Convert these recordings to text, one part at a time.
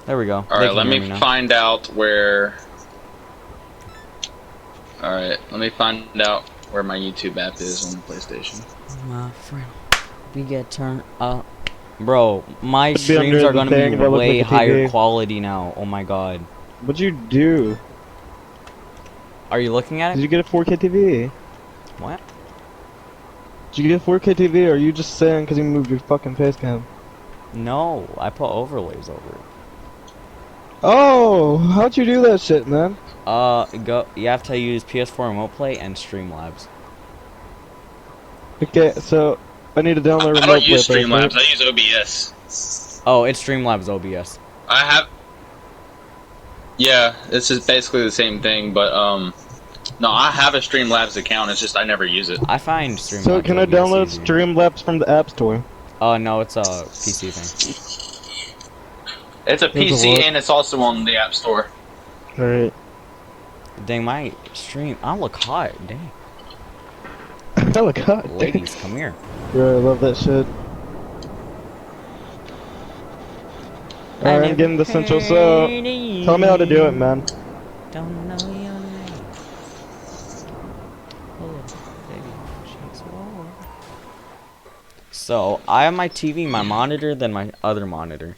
There we go. Alright, let me find out where... Alright, let me find out where my YouTube app is on the PlayStation. My friend, we get turned up. Bro, my streams are gonna be way higher quality now. Oh my god. What'd you do? Are you looking at it? Did you get a 4K TV? What? Did you get a 4K TV, or are you just saying because you moved your fucking face cam? No, I put overlays over it. Oh, how'd you do that shit, man? You have to use PS4 Remote Play and Streamlabs. Okay, so I need to download Remote Play. I don't use Streamlabs, I use OBS. Oh, it's Streamlabs OBS. I have... Yeah, it's just basically the same thing, but, no, I have a Streamlabs account, it's just I never use it. I find Streamlabs So can I download Streamlabs from the App Store? Oh, no, it's a PC thing. It's a PC and it's also on the App Store. Alright. Dang, my stream... I look hot, dang. I look hot. Ladies, come here. Yeah, I love that shit. Alright, I'm getting the central sub. Tell me how to do it, man. Don't know your name. Oh, baby, she's warm. So, I have my TV, my monitor, then my other monitor.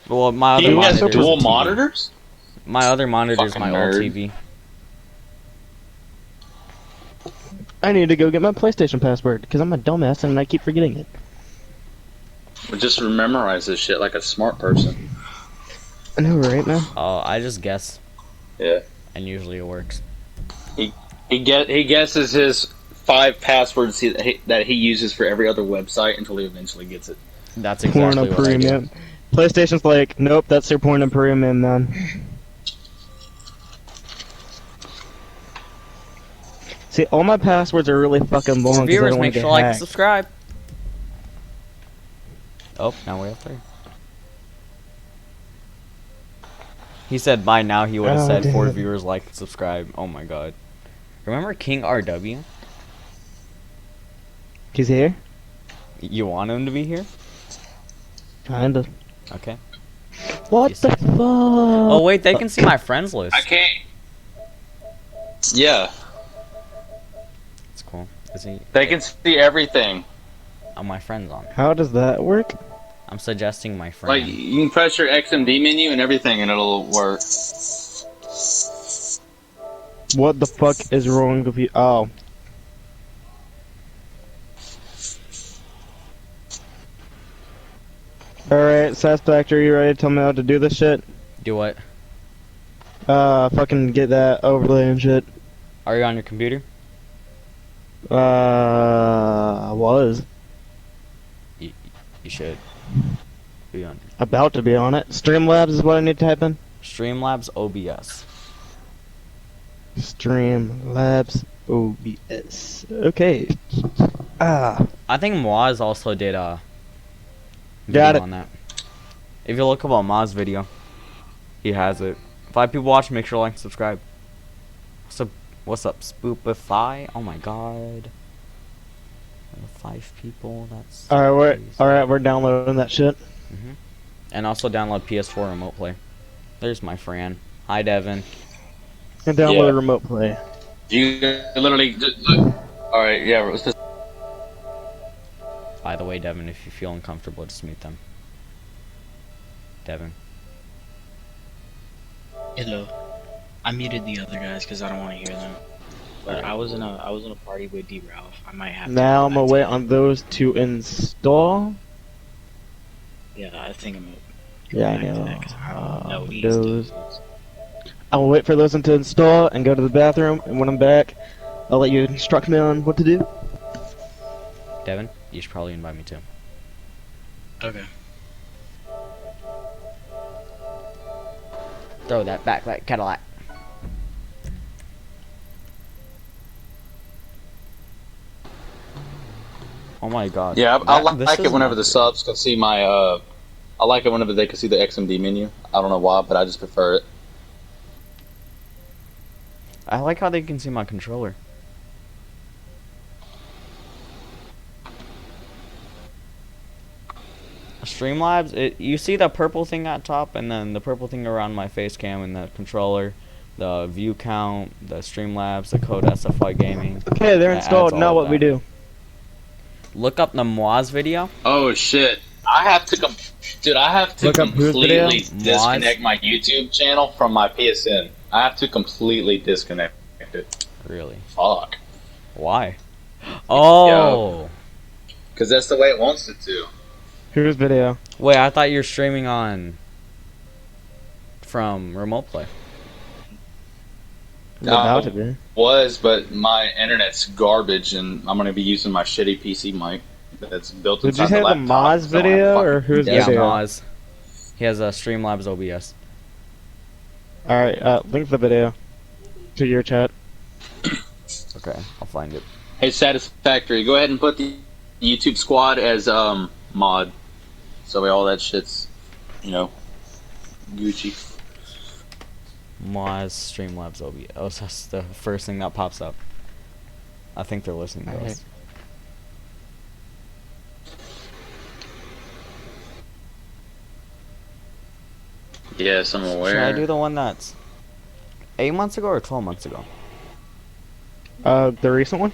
Well, my other monitor. You have dual monitors? My other monitor is my old TV. I need to go get my PlayStation password because I'm a dumbass and I keep forgetting it. Well, just memorize this shit like a smart person. I know, right, man? Oh, I just guess. Yeah. And usually it works. He guesses his 5 passwords that he uses for every other website until he eventually gets it. That's exactly what I do. PlayStation's like, nope, that's your porno premium, man. See, all my passwords are really fucking long. Viewers, make sure to like and subscribe. Oh, now we have 3. He said by now he would have said 4 viewers, like, and subscribe. Oh my god. Remember King RW? He's here? You want him to be here? Kinda. Okay. What the fuck? Oh wait, they can see my friends list. I can't. Yeah. That's cool. Is he? They can see everything. On my friends on. How does that work? I'm suggesting my friend. Like, you can press your XMD menu and everything and it'll work. What the fuck is wrong with you? Oh. Alright, Satisfactory, you ready to tell me how to do this shit? Do what? Fucking get that overlay and shit. Are you on your computer? I was. You should be on. About to be on it. Streamlabs is what I need to type in? Streamlabs OBS. Streamlabs OBS. Okay. I think Moaz also did Got it. on that. If you look up on Moaz video, he has it. 5 people watch, make sure to like and subscribe. What's up, Spoopify? Oh my god. 5 people, that's... Alright, we're downloading that shit. And also download PS4 Remote Play. There's my friend. Hi, Devin. And download Remote Play. You literally... Alright, yeah, what's this? By the way, Devin, if you feel uncomfortable, just mute them. Devin. Hello. I muted the other guys because I don't want to hear them. But I was in a party with D Ralph. I might have to. Now I'm gonna wait on those to install. Yeah, I think I'm. Yeah, I know. Those. I will wait for those to install and go to the bathroom. And when I'm back, I'll let you instruct me on what to do. Devin, you should probably invite me too. Okay. Throw that back like Cadillac. Oh my god. Yeah, I like it whenever the subs can see my, I like it whenever they can see the XMD menu. I don't know why, but I just prefer it. I like how they can see my controller. Streamlabs, you see the purple thing at top, and then the purple thing around my face cam and the controller, the view count, the Streamlabs, the code SFY Gaming. Okay, they're That installed. adds Now all what of we that. do? Look up the Moaz video. Oh shit! I have to dude. I have to Look up whose video? completely disconnect my YouTube channel from my PSN. I have to completely disconnect it. Really? Fuck. Why? Oh. Because that's the way it wants it to. Whose video? Wait, I thought you were streaming on from remote play. It's about to be. Was, but my internet's garbage, and I'm gonna be using my shitty PC mic that's built Did inside you say the laptop, Moz so I don't have video fucking or whose Yeah, video? Moaz. He has a Streamlabs OBS. Alright, link the video to your chat. Okay, I'll find it. Hey, Satisfactory, go ahead and put the YouTube squad as mod, so all that shit's, you know, Gucci. Moaz Streamlabs OBS. Oh, that's the first thing that pops up. I think they're listening to Okay. us. Yes, I'm aware. Should I do the one that's 8 months ago or 12 months ago? The recent one?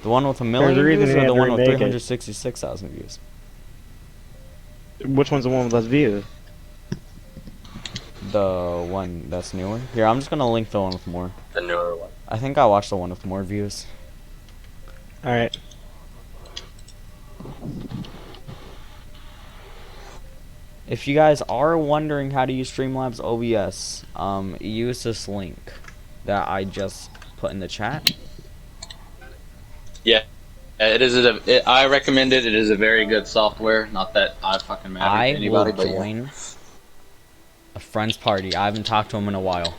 The one with a million the reason views he or had the to one with remake it. 366,000 views? Which one's the one with less views? The one that's newer? Here, I'm just gonna link the one with more. The newer one. I think I watched the one with more views. Alright. If you guys are wondering how to use Streamlabs OBS, use this link that I just put in the chat. Yeah, it is. I recommend it. It is a very good software. Not that I fucking matter I to anybody, will but yeah. join a friend's party. I haven't talked to him in a while.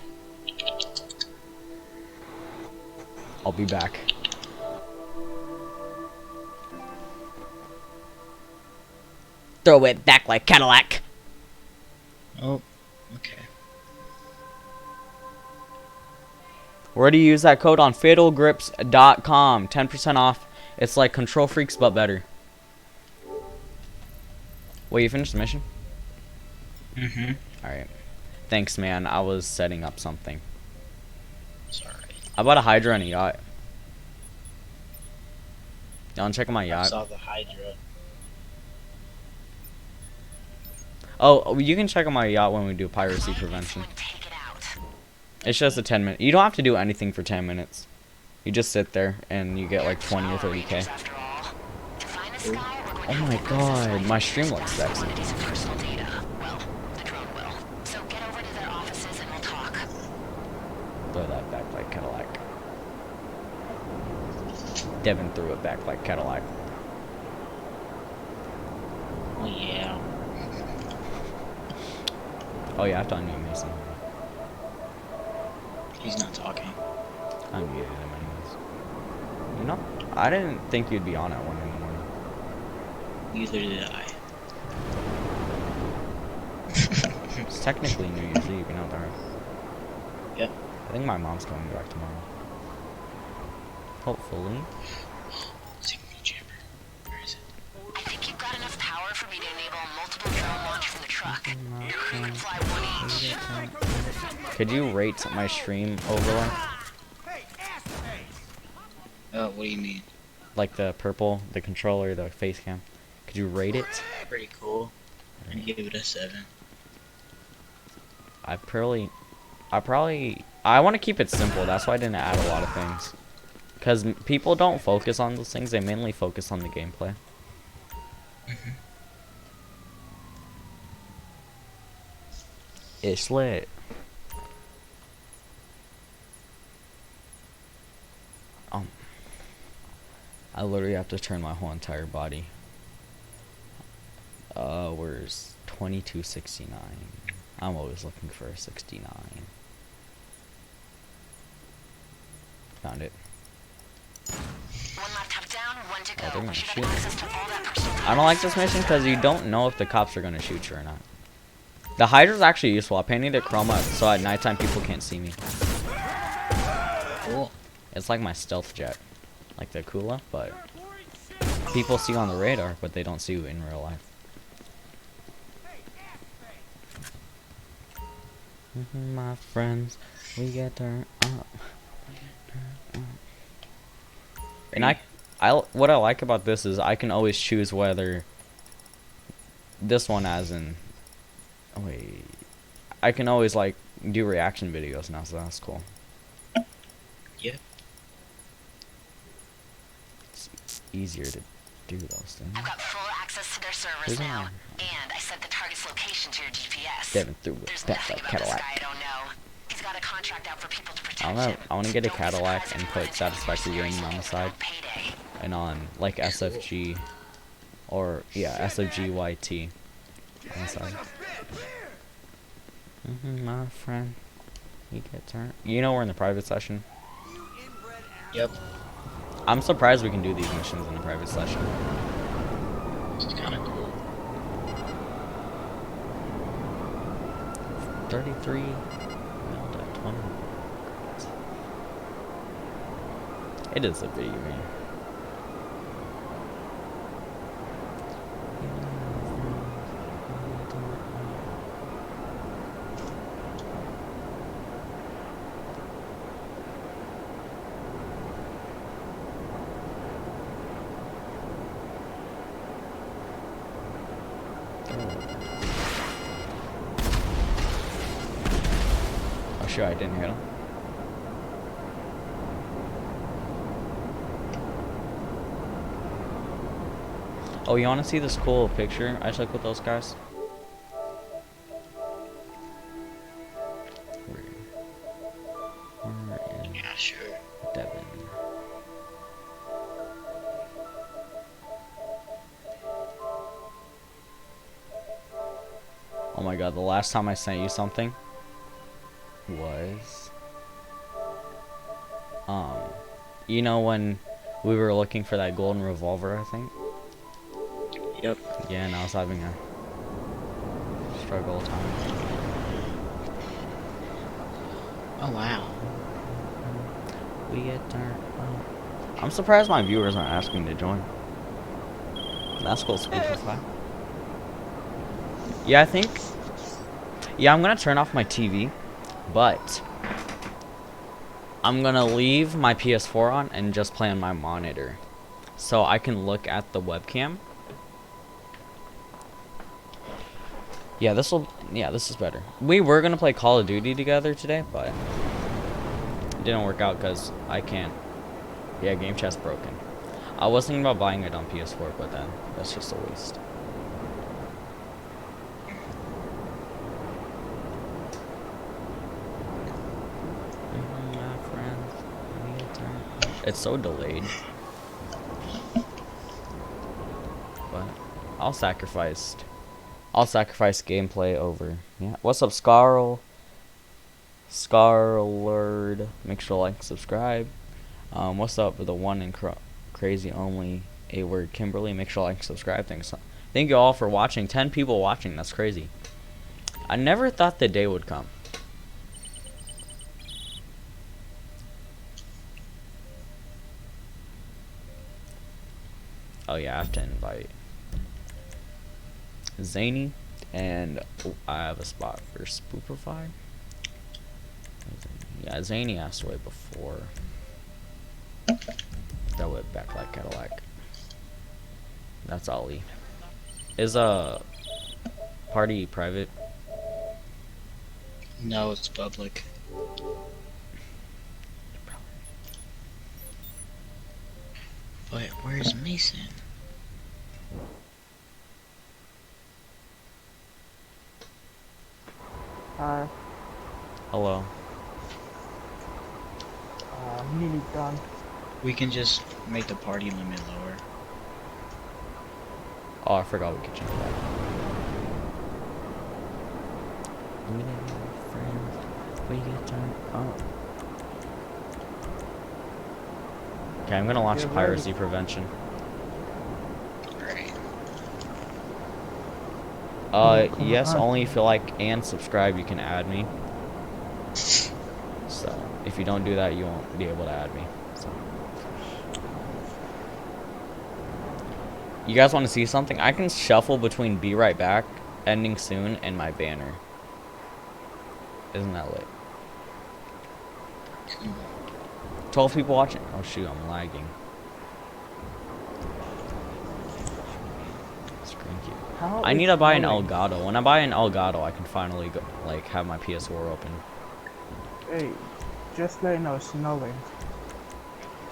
I'll be back. Throw it back like Cadillac. Oh, okay. Where do you use that code? On fatalgrips.com. 10% off. It's like Control Freaks, but better. Wait, you finished the mission? Mm-hmm. Alright. Thanks, man. I was setting up something. Sorry. I bought a Hydra and a yacht. You wanna check out my I yacht? saw the Hydra. Oh, you can check out my yacht when we do piracy prevention. It's just a 10-minute. You don't have to do anything for 10 minutes. You just sit there and you get like 20 or 30k. Oh my god, my stream looks sexy. Throw that back like Cadillac. Devin threw it back like Cadillac. Oh yeah. Oh yeah, I've done new Mason. He's not talking. I muted him anyways. You know, I didn't think you'd be on at 1 in the morning. Neither did I. It's technically New Year's Eve, you know that, right? Yep. I think my mom's coming back tomorrow. Hopefully. Signal jammer. Where is it? I think you've got enough power for me to enable a multiple drone launch from the truck. You can fly one each. Could you rate my stream overlay? What do you mean? Like the purple, the controller, the face cam. Could you rate it? Pretty cool. I'd give it a 7. I want to keep it simple. That's why I didn't add a lot of things. Because people don't focus on those things. They mainly focus on the gameplay. It's lit. I literally have to turn my whole entire body. Where's 2269? I'm always looking for a 69. Found it. One laptop down, one to go. Oh, they're gonna We should shoot. have access to all that personal I don't like this mission because you don't know if the cops are gonna shoot you or not. The Hydra's actually useful. I painted it chroma so at nighttime people can't see me. Cool. It's like my stealth jet. Like the Kula, but people see on the radar, but they don't see you in real life. My friends, we get turned up. And what I like about this is I can always choose whether this one as in, oh wait, I can always like do reaction videos now, so that's cool. Yep. It's easier to do those things. I've got full access to their servers now, and I sent the target's location to your GPS. Devin through There's that nothing like about this Cadillac. guy I don't know. He's got a contract out for people to protect him. I want to get a Don't be Cadillac surprised and if he put runs into Satisfactory mercenaries Gaming on the looking side, for payday. and on like SFG, or yeah, SFG YT on the side. My friend, you get turned. You know we're in the private session. Yep. I'm surprised we can do these missions in the private session. It's kind of cool. 33 milled at 20. It is a video game. Oh sure, I didn't hit him. Oh, you want to see this cool picture I took with those guys? Where is Yeah, sure. Devin? Oh my god, the last time I sent you something was you know when we were looking for that golden revolver, I think? Yep. Yeah, and I was having a struggle time. Oh wow. We get turned up. I'm surprised my viewers aren't asking to join. That's cool, Spotify. Yeah, I think. Yeah, I'm gonna turn off my TV, but I'm gonna leave my PS4 on and just play on my monitor, so I can look at the webcam. Yeah, this is better. We were gonna play Call of Duty together today, but it didn't work out because I can't. Yeah, game chat's broken. I was thinking about buying it on PS4, but then that's just a waste. It's so delayed. But I'll sacrifice gameplay over. Yeah. What's up, Scarl? Scarlord. Make sure to like, subscribe. What's up with the one and crazy only a word Kimberly? Make sure to like, subscribe. Thank you all for watching. 10 people watching. That's crazy. I never thought the day would come. Oh yeah, I have to invite Zany, and I have a spot for Spoopify. Yeah, Zany asked way before. That went back like Cadillac. That's Ollie. Is a party private? No, it's public. But where's Mason? Hi. Hello. Nearly done. We can just make the party limit lower. Oh, I forgot we could change that. We get turned up. Okay, I'm gonna launch Yeah, piracy prevention. Yes, only if you like and subscribe, you can add me. So, if you don't do that, you won't be able to add me. So. You guys want to see something? I can shuffle between Be Right Back, Ending Soon, and my banner. Isn't that lit? 12 people watching. Oh shoot, I'm lagging. Screen keep. How I is need to buy an snowing? Elgato. When I buy an Elgato, I can finally go, like, have my PS4 open. Hey, just let you know, it's snowing.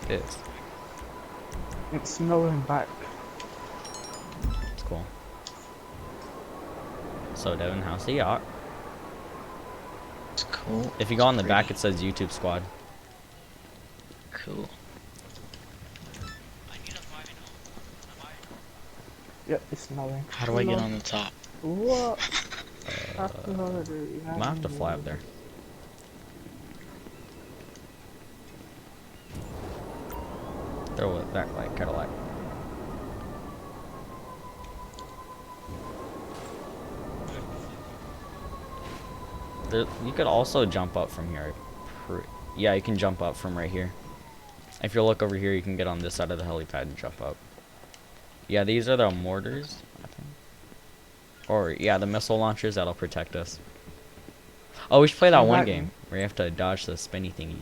It is. It's snowing back. It's cool. So Devin, how's the yacht? It's cool. If you go on the back, it says YouTube Squad. Cool. Yep, it's snowing. How do I get on the top? What? After holiday, you I might have to fly up there. Throw it back like Cadillac. There, you could also jump up from here. Yeah, you can jump up from right here. If you look over here, you can get on this side of the helipad and jump up. Yeah, these are the mortars, I think. Or, yeah, the missile launchers that'll protect us. Oh, we should play that one Invite game me. where you have to dodge the spinny thingy.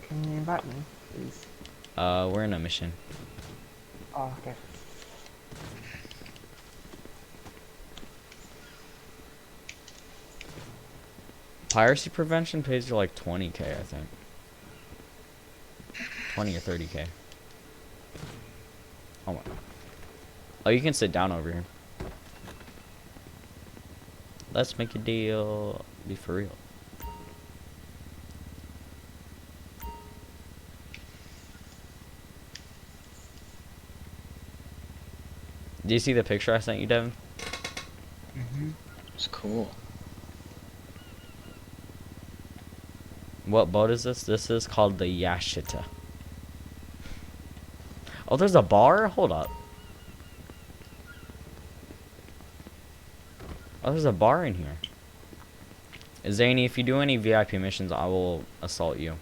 Can you invite me, please? We're in a mission. Oh, okay. Piracy prevention pays you like 20k, I think. 20 or 30k. Oh my. Oh, you can sit down over here. Let's make a deal. Be for real. Do you see the picture I sent you, Devin? It's cool. What boat is this? This is called the Yashita. Oh, there's a bar? Hold up. Oh, there's a bar in here. Zany, if you do any VIP missions, I will assault you.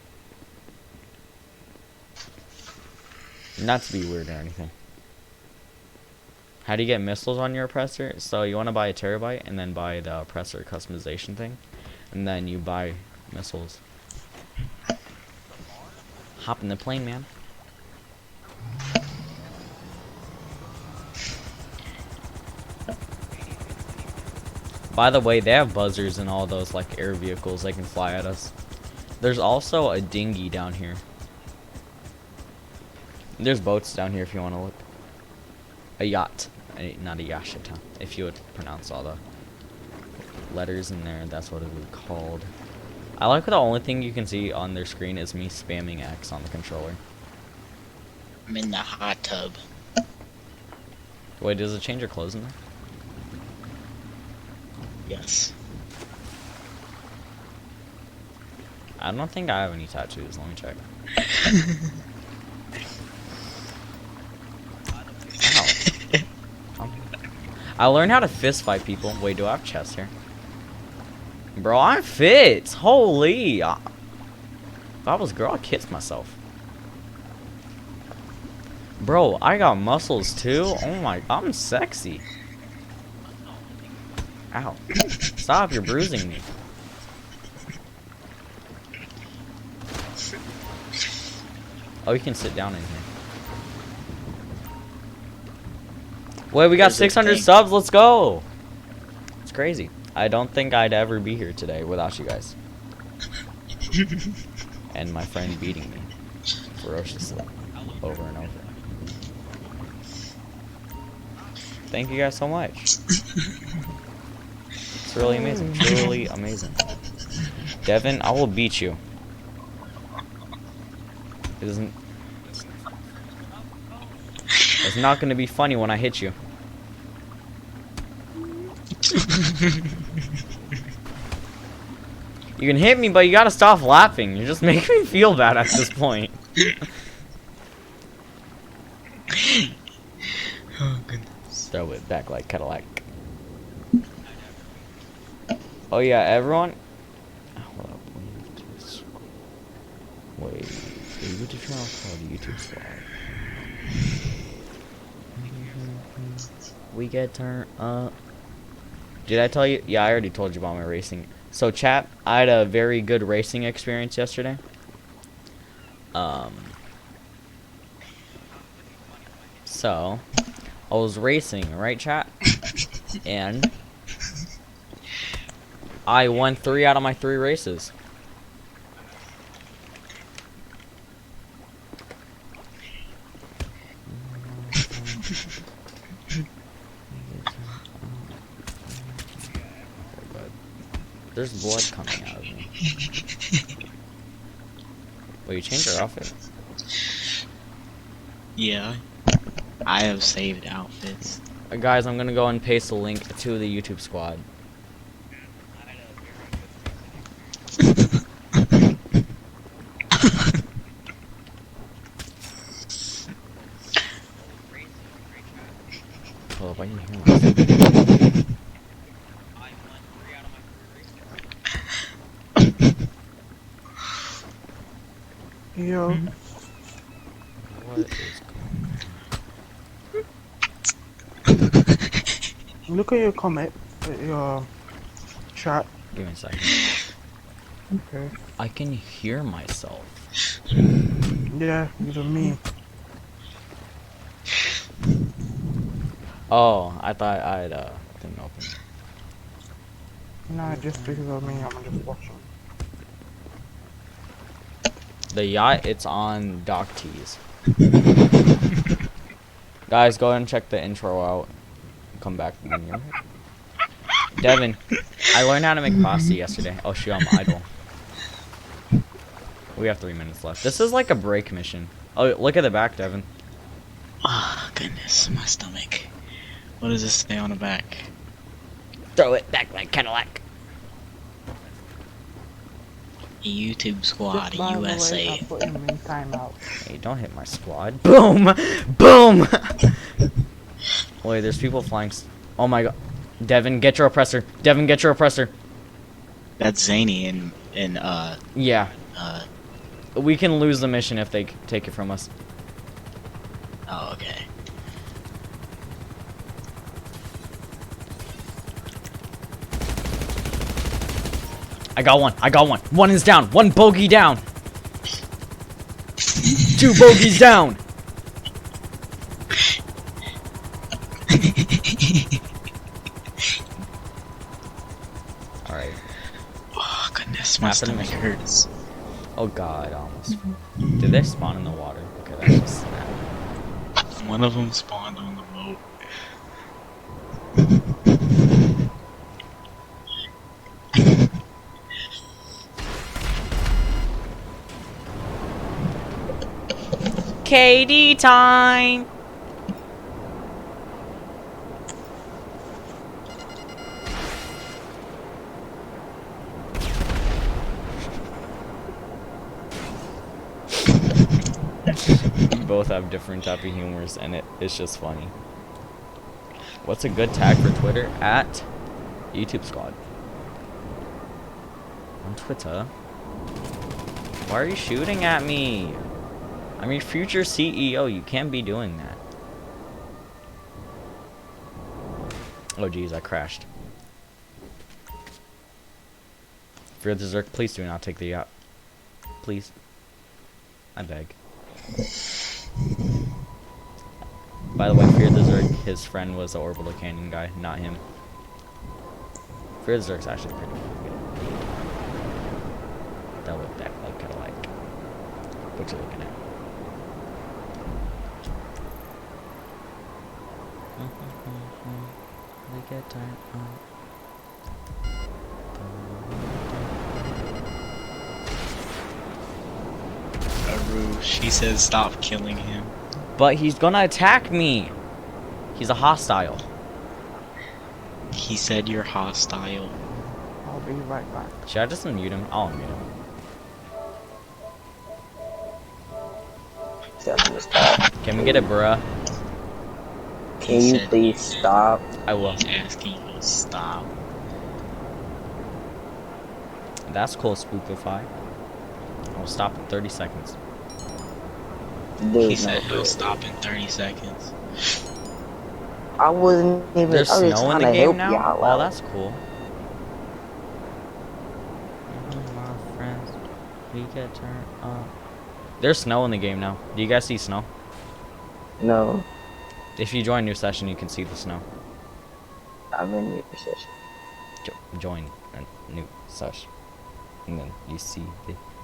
Not to be weird or anything. How do you get missiles on your oppressor? So you want to buy a terabyte and then buy the oppressor customization thing. And then you buy missiles. Hop in the plane, man. By the way, they have buzzers in all those like air vehicles. They can fly at us. There's also a dinghy down here. There's boats down here if you want to look. A yacht, not a yashita. If you would pronounce all the letters in there, that's what it would be called. I like the only thing you can see on their screen is me spamming X on the controller. I'm in the hot tub. Wait, does it change your clothes in there? Yes. I don't think I have any tattoos. Let me check. Ow. I learned how to fist fight people. Wait, do I have chest here? Bro, I'm fit. Holy. If I was a girl, I'd kiss myself. Bro, I got muscles too. Oh my, I'm sexy. Ow. Stop, you're bruising me. Oh, you can sit down in here. Wait, we got There's a 600 thing. subs. Let's go. It's crazy. I don't think I'd ever be here today without you guys. And my friend beating me ferociously over and over. Thank you guys so much. It's really amazing. Truly amazing. Devin, I will beat you. It isn't. It's not going to be funny when I hit you. You can hit me, but you gotta stop laughing. You're just making me feel bad at this point. Oh goodness. Throw it back like Cadillac. Oh yeah, everyone. Hold up. Wait. You go to channel called YouTube Squad. We get turned up. Did I tell you? Yeah, I already told you about my racing. So, chat, I had a very good racing experience yesterday. So, I was racing, right, chat? And I won 3 out of my 3 races. There's blood coming out of me. Well, you changed your outfit. Yeah. I have saved outfits. Guys, I'm gonna go and paste a link to the YouTube squad. Oh, if I can hear myself. Yo, What is look at your comment, your chat. Give me a second. Okay. I can hear myself. Yeah, even me. Oh, I thought I had thing open. No, just because of me, I'm just watching. The yacht, it's on Dock Tees. Guys, go ahead and check the intro out. Come back when you're ready. Devin, I learned how to make pasta yesterday. Oh shoot, I'm idle. We have 3 minutes left. This is like a break mission. Oh, look at the back, Devin. Oh, goodness, my stomach. What does this say on the back? Throw it back like Cadillac. YouTube squad, Just by the way, USA. I put him in timeout. Hey, don't hit my squad. Boom! Boom! Wait, there's people flying. Oh my god. Devin, get your oppressor. Devin, get your oppressor. That's Zany and Yeah. We can lose the mission if they take it from us. oh, okay. I got one. I got one. One is down. One bogey down. 2 bogeys down. Alright. Oh, goodness, my Happened to stomach me. hurts. Oh god, almost. Did they spawn in the water? Okay, that's just snap. One of them spawned on the boat. KD time! We both have different type of humors and it's just funny. What's a good tag for Twitter? At YouTube Squad. On Twitter? Why are you shooting at me? I'm your future CEO. You can't be doing that. Oh geez, I crashed. Fear the Zerk, please do not take the yacht. Please. I beg. By the way, Fear the Zerk, his friend was the orbital cannon guy, not him. Fear the Zerk's actually pretty good. That look that like kinda like what you looking at. We get turned on. She says stop killing him. But he's gonna attack me. He's a hostile. He said you're hostile. I'll be right back. Should I just unmute him? I'll unmute him. Can we get a bruh? Can you please stop? I will. He's asking you to stop. That's cool, Spookify. I'll stop in 30 seconds. Dude, He no, said for he'll real. stop in 30 seconds. I wasn't even. There's I was just snow in trying the to game help now? y'all Oh, out. that's cool. My friends, we get turned up. There's snow in the game now. Do you guys see snow? No, If you join new session, you can see the snow. I'm in your session. Join a new session. And then you see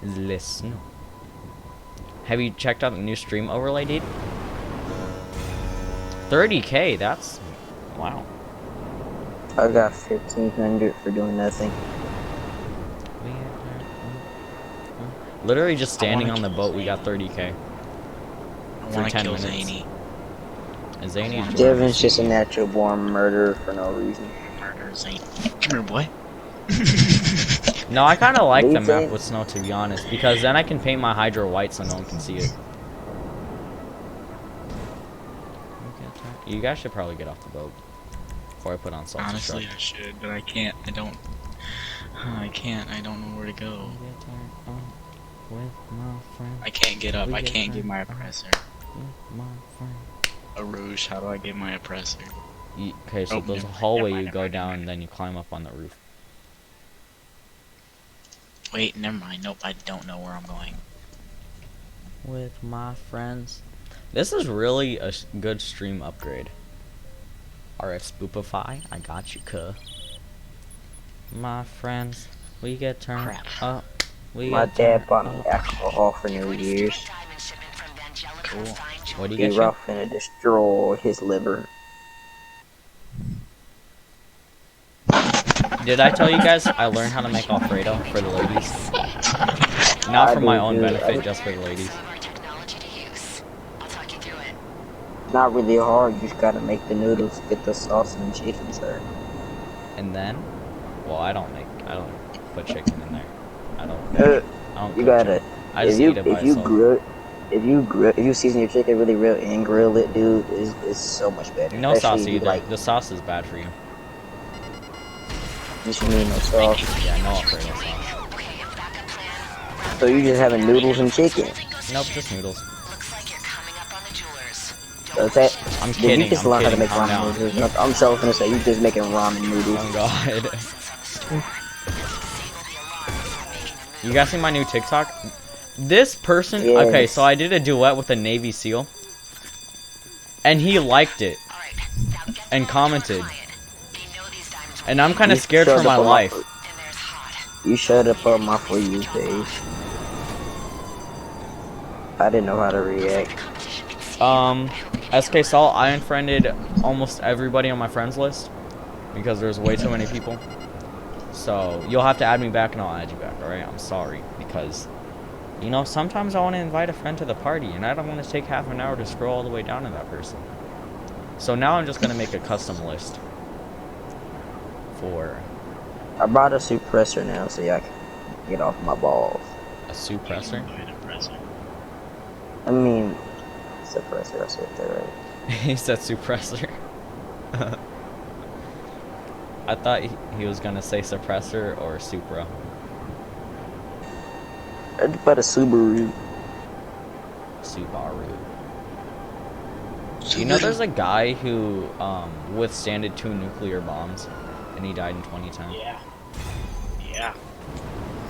the snow. Have you checked out the new stream overlay, dude? 30K, that's... Wow. I got 1,500 for doing nothing. Literally just standing on the boat, we got 30K. I For want to 10 kill minutes. Zany. And Zany's Devin's just a natural born murderer for no reason. Murder Zany. Come here, boy. No, I kind of like Do you the map think- with snow, to be honest, because then I can paint my Hydra white so no one can see it. You guys should probably get off the boat before I put on salt. Honestly, I should, but I can't. I don't. I can't. I don't know where to go. I can't get up. I can't get my oppressor. A Rouge, how do I get my oppressor? Okay, so Oh, there's a never mind, hallway never you mind, go never down mind. and then you climb up on the roof. Wait, never mind. Nope, I don't know where I'm going. With my friends. This is really a good stream upgrade. RF Spoopify, I got you, cuh. My friends, we get turned Crap. up. We My get dad turned bought me up. alcohol for New Year's. Cool. What do you He get you? rough finna destroy his liver. Did I tell you guys I learned how to make Alfredo for the ladies? Not I for my do, own dude. benefit, just for the ladies. Not really hard, you just gotta make the noodles, get the sauce and chicken, sir. And then, well, I don't put chicken in there. I don't You cook gotta, chicken. I just eat it by if you itself. grill, if you season your chicken really real and grill it, dude, it's so much better. No Especially sauce if you either. like, The sauce is bad for you. what you mean no sauce? Yeah, no Alfredo sauce. So you just having noodles and chicken. Nope, just noodles. So that, I'm did kidding, you just I'm learn how to kidding, make calm ramen down. noodles? I'm so gonna say you just making ramen noodles. Oh god. You guys see my new TikTok? This person, okay, Yes. so I did a duet with a Navy SEAL. And he liked it. And commented. And I'm kind of You scared for showed my up on life. You showed up on my For You page. I didn't know how to react. SK Salt, I unfriended almost everybody on my friends list. Because there's way too many people. So, you'll have to add me back and I'll add you back, alright? I'm sorry. Because, you know, sometimes I want to invite a friend to the party. And I don't want to take half an hour to scroll all the way down to that person. So now I'm just going to make a custom list. For I brought a suppressor now so y'all can get off my balls. a suppressor. I mean, suppressor, I said that right. He said suppressor. I thought he was gonna say suppressor or Supra. But a Subaru. Subaru. You know there's a guy who withstanded 2 nuclear bombs and he died in 2010. Yeah. Yeah.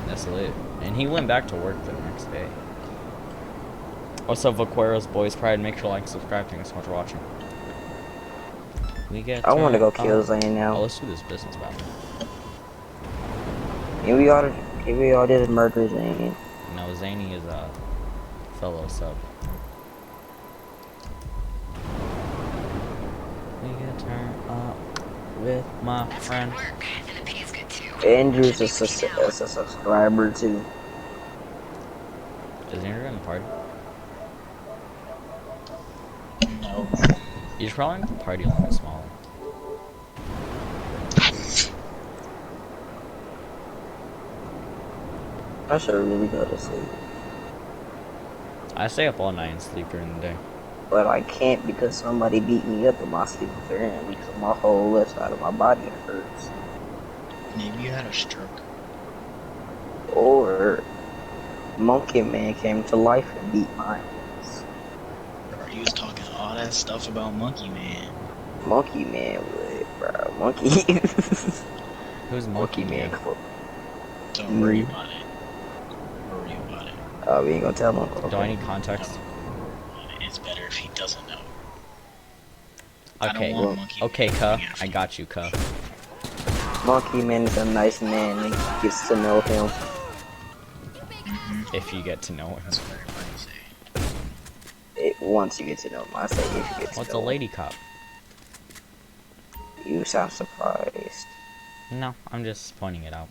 That's lit. And he went back to work the next day. What's up, Vaqueros Boys Pride? Make sure to like and subscribe. Thanks so much for watching. We get I want to go turned kill up. Zane Oh, now. let's do this business battle. If we all did murder Zane. No, Zany is a fellow sub. We get turned up with my friend. Andrew's a subscriber too. Is Andrew in the party? No. You should probably make the party a little smaller. I should really go to sleep. I stay up all night and sleep during the day. But I can't because somebody beat me up in my sleep apparently, because my whole left side of my body hurts. Maybe you had a stroke. Or Monkey Man came to life and beat my ass. He was talking all that stuff about Monkey Man. Monkey Man would, bro. Monkey. Who's Monkey Monkey Man. Man? Don't worry about it. Don't worry about it. Oh, we ain't gonna tell him. Do I need context? It's better if he doesn't know. Okay. I don't want Monkey Okay, Man cuh. coming after I got you, cuh. Monkey Man is a nice man and gets to know him. If you get to know him. That's what everybody say. Once you get to know him, I say if you get to What's a know him. lady cop? You sound surprised. No, I'm just pointing it out.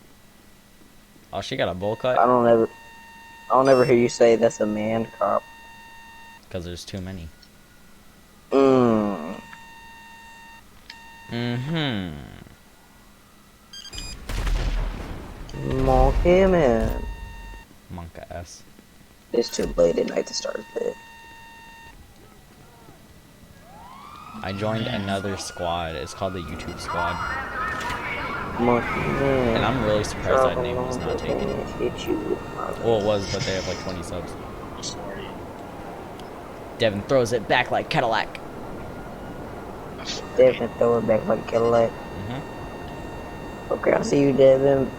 Oh, she got a bowl cut? I don't ever hear you say that's a man cop. Because there's too many. Mmm. Mm-hmm. Monkey Man. Monka S. It's too late at night to start this. I joined another squad. It's called the YouTube squad. Monkey Man. And I'm really surprised that name was not taken. Hit you. Well, it was, but they have like 20 subs. I'm sorry. Devin throws it back like Cadillac. Devin throw it back like a Cadillac. Mm-hmm. Okay, I see you, Devin.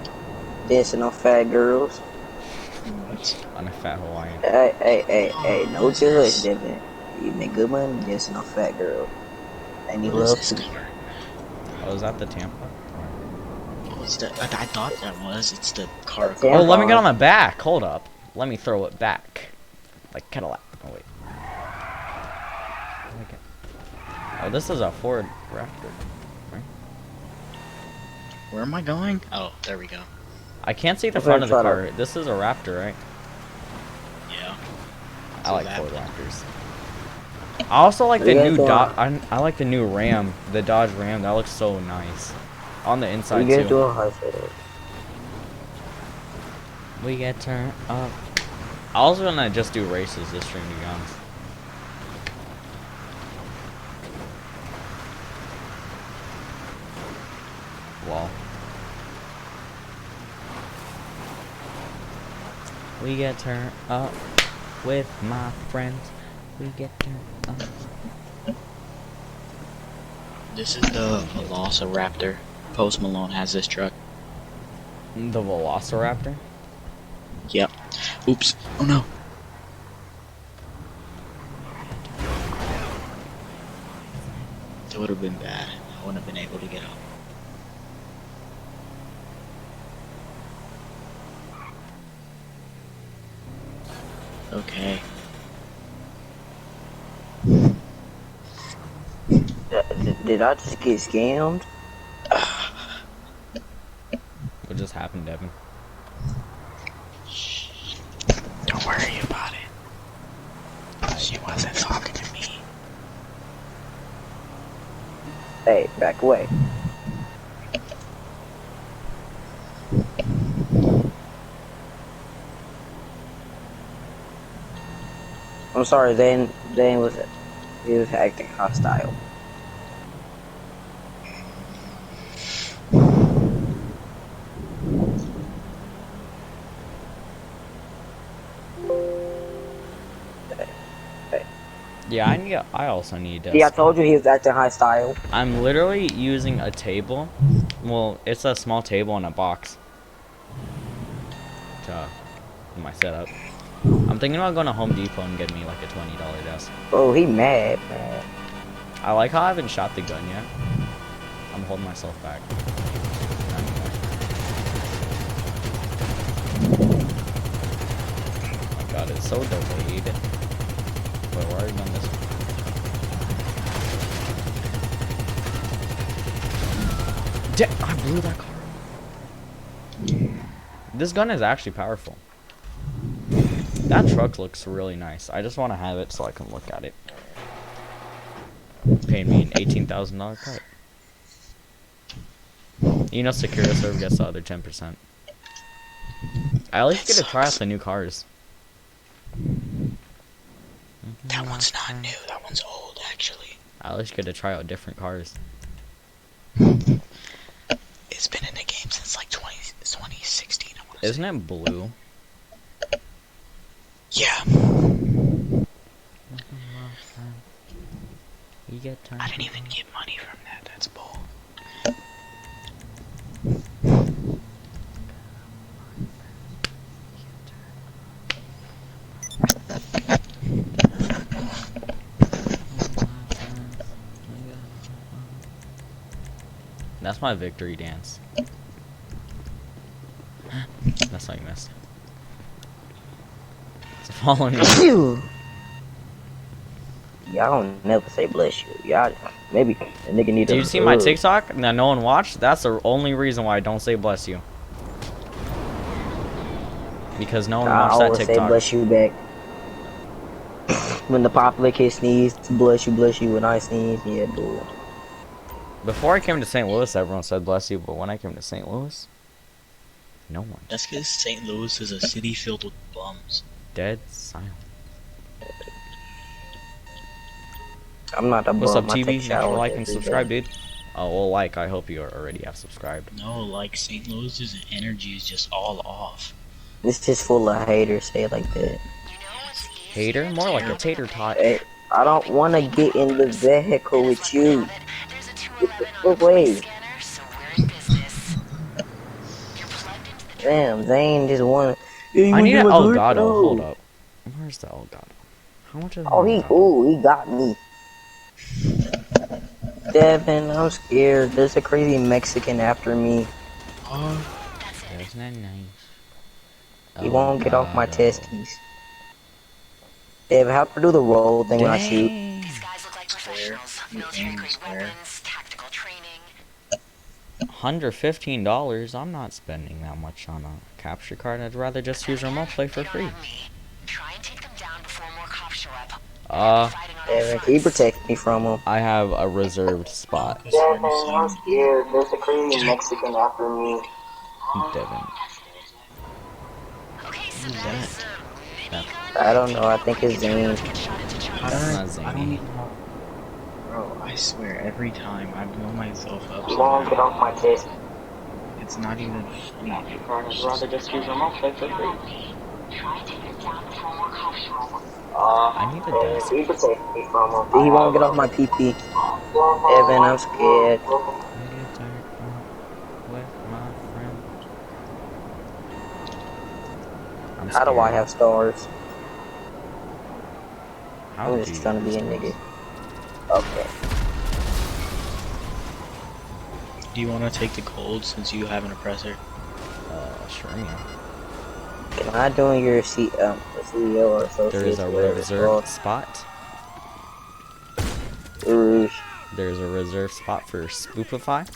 Dancing on fat girls. What? I'm a fat Hawaiian. Hey, no judge, Devin. You make good money dancing on fat girls. And you What is love this to. cover? Oh, is that the Tampa? What was that? I thought that was. It's the car. Yeah. Oh, let me get on the back. Hold up. Let me throw it back. Like Cadillac. Oh, wait. Okay. Oh, this is a Ford Raptor. Right? Where am I going? Oh, there we go. I can't see the Okay, front of the shut car. This is a Raptor, right? Yeah. I like that- Ford Raptors. I also like the You new guys I like the new Ram, the Dodge Ram. That looks so nice. On the You inside get too. doing high school. We get turned up. I was gonna just do races this stream, to be honest. Well. We get turned up with my friends. We get turned up. This is the Velociraptor. Post Malone has this truck. The Velociraptor? Yep. Oops. Oh no. That would have been bad. I wouldn't have been able to get up. Okay. Did I just get scammed? What just happened, Devin? Don't worry about it. She wasn't talking to me. Hey, back away. I'm sorry, Zane he was acting hostile. Yeah, I also need to. See, I told you he was acting hostile. I'm literally using a table. Well, it's a small table and a box. To my setup. I'm thinking about going to Home Depot and getting me like a $20 desk. Oh, he mad, man. I like how I haven't shot the gun yet. I'm holding myself back. Not anymore. Oh my god, it's so delayed. Wait, why are you done this? I blew that car up. This gun is actually powerful. That truck looks really nice. I just want to have it so I can look at it. Paying me an $18,000 cut. You know, Secura Serve gets the other 10%. I at least get to try out the new cars. That one's not new. That one's old, actually. I at least get to try out different cars. It's been in the game since like 2016. I wanna Isn't say. it blue? Yeah. You get time. I didn't even get money from that. That's bull. That's my victory dance. That's not you missed. So follow me. Y'all don't never say bless you. Y'all maybe a nigga need. Did you see my TikTok that no one watched? That's the only reason why I don't say bless you. Because no one I watched that always say TikTok. bless you back. When the popular kid sneezed, bless you. When I sneeze, yeah, dude. Before I came to St. Louis, everyone said bless you, but when I came to St. Louis, no one. That's because St. Louis is a city filled with bums. Dead silent. I'm not a bum. What's up, I take TV? Make sure to showers like and every subscribe, day. dude. Oh, well, like, I hope you already have subscribed. No, like St. Louis's energy is just all off. This is full of haters. Say it like that. You know what's easy Hater? to More like do? a tater tot. Hey, I don't want to get in the vehicle with you. There's a Get the 211 on fuck the away. plate scanner, so we're in business. You're plugged into the Damn, Zane just wanna. I need an Elgato. Hold up. Where's the Elgato? How much is an Oh, Elgato? he got me. Devin, I'm scared. There's a crazy Mexican after me. Isn't that nice? He won't get off my Elgato. testes. Devin, how to do the roll thing when I shoot? Dang. These guys look like professionals. Military grade weapons, tactical training. $115. I'm not spending that much on a capture card. I'd rather just use remote play for free. Try and take them down before more cops show up. Devin, can you protect me from him? I have a reserved spot. Devin, I'm scared. There's a crazy Mexican after me. Devin. Okay, so Who's that is That- I don't know. I think it's Zane. That's not I don't zany. even know. Bro, I swear, every time I blow myself up, He won't get off my test. it's not even funny. I'd rather just use remote play for free. Try and take them down before more cops show up. I need a desk. He protect me from him. He won't get off my PP. Devin, I'm scared. How do I have stars? How I'm do just you trying to be a use nigga. Okay. Do you want to take the cold since you have an oppressor? Sure, yeah. Can I join your CEO or associate? There's a reserved spot. Rouge. There's a reserved spot for Spoopify.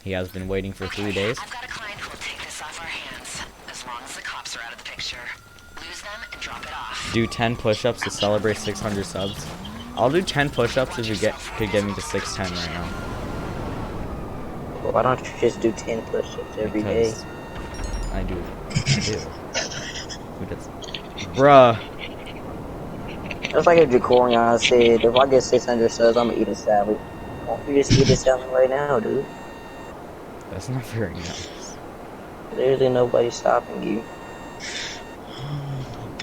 He has been waiting for 3 days. I've got a client who will take this off our hands, as long as the cops are out of the picture. Lose them and drop it off. Do 10 push-ups to celebrate 600 subs. I'll do 10 push-ups if you could get me to 610 right now. Why don't you just do 10 push-ups every day? Because I do. Who does? Bruh. Just like if Jacorian said, if I get 600 subs, I'm gonna eat a salad. Why don't you just eat a salad right now, dude? That's not very nice. There's nobody stopping you.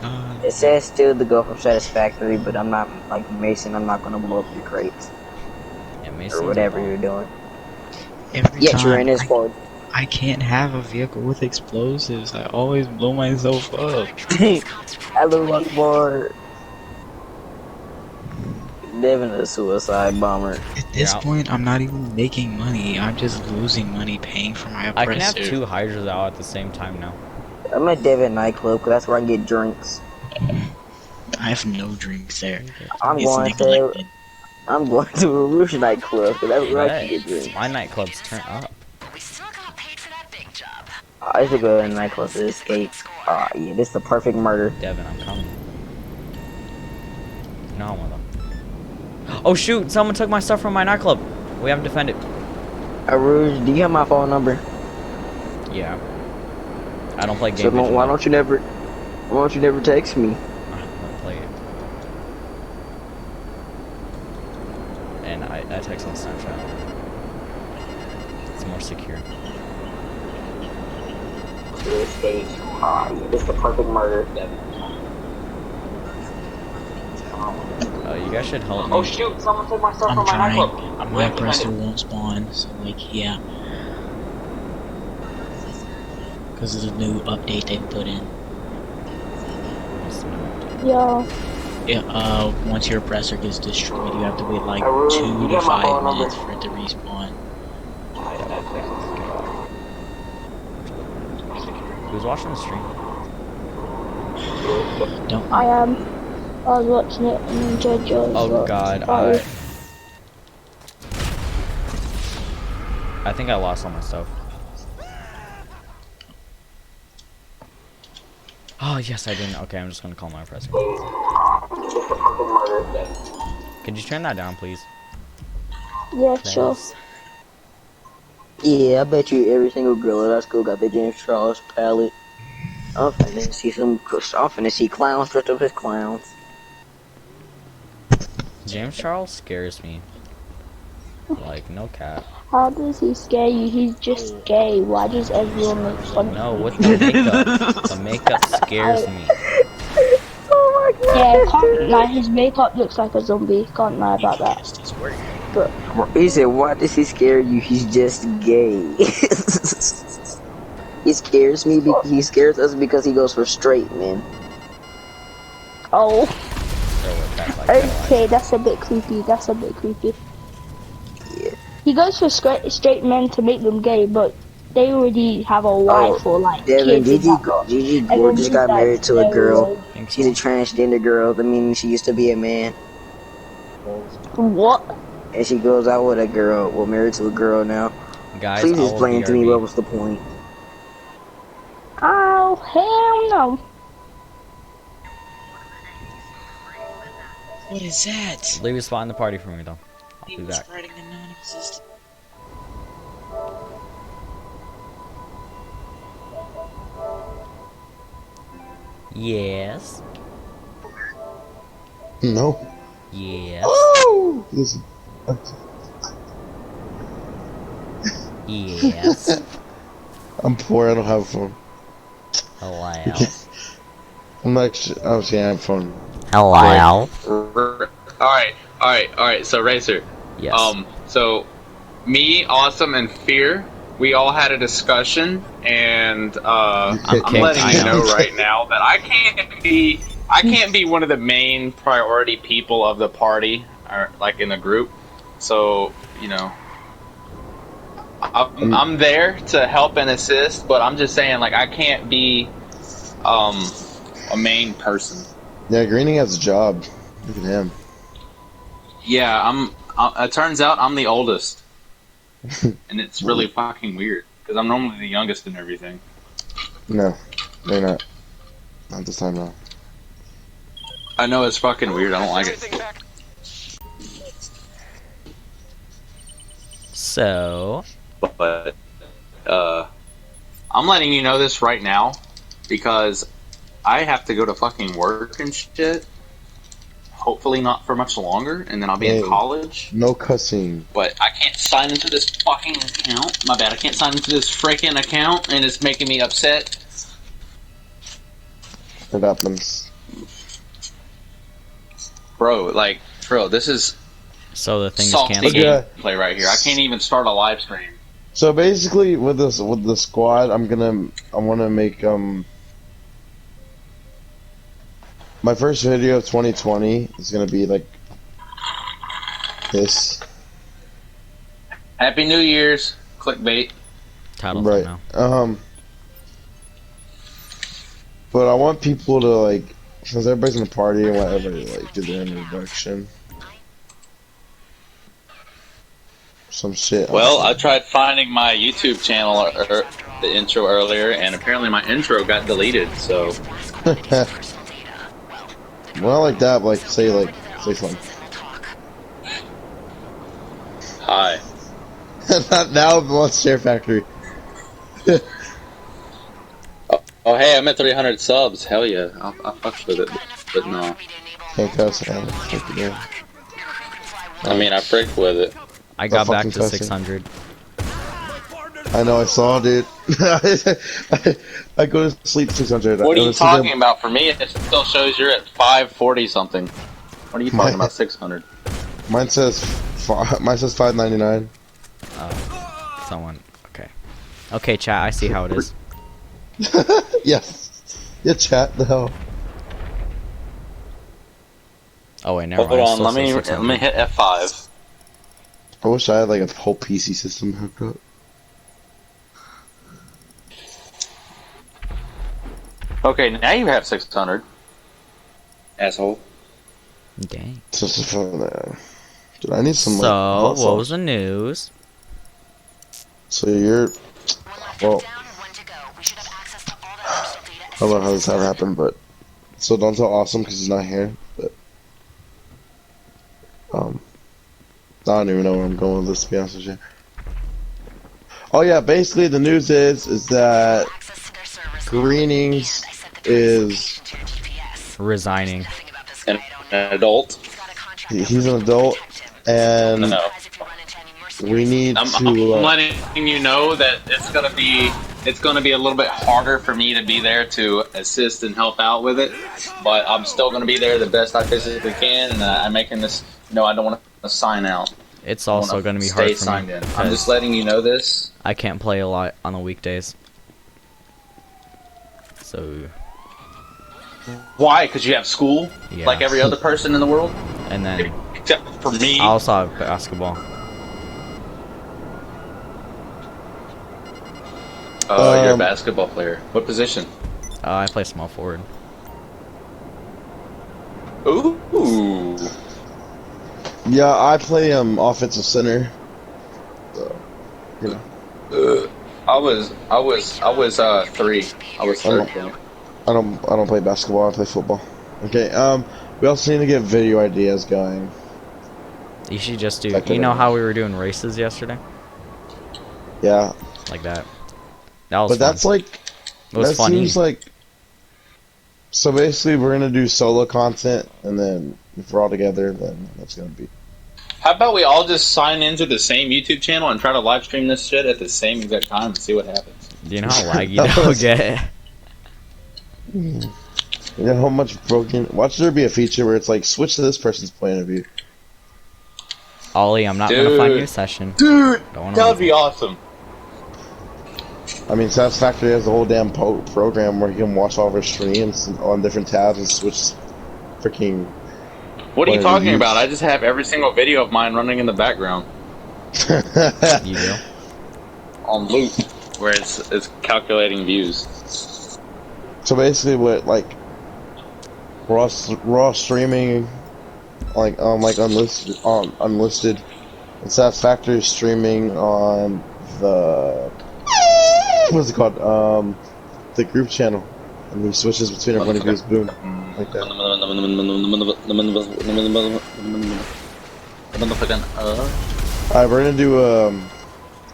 God. It says still to go from satisfactory, but I'm not like Mason. I'm not gonna blow up your crates Yeah, Mason. or whatever you're doing. Every Yet you're time in his fault. I can't have a vehicle with explosives. I always blow myself up. I look like more. Devin a suicide bomber. At this Yeah. point, I'm not even making money. I'm just losing money paying for my I oppressor. can have 2 hydras out at the same time now. I'm at Devin nightclub because that's where I get drinks. I have no drinks there. I'm It's going to neglected. a Rouge nightclub because that's where I can get Right. drinks. My nightclubs turn up. But we still got paid for that big job. I used to go to nightclubs to escape. Yeah, this is the perfect murder. Devin, I'm coming. No, I'm with them. Oh shoot! Someone took my stuff from my nightclub. We haven't defended. Rouge, do you have my phone number? Yeah. I don't play So games. why don't you never text me? I don't play it. And I text on Snapchat. It's more secure. To escape. Yeah, this is the perfect murder. You guys guys should help me. Oh shoot! Someone took my stuff I'm from my trying. nightclub. My oppressor won't spawn, so like, yeah. Because of the new update they put in. Yeah. Yeah, once your oppressor gets destroyed, you have to wait like Arun, 2 you to got my 5 phone minutes number? for it to respawn. Who's watching the stream? Don't. I am. I was watching it and enjoyed yours. Oh but god, sorry. I think I lost all my stuff. Oh yes, I didn't. Okay, I'm just gonna call my oppressor. Could you turn that down, please? Yeah, sure. Thanks. Yeah, I bet you every single girl at our school got the James Charles palette. I'm finna see clowns dressed up as clowns. James Charles scares me. Like, no cap. How does he scare you? He's just gay. Why does everyone make fun of No, him? with the makeup. The makeup scares me. Oh my god! Yeah, can't lie. His makeup looks like a zombie. Can't lie about that. But He said, why does he scare you? He's just gay. He scares me. He scares us because he goes for straight men. oh, Throw it back like that. okay, that's a bit creepy. That's a bit creepy. Yeah. He goes for straight men to make them gay, but they already have a wife or like Devin, kids. Gigi Gorgeous got married to a girl. Thanks, She's a transgender girl. That means she used to be a man. What? And she goes out with a girl. Well, married to a girl now. Guys, Please I will explain to me BRB. what was the point. Oh, hell no. What is that? Leave a spot in the party for me, though. I'll be back. Spreading a non-existent. Yes. No. Yes. Oh! This, Yes. I'm poor. I don't have a phone. Hello. I'm actually. I'm saying I have a phone. Hello. Alright, so Racer. Yes. So me, Awesome, and Fear, we all had a discussion, and I'm kicked, letting I you know. know right now that I can't be one of the main priority people of the party, or like in the group. So, you know, I'm there to help and assist, but I'm just saying, like, I can't be a main person. Yeah, Greening has a job. Look at him. Yeah, it turns out I'm the oldest, and it's really fucking weird because I'm normally the youngest and everything. No, they're not. Not this time now. I know it's fucking weird. I don't like it. So, But I'm letting you know this right now because I have to go to fucking work and shit. Hopefully not for much longer, and then I'll be in Hey. college. No cussing. But I can't sign into this fucking account. My bad. I can't sign into this freaking account, and it's making me upset. It happens. Bro, this is so the thing is salty canceled. Okay. gameplay right here. I can't even start a live stream. So basically, with the squad, I want to make my first video of 2020 is gonna be like this. Happy New Year's. Clickbait. Title Right. now. But I want people to like, since everybody's in the party, I want everybody to like do their introduction. Some shit. Well, I tried finding my YouTube channel, or the intro earlier, and apparently my intro got deleted, so... Well, like that, like say something. Hi. Not now, the Let's Share Factory. Oh, hey, I'm at 300 subs. Hell yeah. I'll fuck with it, but no. Can't cuss. I don't think you do. I mean, I fricked with it. I got back fucking to cussing. 600. I know, I saw it, dude. I go to sleep 600. What are you talking about? For me, it still shows you're at 540 something. What are you talking about? 600. Mine says 599. Someone. Okay. Okay, chat. I see how it is. Yes. Yeah, chat. The hell. Oh wait, never Hold mind. on. Let me hit F5. I wish I had like a whole PC system hooked up. Okay, now you have 600. Asshole. Dang. Just for that. Dude, I need some. So, like, what sauce. was the news? So you're. Well, I don't know how this ever happened, but so don't tell Awesome because he's not here. But I don't even know where I'm going with this. To be honest with you. Oh yeah, basically the news is that Greenings is Resigning. An adult. he's an adult, and No. we need I'm to. letting you know that it's gonna be a little bit harder for me to be there to assist and help out with it, but I'm still gonna be there the best I physically can, and I'm making this. No, I don't want to sign out. It's I also wanna going to be stay hard for signed me. in. I'm just letting you know this. I can't play a lot on the weekdays. So, Why? Because you have school, yeah. like every other person in the world, And then except for me. I also have basketball. Oh, you're a basketball player. What position? I play small forward. Ooh. Yeah, I play offensive center. So, you know. I was 3. I was third. I don't play basketball. I play football. Okay. We also need to get video ideas going. You should just do. You know how we were doing races yesterday? Yeah. Like that. That was. But fun. that's like. It was that funny. seems like. So basically, we're gonna do solo content, and then if we're all together, then that's gonna be. How about we all just sign into the same YouTube channel and try to live stream this shit at the same exact time and see what happens? Do you know how laggy that'll get? You know how much broken. Watch there be a feature where it's like switch to this person's point of view. Ollie, I'm not gonna find you a session. Dude, Don't that would be awesome. I mean, Satisfactory has a whole damn program where you can watch all of our streams on different tabs and switch freaking. What are you What talking are you- about? I just have every single video of mine running in the background You do? on loop, where it's calculating views. So basically, what like we're all streaming like unlisted, and Satisfactory is streaming on the what's it called the group channel, and he switches between everybody goes boom like that. Alright, we're gonna do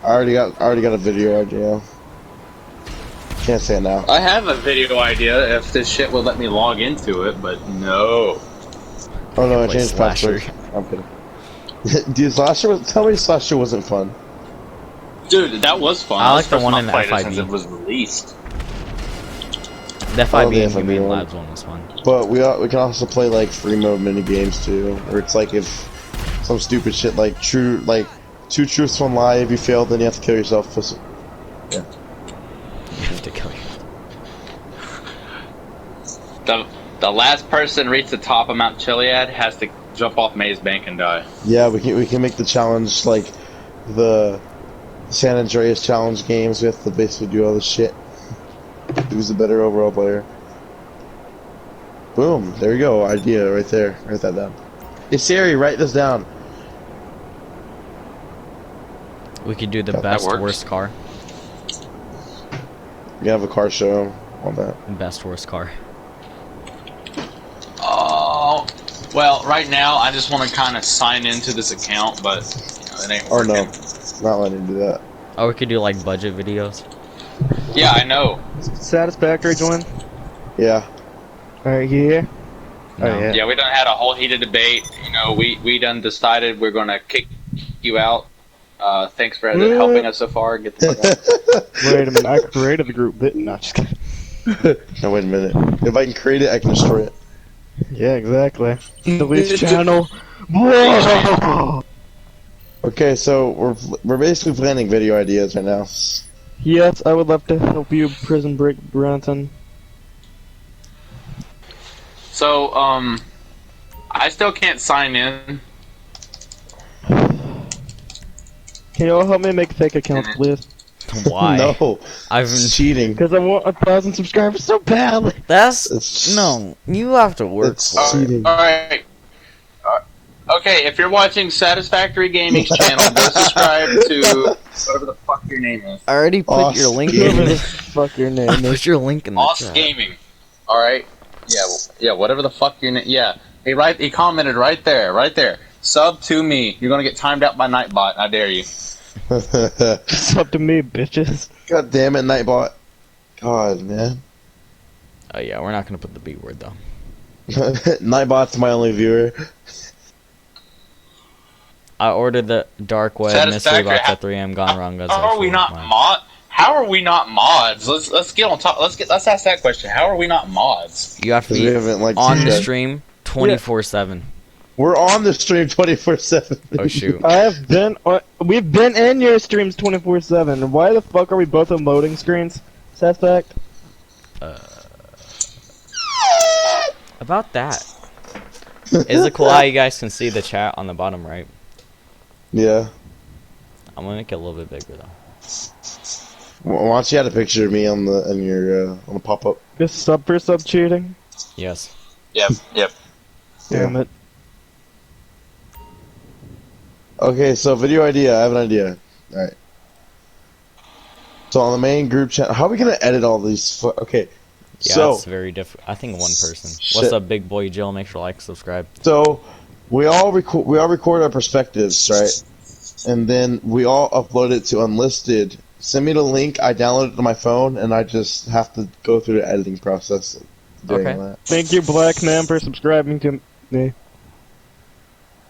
I already got a video idea. Can't say it now. I have a video idea if this shit will let me log into it, but no. Oh no, I Play changed Slasher. password. I'm kidding. Dude, tell me Slasher wasn't fun. Dude, that was fun. I like This the first one not in the played it FIB. since it was released. The Oh, FIB the and FIB Humane one. Labs one was fun. But we can also play like free mode mini games too, where it's like if some stupid shit like two truths, one lie. If you fail, then you have to kill yourself. Yeah. You have to kill you. The last person reach the top of Mount Chiliad has to jump off Maze Bank and die. Yeah, we can make the challenge like the San Andreas challenge games. We have to basically do all this shit. Who's the better overall player? Boom! There you go. Idea right there. Write that down. Hey Siri, write this down. We could do the That best works. worst car. We have a car show. All that. Best worst car. Oh, well, right now I just want to kind of sign into this account, but it ain't Oh working. no, not letting you do that. Or we could do like budget videos. Yeah, I know. Satisfactory join. Yeah. Alright, you here? No. Oh, yeah. Yeah, we done had a whole heated debate. You know, we done decided we're gonna kick you out. Thanks for helping us so far. Get the fuck out. Wait a minute, I created the group, but no, just kidding. No, wait a minute. If I can create it, I can destroy it. Yeah, exactly. Delete channel. Whoa! Okay, so we're basically planning video ideas right now. Yes, I would love to help you, Prison Break Bronson. So, I still can't sign in. Can y'all help me make fake accounts, please? Why? No, I've been cheating. Because I want 1,000 subscribers so badly. That's no. You have to work It's for it. cheating. Alright. Okay, if you're watching Satisfactory Gaming's channel, go subscribe to whatever the fuck your name is. I already put your link in. Whatever the The, fuck your I name is. put your link in the Os chat. Gaming. Alright? Yeah, whatever the fuck your name. Yeah. He commented right there. Sub to me. You're gonna get timed out by Nightbot. I dare you. It's up to me, bitches. God damn it, Nightbot. God, man. Oh yeah, we're not gonna put the B word though. Nightbot's my only viewer. I ordered the Dark Web Mystery Satisfactory. Box at 3 a.m. Gone wrong. Guys. How are we not How are we not mods? Let's get on top. Let's ask that question. How are we not mods? You have to We be haven't, like, on the seen that. stream 24/7. We're on the stream 24/7. Oh shoot. We've been in your streams 24/7. Why the fuck are we both on loading screens? Suspect. About that. Is it cool how you guys can see the chat on the bottom right? Yeah. I'm gonna make it a little bit bigger though. Why don't you add a picture of me on the pop-up? This sub for sub cheating. Yes. Yep. Damn it. Okay, so video idea. I have an idea. Alright. So on the main group chat, how are we gonna edit all these? Okay. Yeah, So it's very different. I think one person. Shit. What's up, big boy Jill? Make sure to like, subscribe. So we all record our perspectives, right? And then we all upload it to Unlisted. Send me the link. I download it to my phone, and I just have to go through the editing process. of doing Okay. that. Thank you, Black Man, for subscribing to me.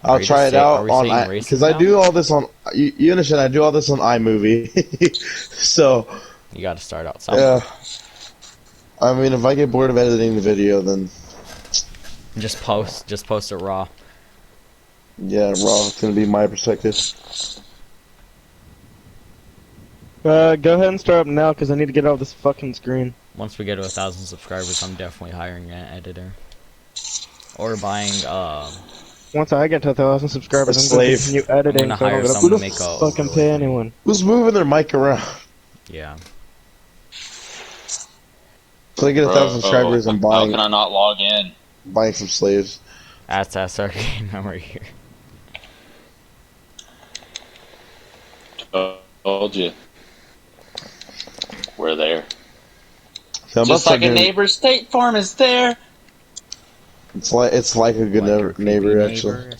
I'll we try just it out are we on saying racist because I now? do all this on. You understand? I do all this on iMovie. So You gotta start out somewhere. yeah. I mean, if I get bored of editing the video, then Just post it raw. yeah, raw. It's gonna be my perspective. Go ahead and start up now, because I need to get out of this fucking screen. Once we get to 1,000 subscribers, I'm definitely hiring an editor. Or buying, Once I get to 1,000 subscribers, A I'm going to slave. continue editing, I'm so I gonna don't hire gotta someone to make a fucking pay anyone. Who's moving their mic around? yeah. So I get 1,000 subscribers. I'm How can I not log in? buying some slaves. That's our game memory here. Told you. We're there. So I'm Just about like to a do- neighbor, State Farm is there. It's like a good neighbor actually.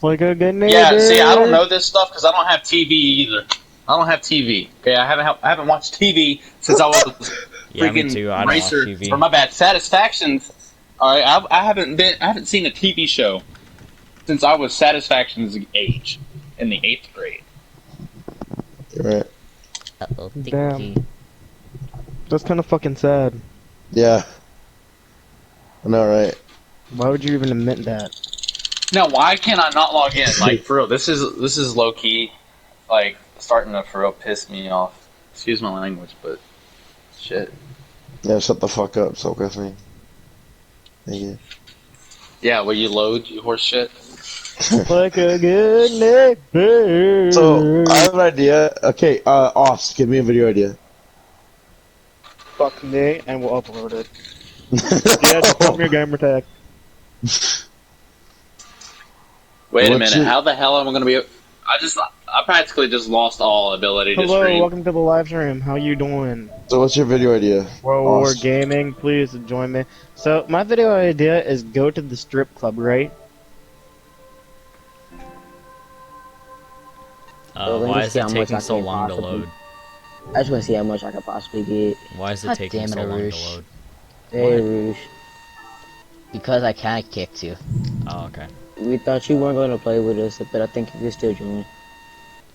Like a good neighbor. Yeah, see, I don't know this stuff because I don't have TV either. I don't have TV. Okay, I haven't watched TV since I was Yeah, me freaking too. I don't watch racer. TV. Or my bad, Satisfactions. All right, I haven't seen a TV show since I was Satisfactions age in the 8th grade. You're right. Damn. That's kind of fucking sad. Yeah. I know, right? Why would you even admit that? Now, why can't I not log in? Like, for real, this is low key, like, starting to for real piss me off. Excuse my language, but shit. Yeah, shut the fuck up, so with me. Thank you. Yeah, will you load, you horse shit? Like a good neighbor. So I have an idea. Okay, Oss, give me a video idea. Fuck me, and we'll upload it. Yeah, just put me your gamer tag. Wait a What's minute, your- how the hell am I gonna be? I practically just lost all ability to Hello, stream. welcome to the live stream. How you doing? So what's your video idea? World War Oss? Gaming, please join me. So my video idea is go to the strip club, right? Well, let me Why is see it how much taking I so can long to possibly- load? I just want to see how much I could possibly get. Why is it God taking damn it, so long to Arush. load? Hey, Roosh. Because I kinda kicked you. Oh, okay. We thought you weren't going to play with us, but I think you can still join.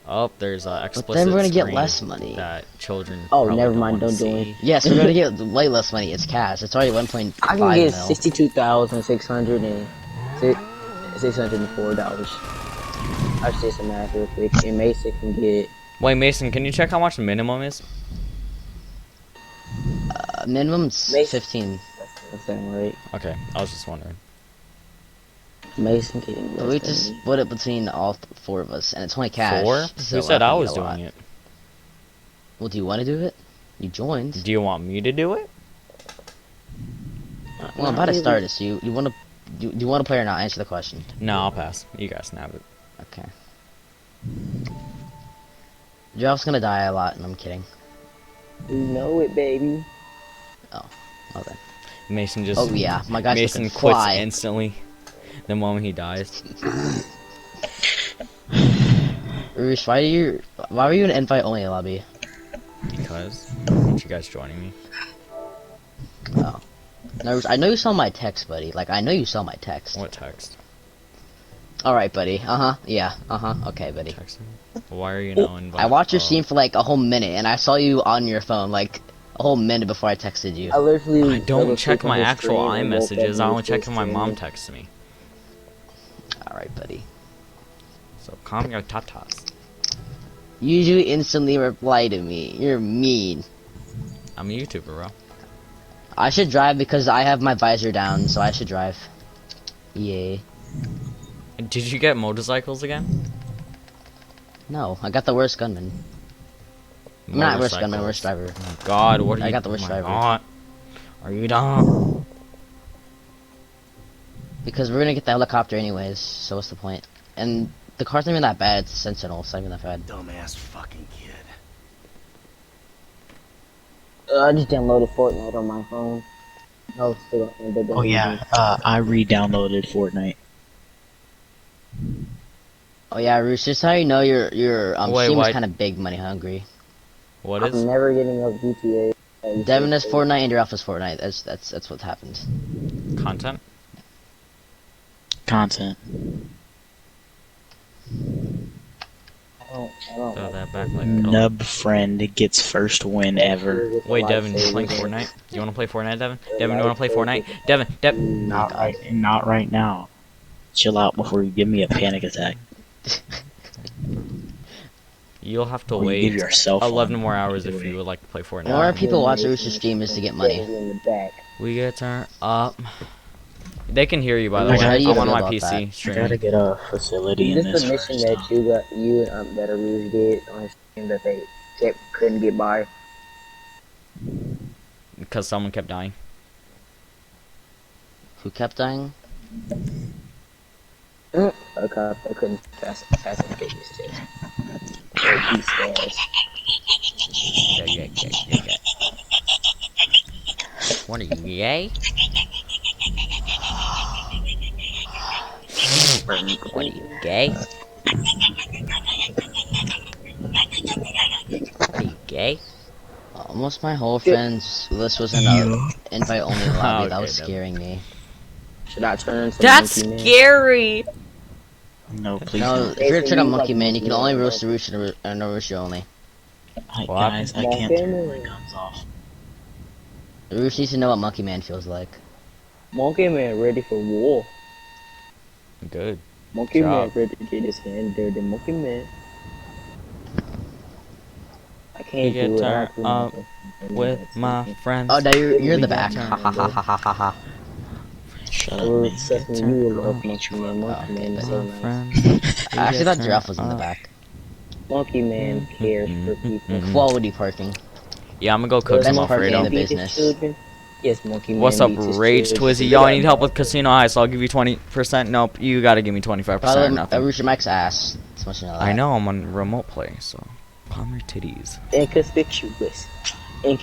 Oh, there's But explicit then we're gonna get screen less money. that children. Oh, probably never don't mind, wanna don't join. see. Yes, we're gonna get way less money. It's cash. It's already 1.5 I can get mil. $62,604. I should say some math real quick. And Mason can get. Wait, Mason, can you check how much the minimum is? Minimum's Mason. 15. That's right. Okay, I was just wondering. Mason getting. But we just split it between all four of us, and it's only cash. 4? So Who said I I can was get a lot. doing it? Well, do you want to do it? You joined. Do you want me to do it? Well, I'm about to start it. So you want to do you want to play or not? Answer the question. No, I'll pass. You guys can have it. Okay. Jeff's gonna die a lot, and I'm kidding. You know it, baby. Okay. Mason just. Oh yeah, my guy's Mason looking quits fly. instantly the moment he dies. Roosh, why were you in invite only lobby? Because aren't you guys joining me? Oh. No, Roosh, I know you saw my text, buddy. Like I know you saw my text. What text? All right, buddy. Yeah. Okay, buddy. Texting? Why are you now invited? I watched your stream for like a whole minute, and I saw you on your phone like a whole minute before I texted you. I literally. I don't check double-clicked on my his actual screen and woke up iMessages. I only and check was when my mom streaming. texts me. All right, buddy. So calm your tatas. You do instantly reply to me. You're mean. I'm a YouTuber, bro. I should drive because I have my visor down, so I should drive. Yay. Did you get motorcycles again? No, I got the worst gunman. I'm not worst gunman, Motorcycles. worst driver. Oh my God, what are you? I got the worst oh my driver. God. Are you dumb? Because we're gonna get the helicopter anyways, so what's the point? And the car's not even that bad, it's a Sentinel, it's not even that bad. Dumbass fucking kid. I just downloaded Fortnite on my phone. No, still on Oh yeah, I re-downloaded Fortnite. Oh yeah, Roosh, just how you know your Wait, stream is why- kinda big money hungry. What I'm is? never getting up GTA. Devin is Fortnite and your is Fortnite. That's what happened. Content? Content. I don't Throw that back like. Nub friend gets first win ever. Wait, Devin, you playing Fortnite? You wanna play Fortnite, Devin? Devin, you wanna play Fortnite? Devin. Not right now. Chill out before you give me a panic attack. You'll have to Or you wait give yourself 11 one. more hours Do if it. you would like to play Fortnite. More people watch Roosh's stream is to get money. in the back. We get turned up. They can hear you, by the I way. gotta I'm get on a my about PC that. I streaming. gotta get a facility in Is this this the mission first, that you and Better Rouge did on his stream that they couldn't get by? Because someone kept dying. Who kept dying? A cop that couldn't pass the biggest test. He says. Yeah. What are you, gay? What are you, gay? What are you, gay? Almost my whole friends list was in a invite only lobby. That Okay, was Devin. scaring me. Should I turn to That's Monkey Man? scary! No, please No, don't. if you're Jason, trying to you monkey like man, you can only Monkey roast the roosh and no roosh only. Hi, What? guys, I can't Monkey turn my Man. guns off. The roosh needs to know what monkey man feels like. Monkey Man ready for war. Good. Monkey Man Job. ready to get his hand dirty. Monkey Man. I You can't get do it. I turned have to up with my friends. Oh, no, you're in the We back. got Ha ha ha ha ha ha ha. Shut up, Well, man. trust me, you will love Monkey Man. Monkey Okay, Man is but- so My nice. friends. I actually thought Giraffe was in the back. Monkey Man cares for people. Quality parking. Yeah, I'm gonna go cook Best some part in Alfredo. the business. Children? Yes, Monkey Man. What's up, beats his Rage children. Twizzy? Yo, I need help with casino high, so I'll give you 20%. Nope, you gotta give me 25% or Probably nothing. roosh your mic's ass. It's much you know that. I know, I'm on remote play, so calm your titties. Inconspicuous.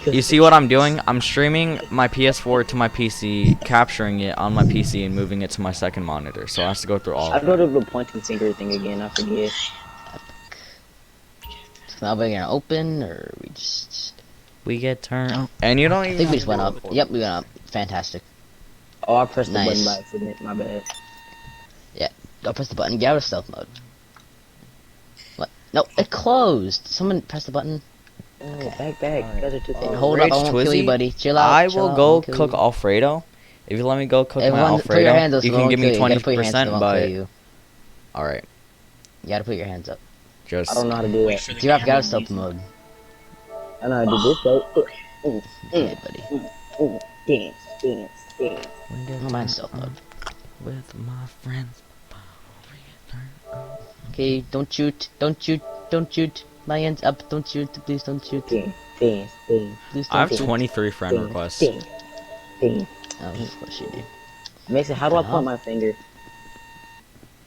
You see what I'm doing? I'm streaming my PS4 to my PC, capturing it on my PC, and moving it to my second monitor, so I have to go through all I of go it. to the point and sinker thing again. I forget. Now we're gonna open, or we just... We get turned. And you don't I even think we have just to went go up. before. Yep, we went up. Fantastic. Oh, I pressed the Nice. button by accident. My bad. Don't press the button. Get out of stealth mode. What? No, it closed. Someone press the button. Oh, back. You guys are too Hey, close. hold up, I won't kill you, Twizzy, buddy. Chill out. I chill will out, go won't kill cook you. Alfredo. If you let me go cook my Everyone, put your Alfredo, hands up so you no can one give kill me you. You gotta put your hands up 20%, so no one kill but you. alright. You gotta put your hands up. Just I don't know how to do Wait that. for the Giraffe, camera gotta stealth to leave. mode. I know how to do this though. Okay, buddy. Dance. I don't mind stealth mode. with my friends. Okay, don't shoot. Don't shoot. Don't shoot. My hands up. Don't shoot. Please don't shoot. Dance. Please I don't have shoot. 23 friend requests. Oh, of course you do. Mason, how do I point my finger?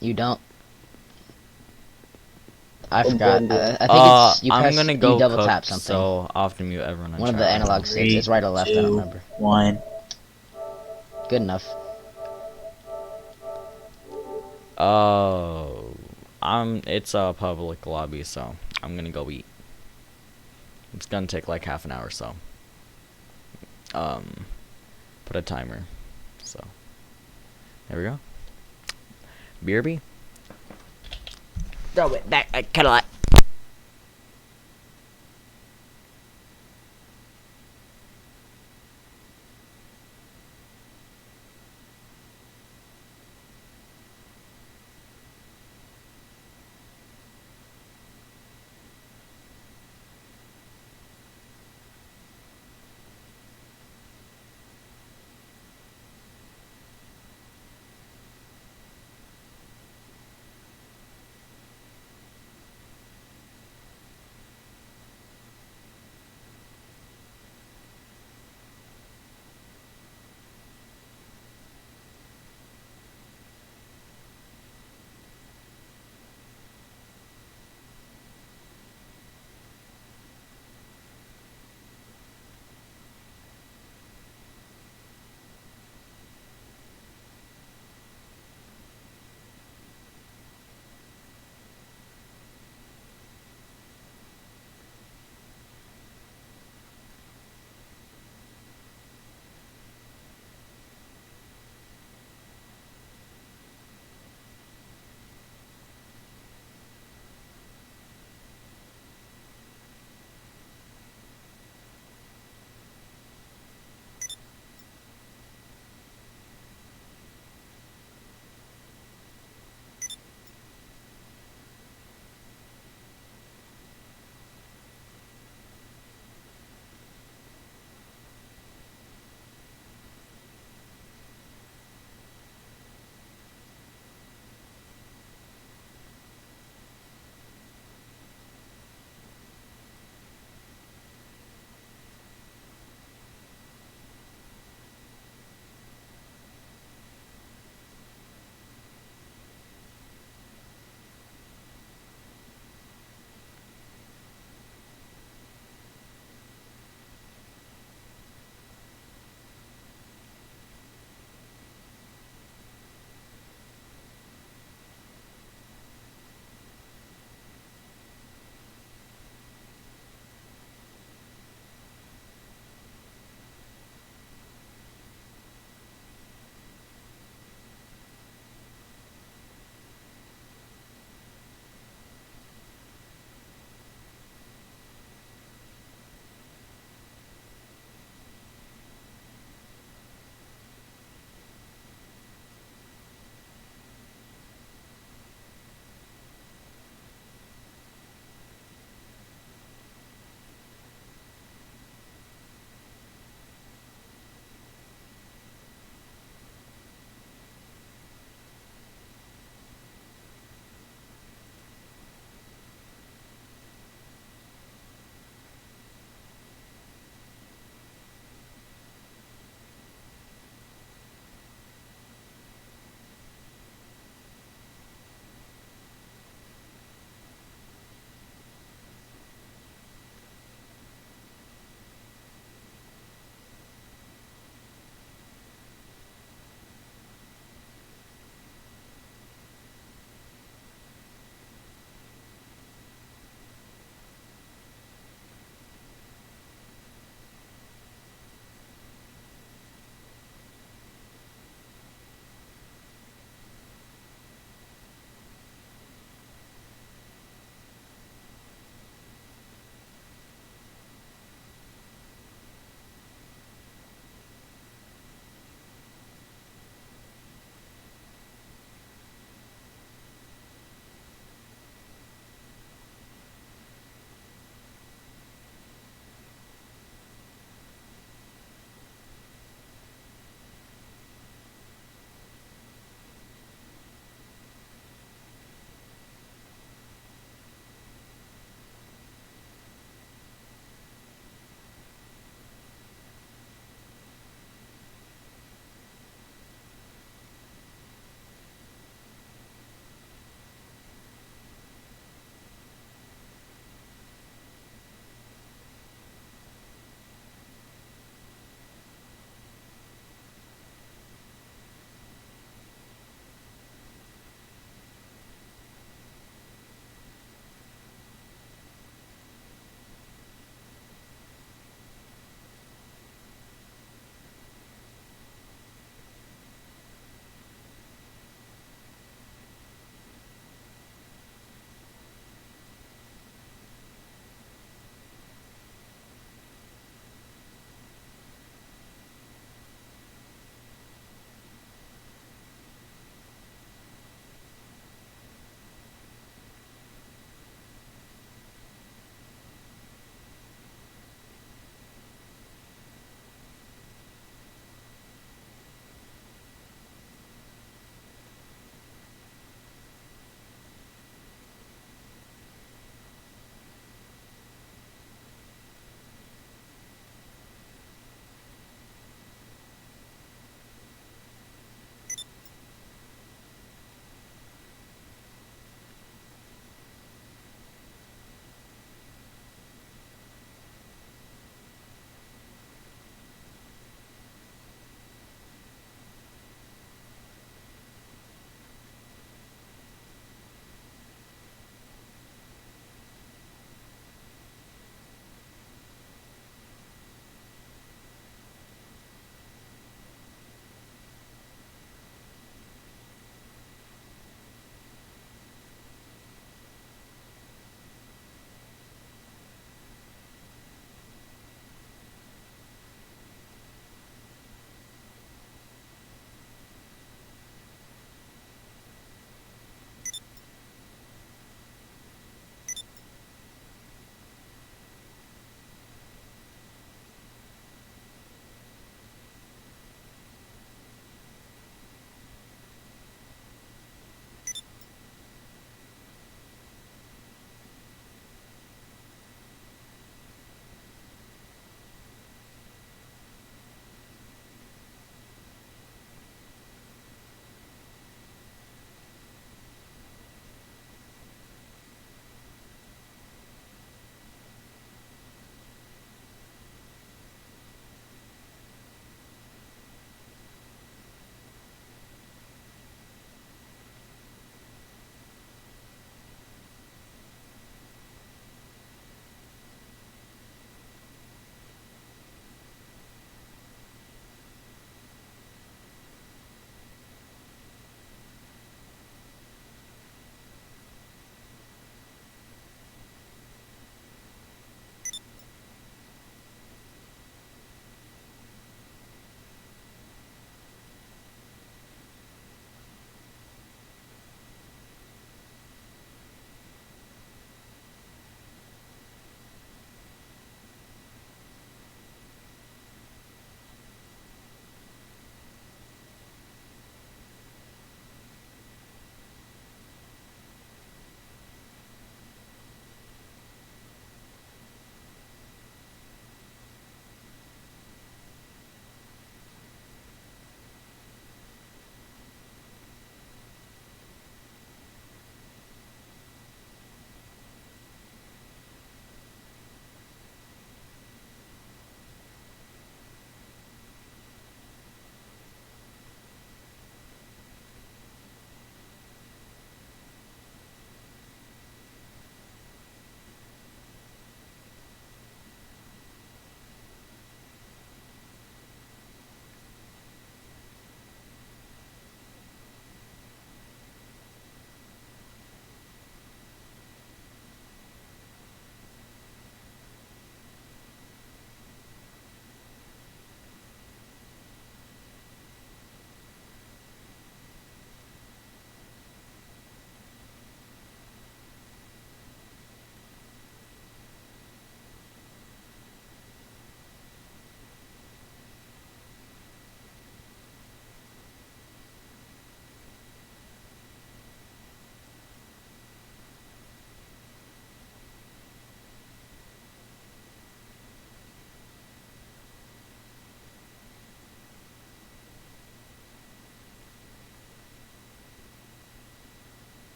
You don't. I Oh, forgot. boy, I think it's you I'm press. gonna go you double cook, tap something. so I'll have to mute everyone. One of the analog sticks. It's right or left. I don't remember. 1. Good enough. Oh, it's a public lobby, so I'm gonna go eat. It's gonna take like half an hour, so put a timer. So there we go. BRB. Throw it back, Cadillac.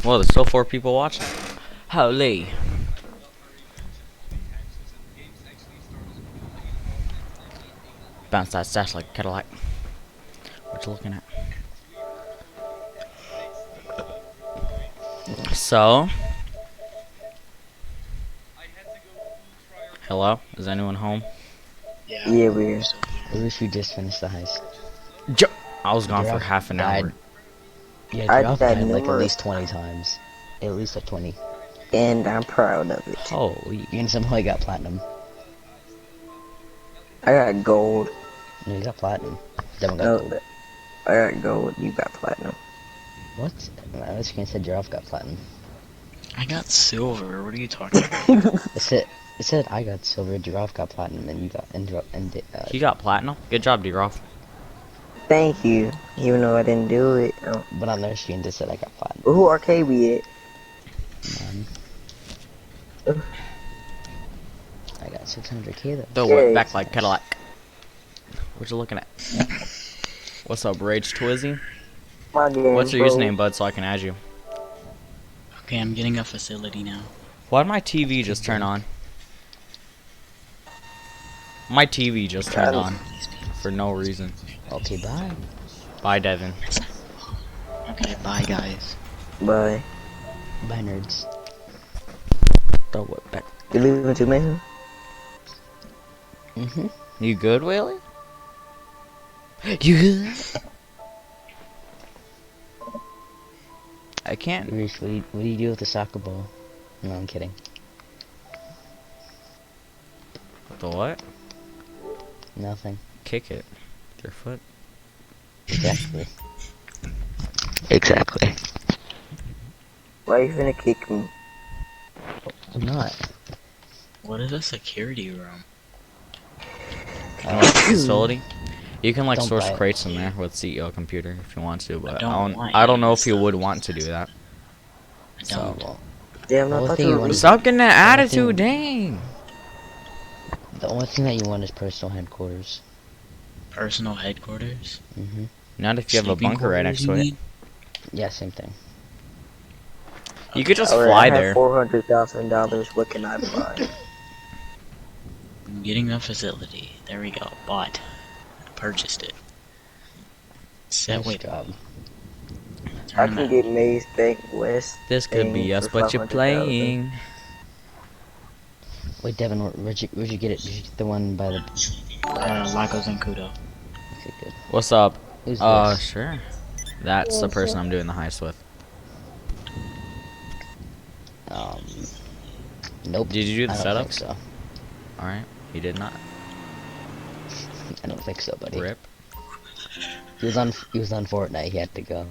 Well, there's still 4 people watching. Holy. Bounce that stash like a Cadillac. What you looking at? So. Hello? Is anyone home? Yeah, we're. I wish we just finished the heist. I was gone for Giraffe half an died. hour. Yeah, I Giraffe died died like at numerous least 20 times. At least like 20. and I'm proud of it. Holy. And somehow he got platinum. I got gold. No, he got platinum. Devin got No, gold. I got gold. You got platinum. What? I was gonna say Giraffe got platinum. I got silver. What are you talking about? It said I got silver, Giraffe got platinum, and you got He got platinum? Good job, D-Roth. Thank you. Even though I didn't do it. But on their screen, they said I got platinum. Who arcade we at? I got 600k though. Throw it back like Cadillac. What you looking at? What's up, Rage Twizzy? My game, What's your bro. username, bud, so I can add you? Okay, I'm getting a facility now. Why'd my TV just turn on? My TV just turned on. For no reason. Okay, bye. Bye, Devin. Okay, bye guys. Bye. Bye, nerds. Throw it back. You leaving too, man? You good, Willie? You good? I can't. Reese, what do you do with the soccer ball? No, I'm kidding. The what? Nothing. Kick it. With your foot. Exactly. Exactly. Why you finna kick me? I'm not. What is a security room? Facility. You can like Don't source buy it. crates in there with CEO computer if you want to, but don't I don't know want if you any would want to do that. I So. don't. Well, Damn, The I only thought thing you you were want is- Stop getting that I attitude, think- dang. the only thing that you want is personal headquarters. Personal headquarters? Not if you have a Sleeping bunker right next to quarters, it. you Yeah, same thing. You could just Alright, fly I have there. $400,000. What can I buy? I'm getting a facility. There we go. Bought. Purchased it. Set Nice wait. job. I Turn can that. get Maze Bank West. This could be thing us, for but you're 500,000. playing. Wait, Devin, where'd you get it? Did you get the one by the... Lagos and Kudo. Okay, good. What's up? Who's this? Sure. That's the person I'm doing the heist with. Nope. Did you do the I don't setup? think so. Alright. He did not. I don't think so, buddy. Rip. He was on Fortnite, he had to go.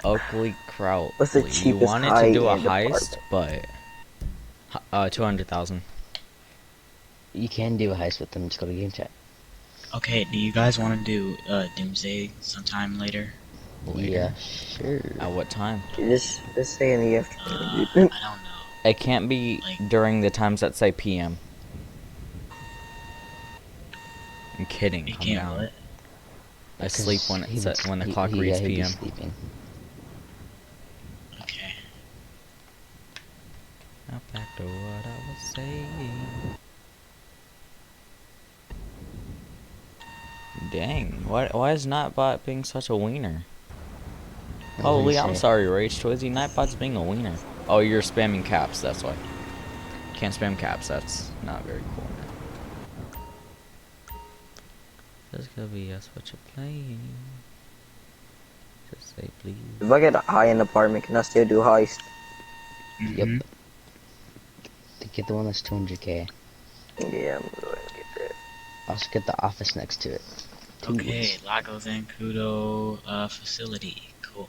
Oakley Kraut. What's the You cheapest wanted to do a high-end heist, but 200,000. You can do a heist with them, just go to game chat. Okay, do you guys want to do Doomsday sometime later? Yeah, sure. At what time? Just say in the afternoon, I dude. don't know. It can't be during the times that say PM. I'm kidding. You Calm can't down. what? I sleep when it when the clock reads he'd be PM. sleeping. Okay. Now back to what I was saying. Dang, why is Nightbot being such a wiener? Holy, I'm sorry, Rage Twizzy. Nightbot's being a wiener. Oh, you're spamming caps, that's why. Can't spam caps, that's not very cool. This could be us what you're playing. Just say please. If I get a high-end apartment, can I still do heist? Yep. Get the one that's 200k. Yeah, I'm going to get that. Also get the office next to it. Okay, Lagos and Kudo facility. Cool.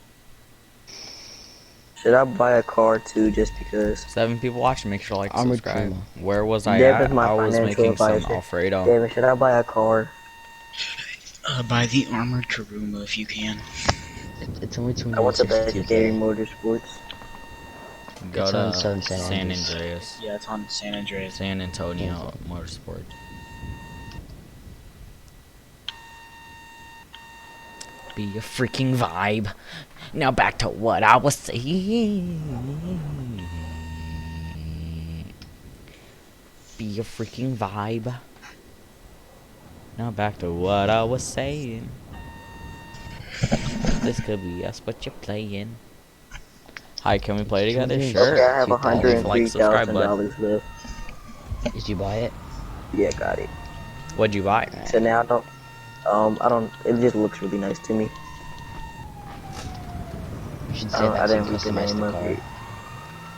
Should I buy a car too, just because? 7 people watching, make sure to like, Armored subscribe. Chroma. Where was I Devin's at? my I was financial making some advisor. Alfredo. David, should I buy a car? Buy the armored Karuma if you can. It's only I want the best 262k. Gary Motorsports. Go It's to on San San Andreas. Andreas. Yeah, it's on San Andreas. San Antonio Motorsport. Be a freaking vibe. Now back to what I was saying. Be a freaking vibe. Now back to what I was saying. This could be us, but you're playing. Hi, can we play together? Sure. Okay, I have Like, subscribe, bud. $103,000 left. Did you buy it? Yeah, got it. What'd you buy? So now I don't. It just looks really nice to me. You should say I that to didn't look the customize name the of car. it.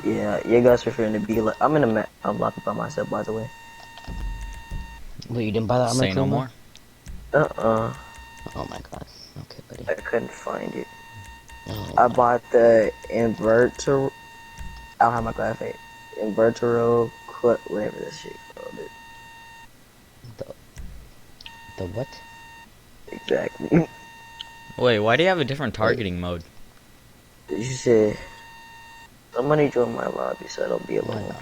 Yeah, you guys are finna be like. I'm in a lobby by myself, by the way. Wait, you didn't buy the armor? Say no more. Oh my god. Okay, buddy. I couldn't find it. Oh, I bought the inverter. I don't have my graphic. Invertero, whatever this shit called it. the what? Exactly. Wait, why do you have a different targeting mode? You said somebody join my lobby so I don't be alone.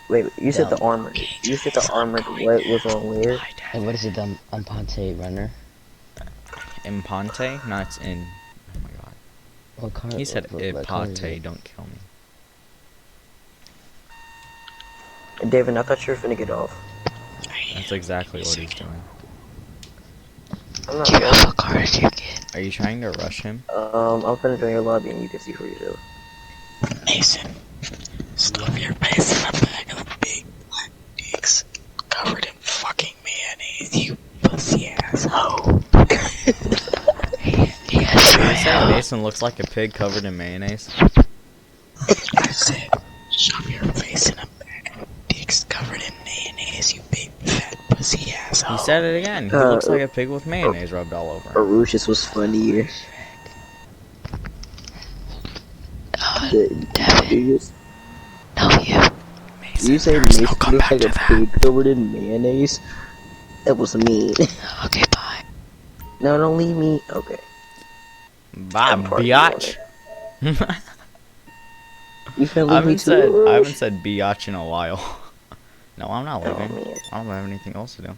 Wait, you said the armor. You said the armored what was on where? And what is it, the Ampante runner? Impante? No, it's in. Oh my god. What car? He said what car is Impante, it? don't kill me. David, I thought you were finna get off. That's exactly what he's doing. I'm not. What car did you get? Are you trying to rush him? I'm finna join your lobby and you can see for yourself. Mason, stuff your face in a bag of big black dicks covered in fucking mayonnaise, you pussy asshole. Did you say Mason looks like a pig covered in mayonnaise? I said, shove your face in a bag of dicks covered in mayonnaise, you big fat pussy asshole. He said it again. He looks like a pig with mayonnaise rubbed all over him. Arushis was funnier. You say Mason looks like a pig covered in mayonnaise? That was mean. Okay, bye. No, don't leave me. Okay. Bye, biatch. You finna I leave me haven't said biatch in a while. No, I'm not leaving. I don't have anything else to do.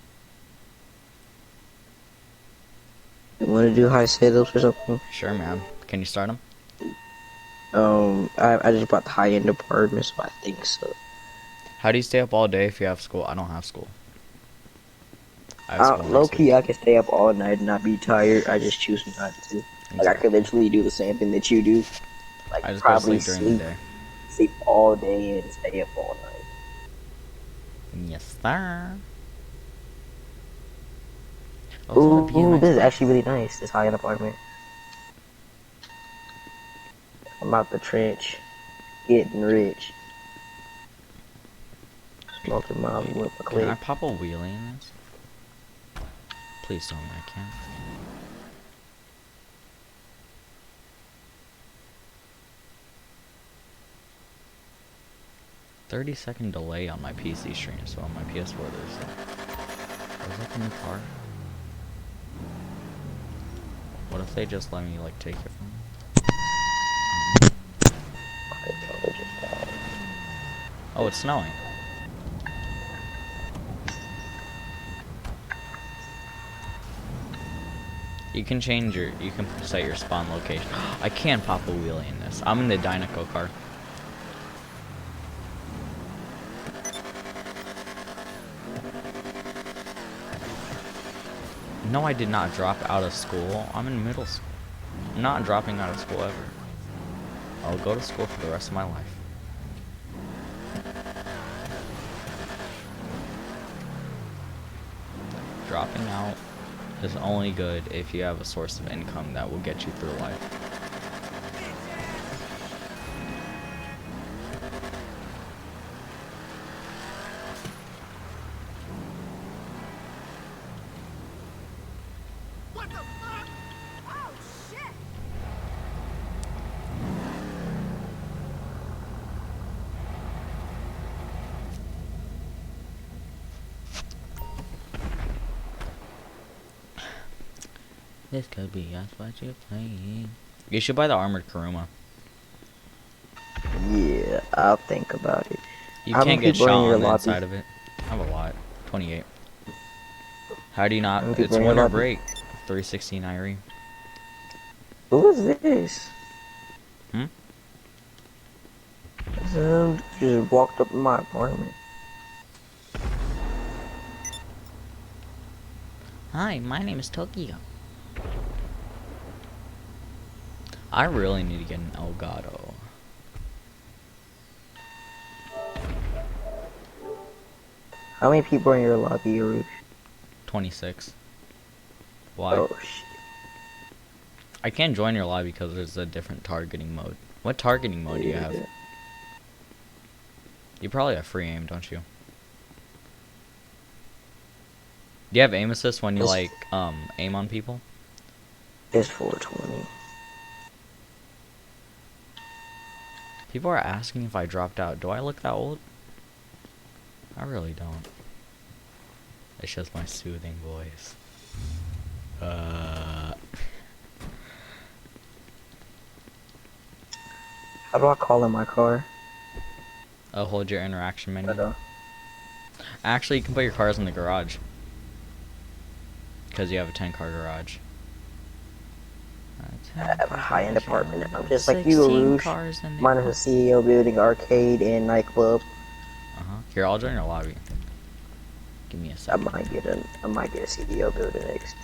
You wanna do high setups or something? Sure, man. Can you start them? I just bought the high-end apartment, so I think so. How do you stay up all day if you have school? I don't have school. I have school Low next key, week. I can stay up all night and not be tired. I just choose not to. Like I could literally do the same thing that you do. Like I just go to probably sleep during the day. sleep all day and stay up all night. Yes, sir. Ooh, this is actually really nice. This high-end apartment. I'm out the trench, getting rich. Smoking Molly with my Can I clip. pop a wheelie in this? Please tell me I can. "30-second delay on my PC stream, so on my PS4 there's was that the new car? What if they just let me like take it from me? Oh, it's snowing. You can set your spawn location. I can pop a wheelie in this. I'm in the Dynaco car. No, I did not drop out of school. I'm in middle school. I'm not dropping out of school ever. I'll go to school for the rest of my life. Dropping out is only good if you have a source of income that will get you through life. This could be us what you're playing. You should buy the armored Kuruma. Yeah, I'll think about it. You can't get shot on the inside of it. I have a lot. 28. How do you not? It's winter break. 316 Irie. Who is this? Hmm? Some just walked up in my apartment. Hi, my name is Tokyo. I really need to get an Elgato. How many people are in your lobby, Arush? 26. Why? Oh shit. I can't join your lobby because there's a different targeting mode. What targeting mode do you have? You probably have free aim, don't you? Do you have aim assist when you like aim on people? It's 420. People are asking if I dropped out. Do I look that old? I really don't. It's just my soothing voice. How do I call in my car? Hold your interaction menu. Actually, you can put your cars in the garage. Because you have a 10-car garage. I have a high-end apartment. I'm just like you, Arush. Mine is a CEO building, arcade, and nightclub. Here, I'll join your lobby. Give me a second. I might get a CEO building next.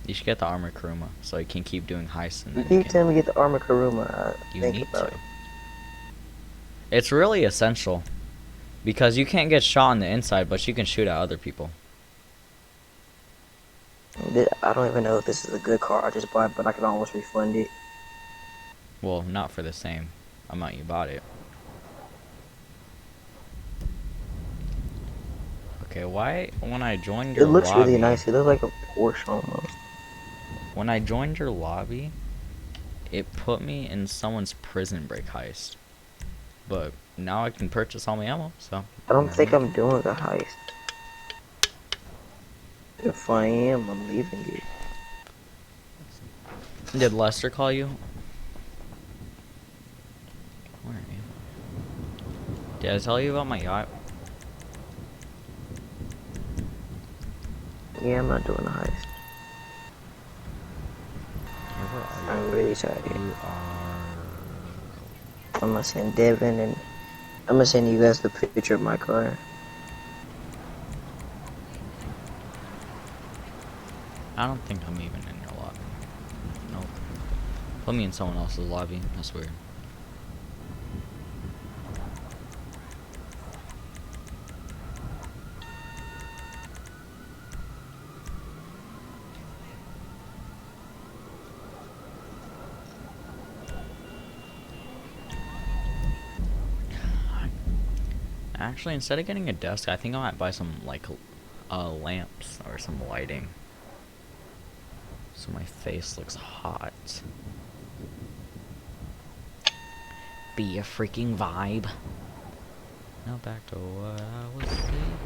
You should get the armor Kuruma so you can keep doing heists. And You keep telling me to get the armor Kuruma. You Think need about to. it. It's really essential because you can't get shot on the inside, but you can shoot at other people. I don't even know if this is a good car I just bought, but I can almost refund it. Well, not for the same amount you bought it. Okay, why when I joined your It looks lobby, really nice. It looks like a Porsche almost. when I joined your lobby, it put me in someone's prison break heist. But now I can purchase all my ammo, so. I don't think I'm doing a heist. If I am, I'm leaving it. Did Lester call you? Where are you? Did I tell you about my yacht? Yeah, I'm not doing a heist. I'm really sorry. You are. I'm gonna send Devin and I'm gonna send you guys the picture of my car. I don't think I'm even in your lobby. Nope. Put me in someone else's lobby. That's weird. Actually, instead of getting a desk, I think I might buy some, like, lamps or some lighting. So my face looks hot. Be a freaking vibe. Now back to what I was saying.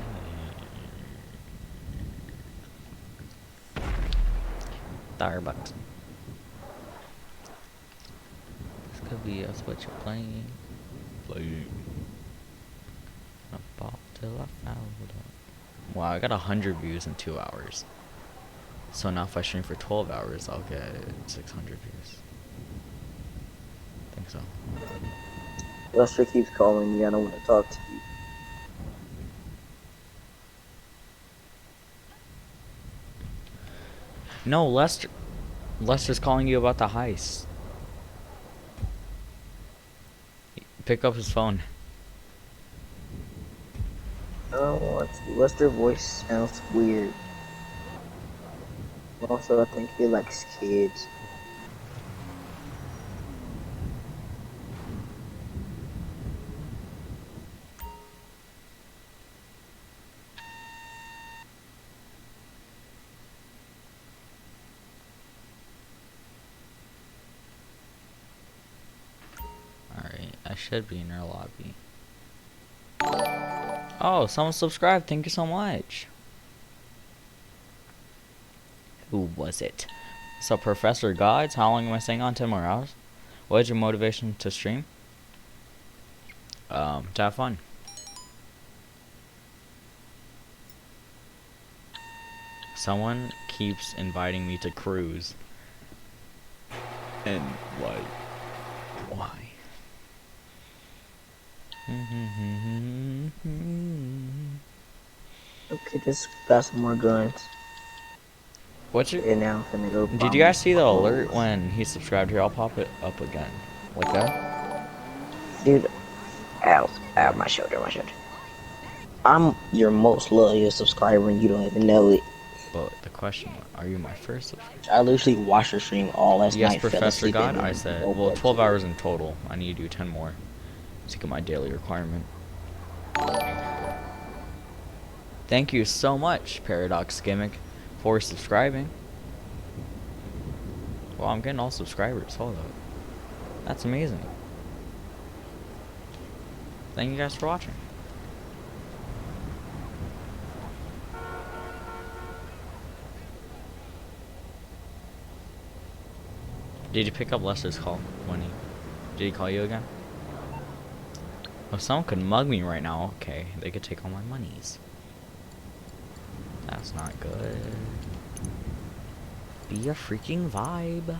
Starbucks. This could be us what you're playing. I bought till I found it. Wow, I got 100 views in 2 hours. So now if I stream for 12 hours, I'll get 600 views. I think so. Lester keeps calling me. I don't want to talk to you. No, Lester's calling you about the heist. Pick up his phone. I don't want to. Lester's voice sounds weird. Also, I think he likes kids. Alright, I should be in your lobby. Oh, someone subscribed. Thank you so much. Who was it? So, Professor Gods, how long am I staying on? 10 more hours? What is your motivation to stream? To have fun. Someone keeps inviting me to cruise. And like, why? Okay, just got some more guns. What's your? And now I'm finna go. Did you guys see the alert when he subscribed? Here, I'll pop it up again. Like that? Dude, ow, ow, my shoulder, my shoulder. I'm your most loyal subscriber and you don't even know it. But the question, are you my first subscriber? I literally watched your stream all last Yes, night. fell Professor asleep God, and I then said, woke well, up 12 to it. hours in total. I need to do 10 more to get my daily requirement. Thank you so much, Paradox Gimmick, for subscribing. Well, I'm getting all subscribers. Hold up. That's amazing. Thank you guys for watching. Did you pick up Lester's call when he... Did he call you again? If someone could mug me right now, okay, they could take all my monies. That's not good. Be a freaking vibe.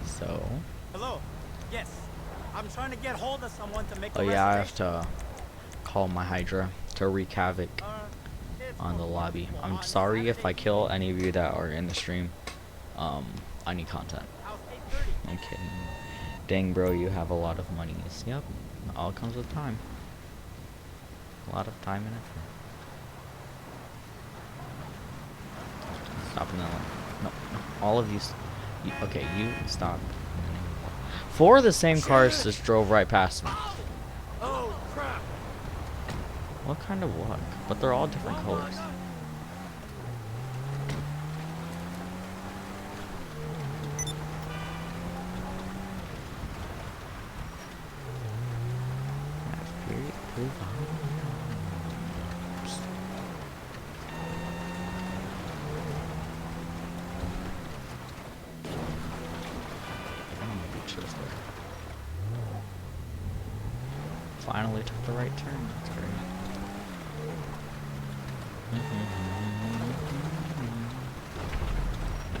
So. Hello. Yes. I'm trying to get hold of someone to make Oh yeah, I have to call my Hydra to wreak havoc on the lobby. I'm sorry if I kill any of you that are in the stream. I need content. I'm kidding. Dang bro, you have a lot of monies. Yep, all comes with time. A lot of time and effort. Stop in the line. No, all of you, okay, you stop. 4 of the same cars just drove right past me. Oh crap. What kind of luck? But they're all different colors. Finally took the right turn. That's great.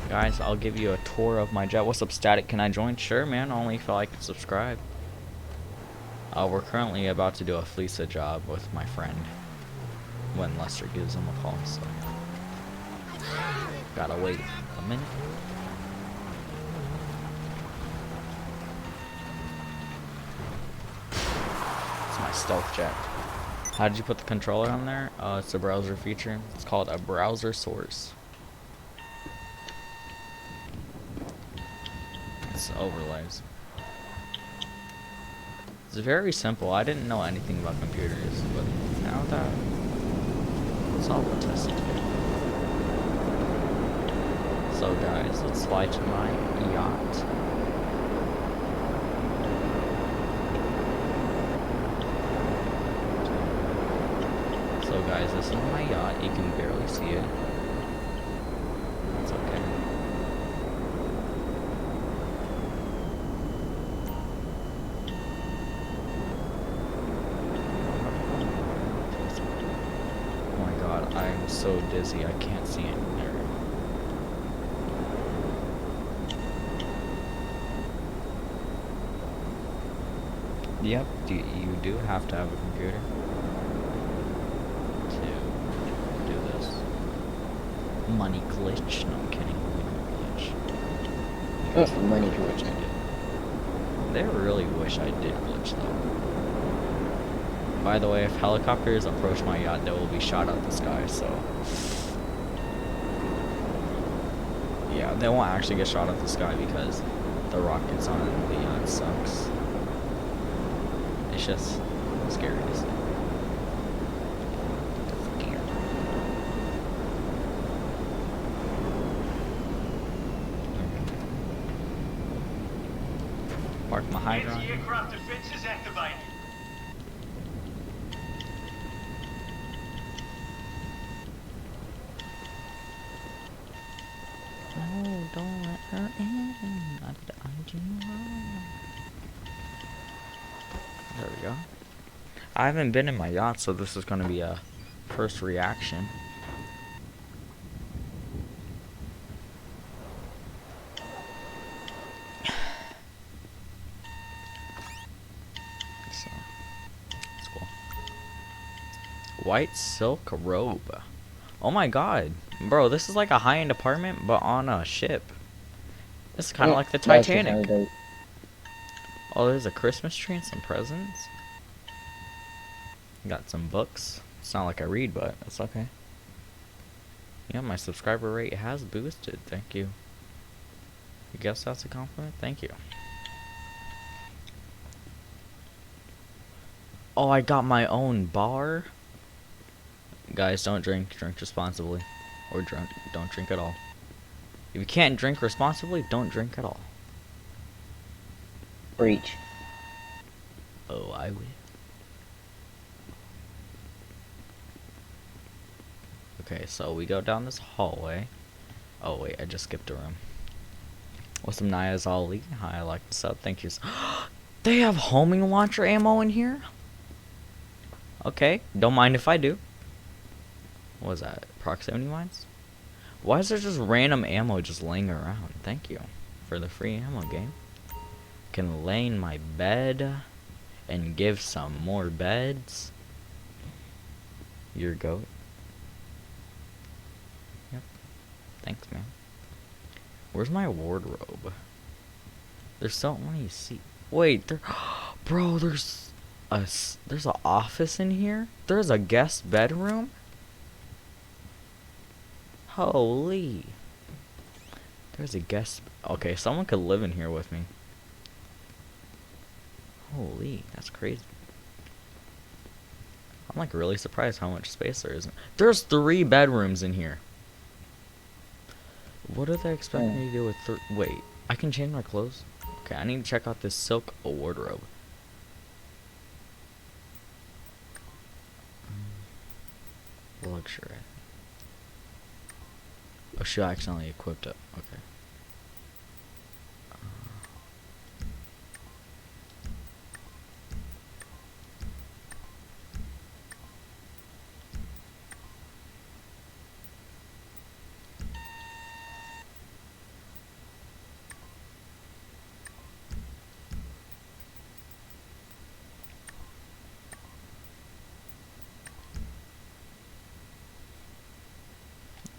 Guys, I'll give you a tour of my jet. What's up, Static? Can I join? Sure, man. Only if I can subscribe. We're currently about to do a Fleesa job with my friend when Lester gives him a call, so gotta wait a minute. It's my stealth jet. How did you put the controller on there? It's a browser feature. It's called a browser source. It's overlays. It's very simple. I didn't know anything about computers, but now that it's all tested. So guys, let's fly to my yacht. So guys, this is my yacht. You can barely see it. It's okay. Oh my god, I am so dizzy. I can't see anything there. Yep, you do have to have a computer to do this. Money glitch. No, I'm kidding. Glitch. Money glitch. I did. They really wish I did glitch though. By the way, if helicopters approach my yacht, they will be shot out the sky. So yeah, they won't actually get shot out the sky because the rockets on the yacht sucks. It's just scary to see. Park my Hydra. Anti-aircraft defense is activated. No, don't let her in. There we go. I haven't been in my yacht, so this is gonna be a first reaction. So, that's cool. White silk robe. Oh my god. Bro, this is like a high-end apartment, but on a ship. This is kind of like the Titanic. Oh, there's a Christmas tree and some presents. Got some books. It's not like I read, but it's okay. Yeah, my subscriber rate has boosted. Thank you. You guess that's a compliment? Thank you. Oh, I got my own bar. Guys, don't drink. Drink responsibly. Or don't drink at all. If you can't drink responsibly, don't drink at all. Breach. Oh, I will. Okay, so we go down this hallway. Oh wait, I just skipped a room. What's up, Naya's Ali? Hi, I like the sub. Thank you. They have homing launcher ammo in here? Okay, don't mind if I do. What was that? Proximity mines? Why is there just random ammo just laying around? Thank you for the free ammo game. Can lay in my bed and give some more beds. Your goat. Yep. Thanks, man. Where's my wardrobe? There's so many seats. Wait, bro, there's an office in here? There's a guest bedroom? Holy. There's a guest. Okay, someone could live in here with me. Holy, that's crazy. I'm like really surprised how much space there is. There's 3 bedrooms in here. What do they expect me to do with wait, I can change my clothes? Okay, I need to check out this silk wardrobe. Luxury. Oh shit, I accidentally equipped it. Okay.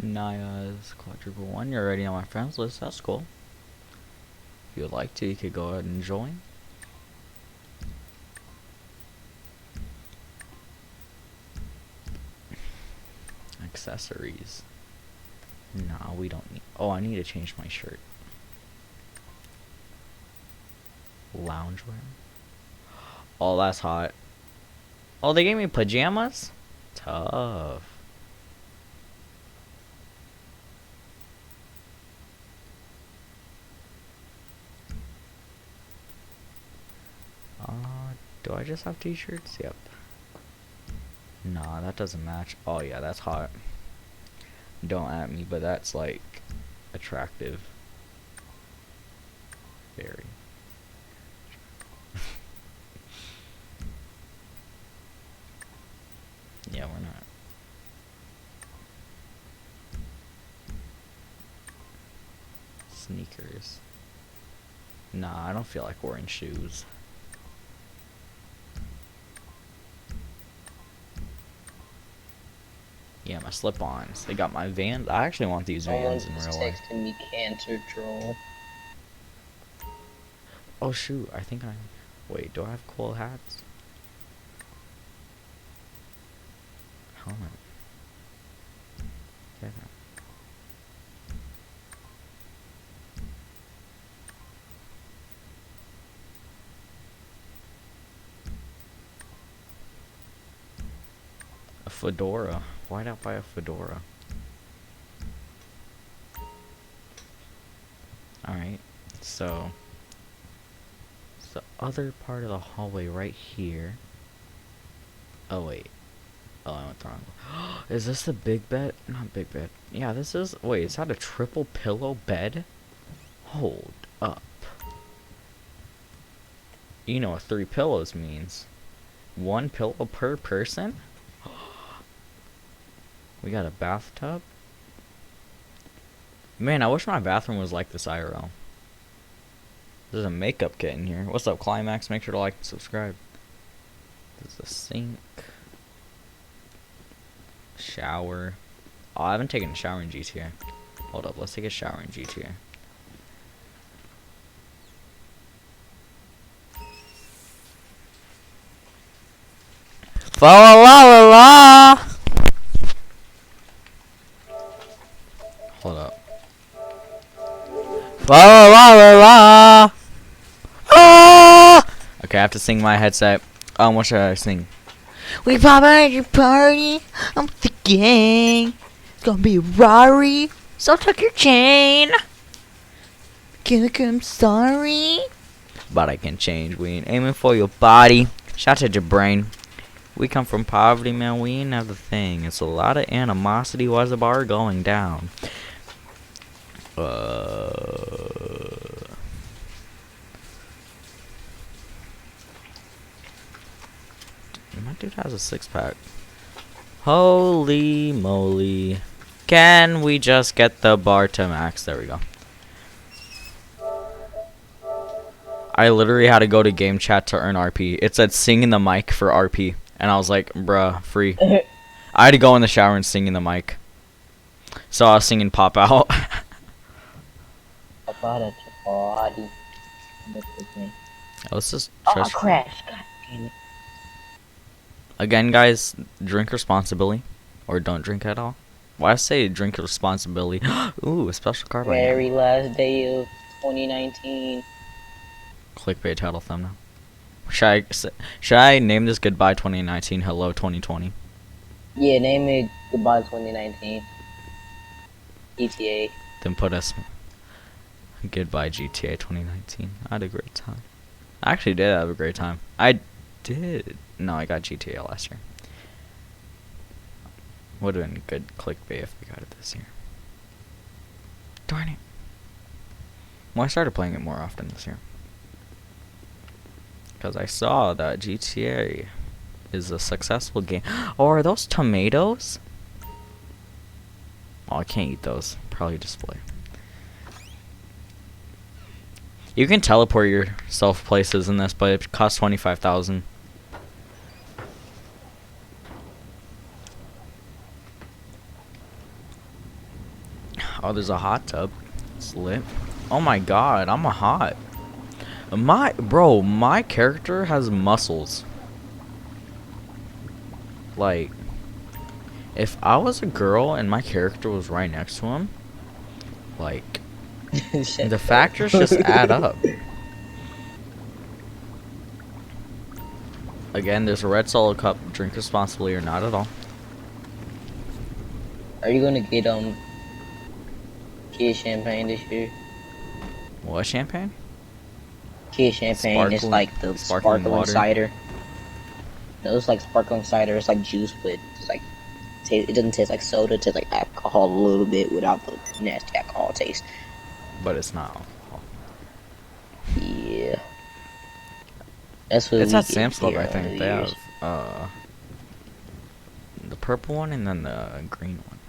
Naya's quadruple 1. You're already on my friends list. That's cool. If you would like to, you could go ahead and join. Accessories. Nah, we don't need. Oh, I need to change my shirt. Loungewear. Oh, that's hot. Oh, they gave me pajamas? Tough. Do I just have t-shirts? Yep. Nah, that doesn't match. Oh yeah, that's hot. Don't at me, but that's like attractive. Very. Yeah, we're not. Sneakers. Nah, I don't feel like wearing shoes. Yeah, my slip-ons. They got my Vans. I actually want these Vans in real life. Texting me cancer troll. Oh shoot, I think I... Wait, do I have cool hats? Helmet. Yeah. A fedora. Why'd I buy a fedora? Alright, so it's the other part of the hallway right here. Oh wait. Oh, I went the wrong way. Is this the big bed? Not big bed. Yeah, this is. Wait, is that a triple pillow bed? Hold up. You know what 3 pillows means. 1 pillow per person? We got a bathtub? Man, I wish my bathroom was like this IRL. There's a makeup kit in here. What's up, Climax? Make sure to like and subscribe. There's a sink. Shower. Oh, I haven't taken a shower in GTA. Hold up, let's take a shower in GTA. La la la la. Hold up. La la la la la. Ah! Okay, I have to sing my headset. What should I sing? We pop at your party. I'm the gang. It's gonna be a Rari. So tuck your chain. I'm sorry, but I can change. We ain't aiming for your body. Shout at your brain. We come from poverty, man. We ain't have the thing. It's a lot of animosity. Why's the bar going down? My dude has a 6-pack. Holy moly. Can we just get the bar to max? There we go. I literally had to go to game chat to earn RP. It said sing in the mic for RP. And I was like, bruh, free. I had to go in the shower and sing in the mic. So I was singing Pop Out. Let's just Oh, crash. God damn it. Again, guys, drink responsibly. Or don't drink at all. Why I say drink responsibly? Ooh, a special card by Very last day of 2019. Clickbait title thumbnail. Should I name this Goodbye 2019, Hello 2020? Yeah, name it Goodbye 2019. GTA. Then put us Goodbye GTA 2019. I had a great time. I actually did have a great time. I did. No, I got GTA last year. Would have been good clickbait if we got it this year. Darn it. Well, I started playing it more often this year. Because I saw that GTA is a successful game. Oh, are those tomatoes? Oh, I can't eat those. Probably display. You can teleport yourself places in this, but it costs 25,000. Oh, there's a hot tub. It's lit. Oh my god, I'm a hot. My character has muscles. Like, if I was a girl and my character was right next to him, like, the factors just add up. Again, there's a red solo cup. Drink responsibly or not at all. Are you gonna get kid champagne this year? What champagne? Kid champagne is like the sparkling cider. No, it's like sparkling cider. It's like juice, but it's like it doesn't taste like soda. It tastes like alcohol a little bit without the nasty alcohol taste. But it's not alcohol. Yeah. That's what it's at Sam's Club, I think. They have the purple one and then the green one.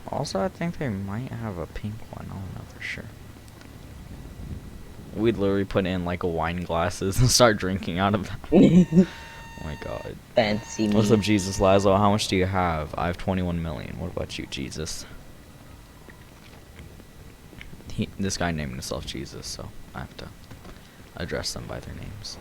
Also, I think they might have a pink one. I don't know for sure. We'd literally put in like a wine glasses and start drinking out of them. Oh my god. Fancy me. What's up, Jesus Lazo? How much do you have? I have 21 million. What about you, Jesus? This guy named himself Jesus, so I have to address them by their names.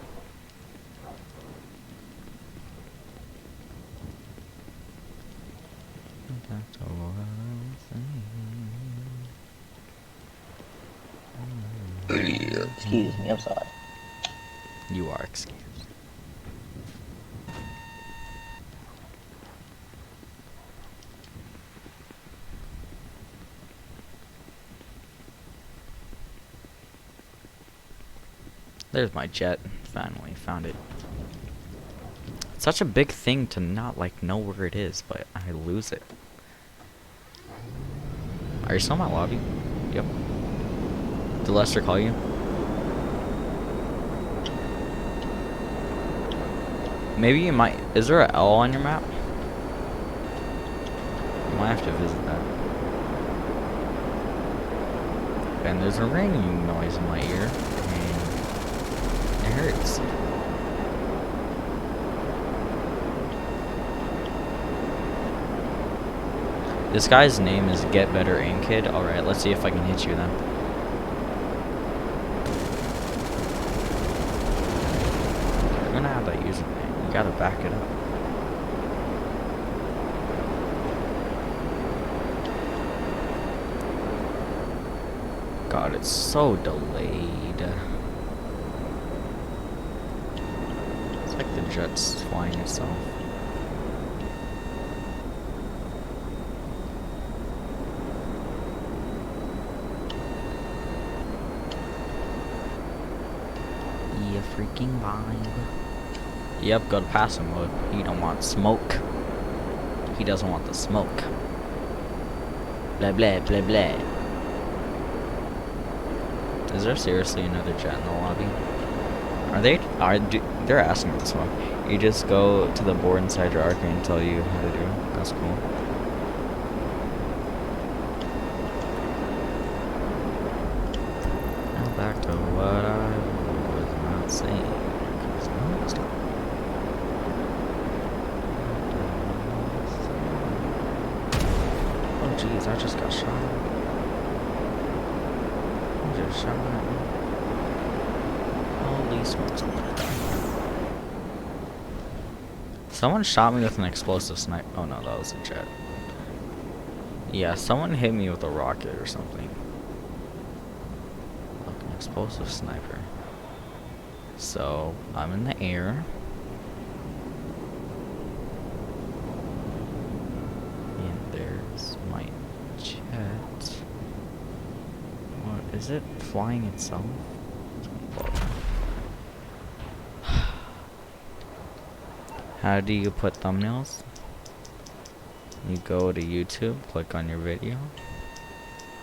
Excuse me, I'm sorry. You are excused. There's my jet. Finally found it. Such a big thing to not like know where it is, but I lose it. Are you still in my lobby? Yep. Did Lester call you? Maybe you might. Is there a L on your map? You might have to visit that. And there's a ringing noise in my ear. And it hurts. This guy's name is Get Better Aim Kid. Alright, let's see if I can hit you then. You're gonna have that username. You gotta back it up. God, it's so delayed. It's like the jet's flying itself. Yeah, freaking vibe. Yep, go to passive mode. He don't want smoke. He doesn't want the smoke. Blah blah blah blah. Is there seriously another jet in the lobby? They're asking for the smoke. You just go to the board inside your arcade and tell you how to do it. That's cool. Now back to what I was not saying. Oh jeez, I just got shot. Just shot at me. Holy smokes. Someone shot me with an explosive sniper. Oh no, that was a jet. Yeah, someone hit me with a rocket or something. Like an explosive sniper. So, I'm in the air. And there's my jet. What is it? Flying itself? How do you put thumbnails? You go to YouTube, click on your video,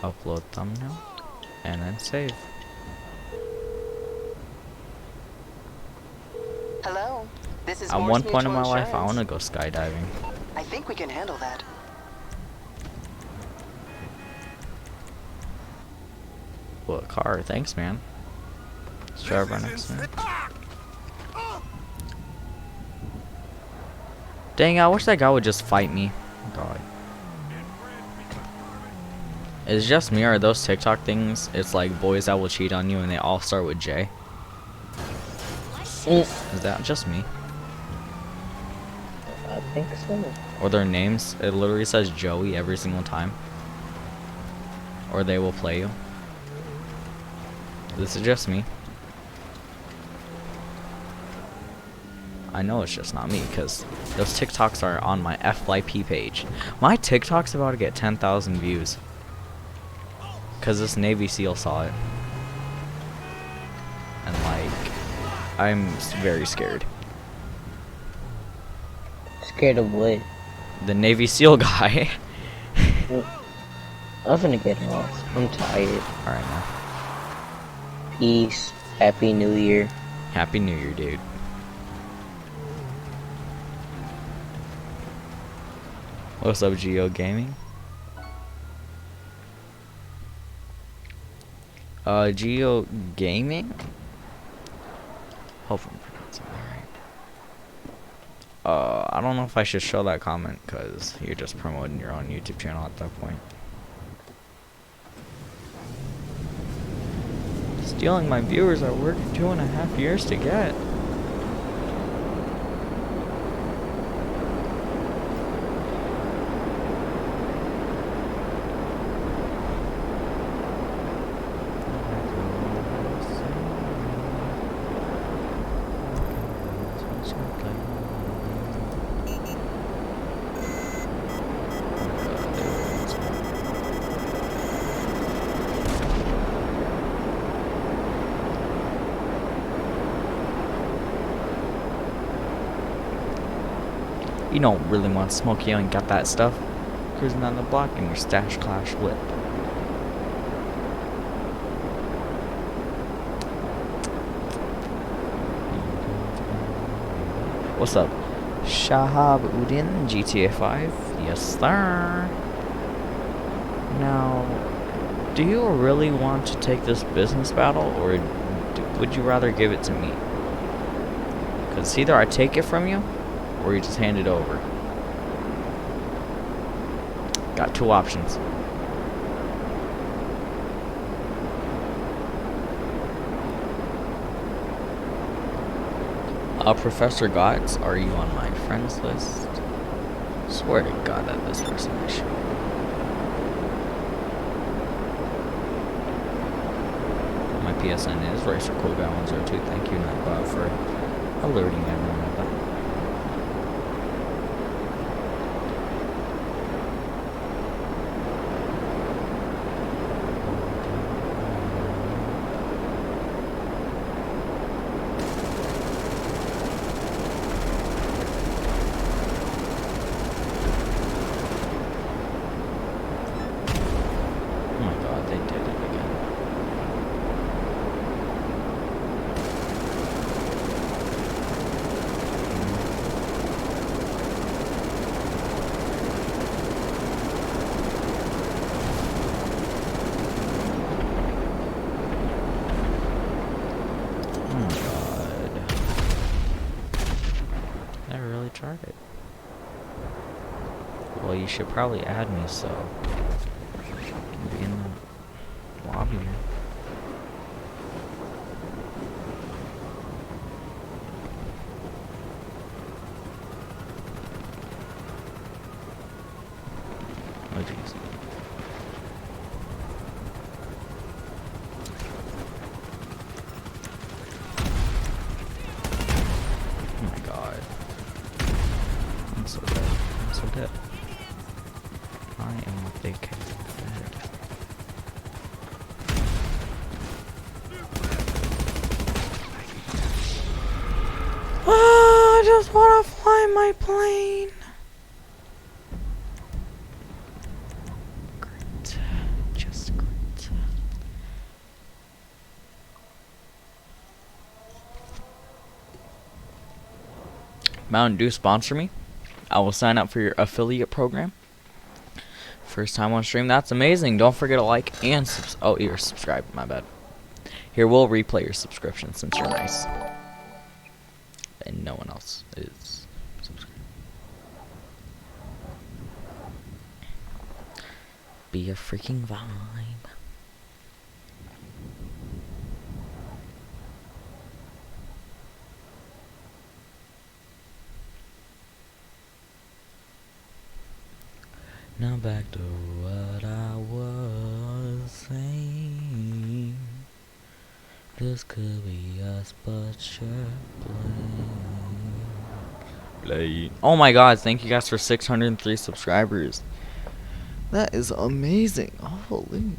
upload thumbnail, and then save. Hello, this is At Morse one point in my Mutual life, I want Insurance. to go skydiving. I think we can handle that. What car? Thanks, man. Let's drive right next to me. Dang, I wish that guy would just fight me. God. Is it just me, or are those TikTok things? It's like boys that will cheat on you and they all start with J. Is that just me? I think so. Or their names, it literally says Joey every single time. Or they will play you. This is just me. I know it's just not me, because those TikToks are on my FYP page. My TikTok's about to get 10,000 views. Because this Navy SEAL saw it. And like, I'm very scared. Scared of what? The Navy SEAL guy. I'm gonna get off. I'm tired. Alright now. Peace. Happy New Year. Happy New Year, dude. What's up, Geo Gaming? Geo Gaming? Hope I'm pronouncing that right. I don't know if I should show that comment, because you're just promoting your own YouTube channel at that point. Stealing my viewers I worked 2.5 years to get. You don't really want to smoke, you ain't got that stuff. Cruising down the block in your stash clash whip. What's up? Shahab Udin, GTA 5? Yes, sir. Now, do you really want to take this business battle, or would you rather give it to me? Because either I take it from you, or you just hand it over. Got two options. Professor Gotts, are you on my friends list? Swear to God that this person is sure. My PSN is RacerCoolGuy102. Thank you, Nightbot, for alerting everyone of that. It. Well, you should probably add me so you can be in the lobby here. Oh jeez. Oh my god. I'm so dead. I'm so dead. I am what they call dead. Oh, I just want to fly my plane. Great. Just great. Mountain Dew sponsor me. I will sign up for your affiliate program. First time on stream, that's amazing. Don't forget to like and you're subscribed, my bad. Here, we'll replay your subscription since you're nice. And no one else is subscribed. Be a freaking vibe. Now back to what I was saying. This could be us, but you're playing. Oh my god, thank you guys for 603 subscribers. That is amazing. Holy.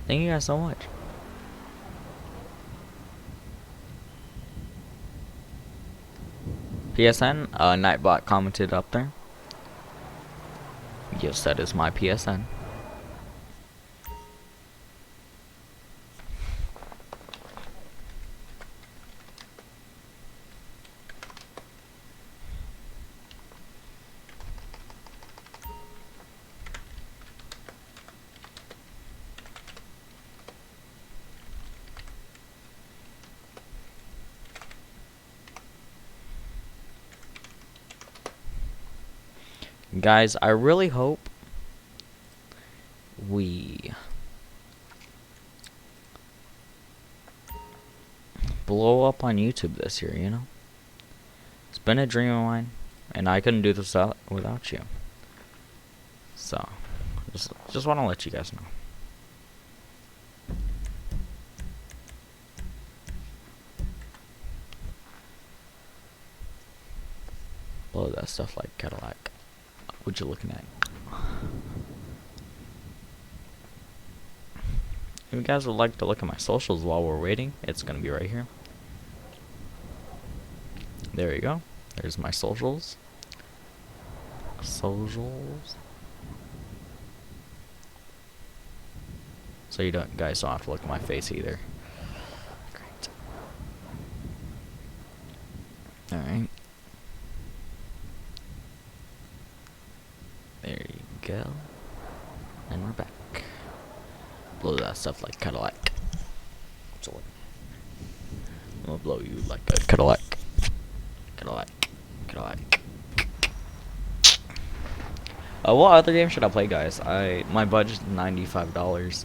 Thank you guys so much. PSN, Nightbot commented up there. Yes, that is my PSN. Guys, I really hope we blow up on YouTube this year, you know? It's been a dream of mine, and I couldn't do this without you. So, just want to let you guys know. Blow that stuff like Cadillac. What you looking at? If you guys would like to look at my socials while we're waiting, it's gonna be right here. There you go. There's my socials. Socials. So you guys don't have to look at my face either. Great. Alright. There you go. And we're back. Blow that stuff like Cadillac. So I'm gonna blow you like a Cadillac. Cadillac. Cadillac. What other game should I play, guys? My budget's $95.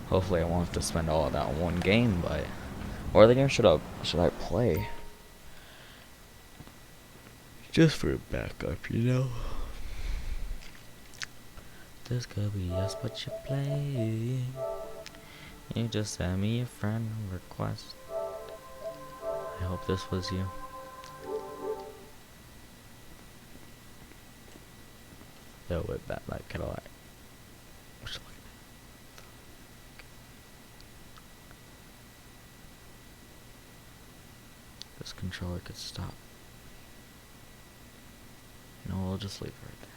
Hopefully I won't have to spend all of that on one game, but what other game should I play? Just for backup, you know. This could be just what you play. You just send me a friend request. I hope this was you. Yo, with that like Cadillac. This controller could stop. No, we'll just leave it right there.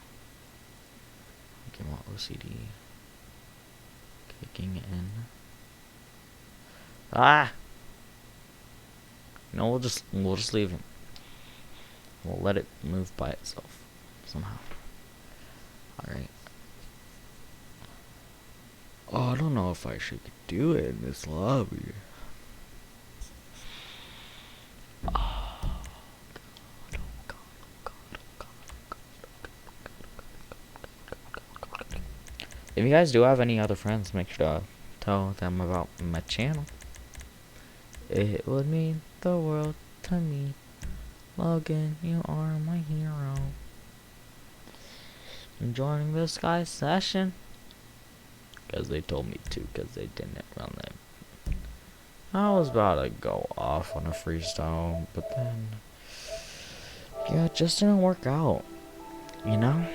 Okay, more OCD. Kicking in. Ah! No, we'll just leave it. We'll let it move by itself somehow. Alright. Oh, I don't know if I should do it in this lobby. If you guys do have any other friends, make sure to tell them about my channel. It would mean the world to me. Logan, you are my hero. I'm joining this guy's session. Because they told me to, because they didn't run it. I was about to go off on a freestyle, but then... yeah, it just didn't work out. You know?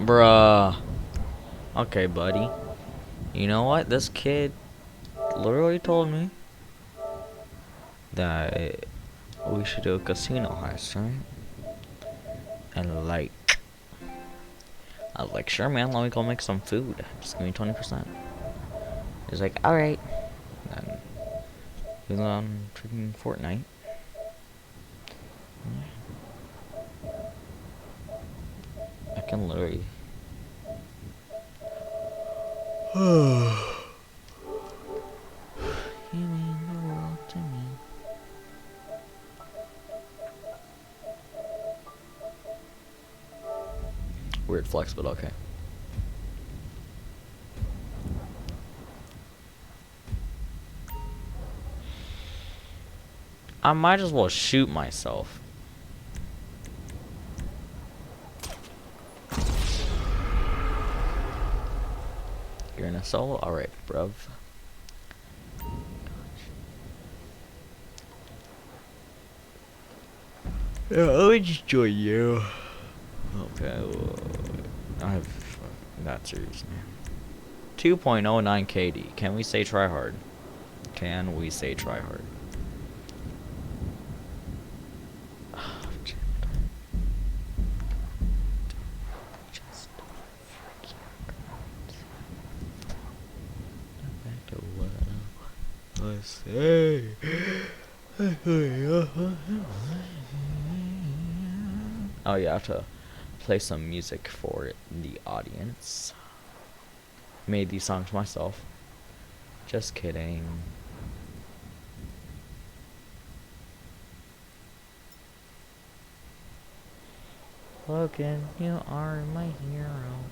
Bruh. Okay, buddy. You know what? This kid literally told me that we should do a casino heist, right? And like, I was like, sure, man, let me go make some food. Just give me 20%. He's like, alright. And he was on freaking Fortnite. I can literally. You mean the world to me. Weird flex, but okay. I might as well shoot myself. You're in a solo? Alright, bruv. Yeah, let me just join you. Okay, well, I have that serious, man. 2.09 KD. Can we say try hard? Can we say try hard? Say. Oh yeah, I have to play some music for the audience. Made these songs myself. Just kidding. Logan, you are my hero.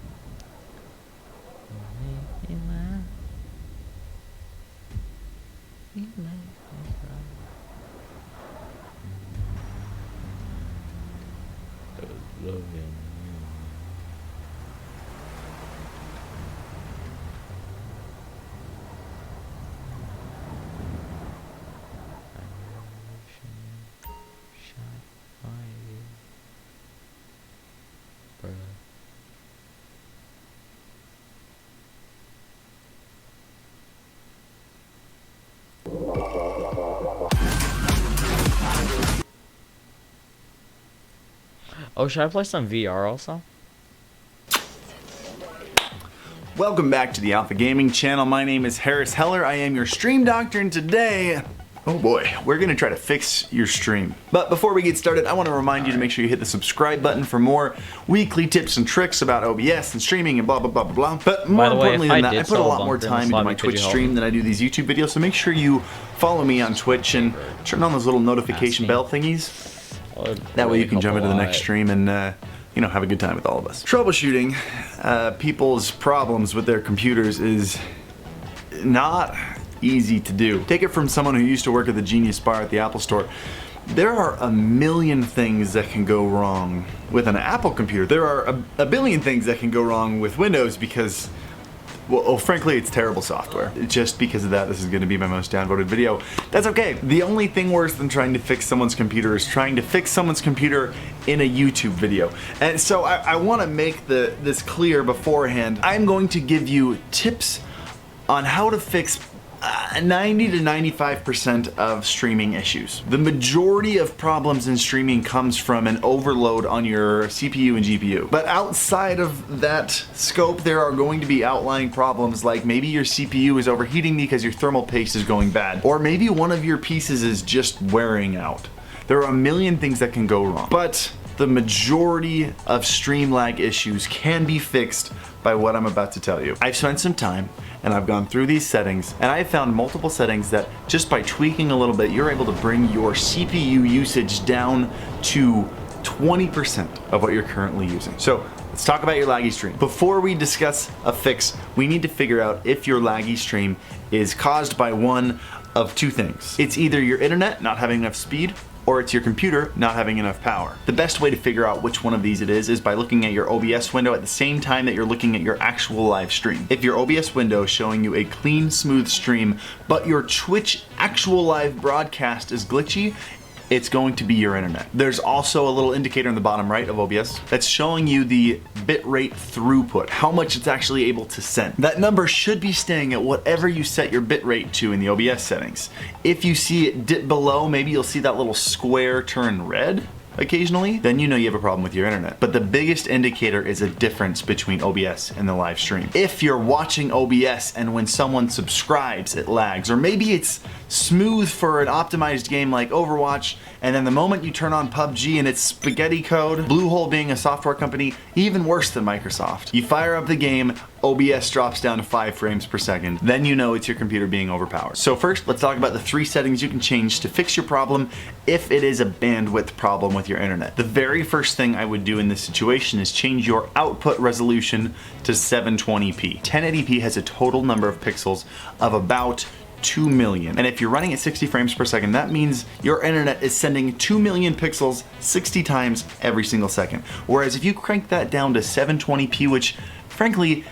You laugh. You make me cry. Logan, Oh, should I play some VR also? Welcome back to the Alpha Gaming channel. My name is Harris Heller. I am your stream doctor, and today, oh boy, we're gonna try to fix your stream. But before we get started, I want to remind you to make sure you hit the subscribe button for more weekly tips and tricks about OBS and streaming and blah blah blah blah blah. But more importantly than that, I put a lot more time into my Twitch stream than I do these YouTube videos, so make sure you follow me on Twitch and turn on those little notification bell thingies. That way you can jump into the next stream and you know, have a good time with all of us. Troubleshooting people's problems with their computers is not easy to do. Take it from someone who used to work at the Genius Bar at the Apple Store. There are a million things that can go wrong with an Apple computer. There are a billion things that can go wrong with Windows because, well, frankly, it's terrible software. Just because of that, this is going to be my most downvoted video. That's okay. The only thing worse than trying to fix someone's computer is trying to fix someone's computer in a YouTube video. And so I want to make this clear beforehand. I'm going to give you tips on how to fix 90 to 95% of streaming issues. The majority of problems in streaming comes from an overload on your CPU and GPU. But outside of that scope, there are going to be outlying problems like maybe your CPU is overheating because your thermal paste is going bad, or maybe one of your pieces is just wearing out. There are a million things that can go wrong, but the majority of stream lag issues can be fixed by what I'm about to tell you. I've spent some time and I've gone through these settings and I found multiple settings that just by tweaking a little bit, you're able to bring your CPU usage down to 20% of what you're currently using. So let's talk about your laggy stream. Before we discuss a fix, we need to figure out if your laggy stream is caused by one of two things. It's either your internet not having enough speed, or it's your computer not having enough power. The best way to figure out which one of these it is by looking at your OBS window at the same time that you're looking at your actual live stream. If your OBS window is showing you a clean, smooth stream, but your Twitch actual live broadcast is glitchy, it's going to be your internet. There's also a little indicator in the bottom right of OBS that's showing you the bitrate throughput, how much it's actually able to send. That number should be staying at whatever you set your bitrate to in the OBS settings. If you see it dip below, maybe you'll see that little square turn red occasionally, then you know you have a problem with your internet. But the biggest indicator is a difference between OBS and the live stream. If you're watching OBS and when someone subscribes it lags, or maybe it's smooth for an optimized game like Overwatch, and then the moment you turn on PUBG and it's spaghetti code, Bluehole being a software company, even worse than Microsoft. You fire up the game, OBS drops down to 5 frames per second, then you know it's your computer being overpowered. So first, let's talk about the 3 settings you can change to fix your problem if it is a bandwidth problem with your internet. The very first thing I would do in this situation is change your output resolution to 720p. 1080p has a total number of pixels of about 2 million. And if you're running at 60 frames per second, that means your internet is sending 2 million pixels 60 times every single second. Whereas if you crank that down to 720p, which frankly,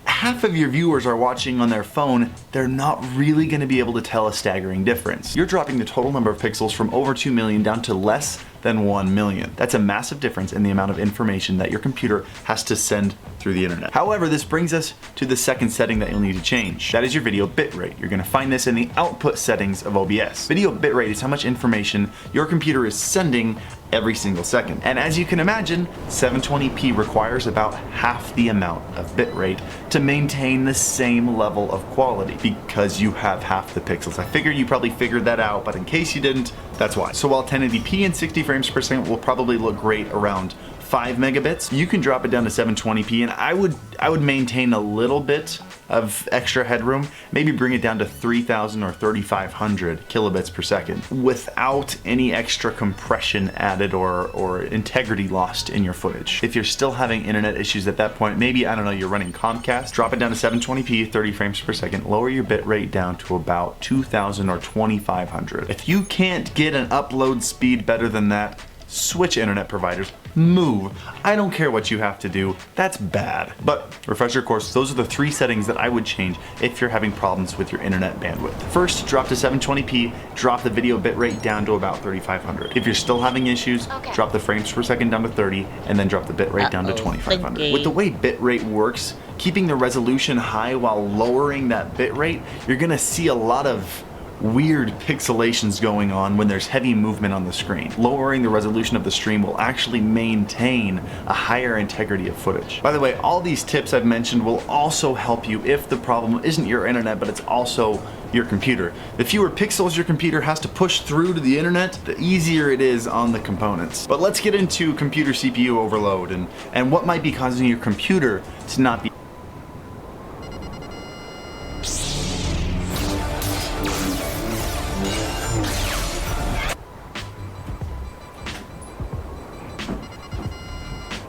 half of your viewers are watching on their phone, they're not really going to be able to tell a staggering difference. You're dropping the total number of pixels from over 2 million down to less than 1 million. That's a massive difference in the amount of information that your computer has to send through the internet. However, this brings us to the second setting that you'll need to change. That is your video bitrate. You're gonna find this in the output settings of OBS. Video bitrate is how much information your computer is sending every single second. And as you can imagine, 720p requires about half the amount of bitrate to maintain the same level of quality because you have half the pixels. I figured you probably figured that out, but in case you didn't, that's why. So while 1080p and 60 frames per second will probably look great around 5 megabits, you can drop it down to 720p, and I would maintain a little bit of extra headroom, maybe bring it down to 3000 or 3500 kilobits per second without any extra compression added or integrity lost in your footage. If you're still having internet issues at that point, maybe, I don't know, you're running Comcast, drop it down to 720p, 30 frames per second, lower your bit rate down to about 2000 or 2500. If you can't get an upload speed better than that, switch internet providers, move. I don't care what you have to do, that's bad. But refresh your course, those are the 3 settings that I would change if you're having problems with your internet bandwidth. First, drop to 720p, drop the video bitrate down to about 3500. If you're still having issues, drop the frames per second down to 30, and then drop the bitrate down to 2500. With the way bitrate works, keeping the resolution high while lowering that bitrate, you're gonna see a lot of weird pixelations going on when there's heavy movement on the screen. Lowering the resolution of the stream will actually maintain a higher integrity of footage. By the way, all these tips I've mentioned will also help you if the problem isn't your internet, but it's also your computer. The fewer pixels your computer has to push through to the internet, the easier it is on the components. But let's get into computer CPU overload and what might be causing your computer to not be.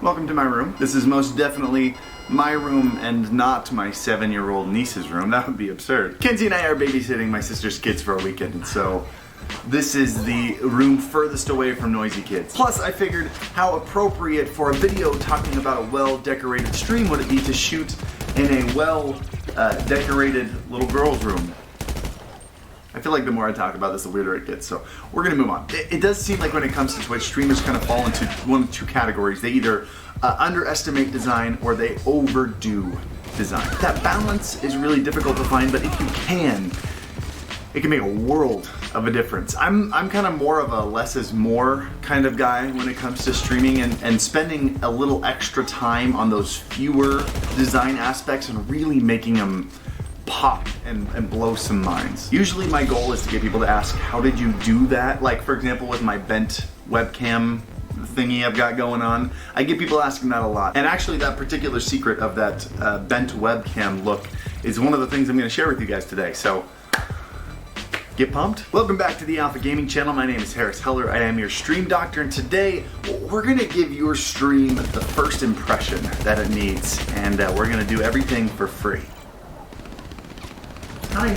Welcome to my room. This is most definitely my room and not my 7-year-old niece's room. That would be absurd. Kenzie and I are babysitting my sister's kids for a weekend, and so this is the room furthest away from noisy kids. Plus, I figured how appropriate for a video talking about a well-decorated stream would it be to shoot in a well-decorated little girl's room. I feel like the more I talk about this, the weirder it gets, so we're gonna move on. It does seem like when it comes to Twitch, streamers kind of fall into one of two categories. They either underestimate design or they overdo design. That balance is really difficult to find, but if you can, it can make a world of a difference. I'm kind of more of a less is more kind of guy when it comes to streaming, and spending a little extra time on those fewer design aspects and really making them pop and blow some minds. Usually my goal is to get people to ask, how did you do that? Like, for example, with my bent webcam thingy I've got going on, I get people asking that a lot. And actually that particular secret of that bent webcam look is one of the things I'm going to share with you guys today. So get pumped. Welcome back to the Alpha Gaming channel. My name is Harris Heller. I am your stream doctor, and today we're going to give your stream the first impression that it needs, and we're going to do everything for free. Hi.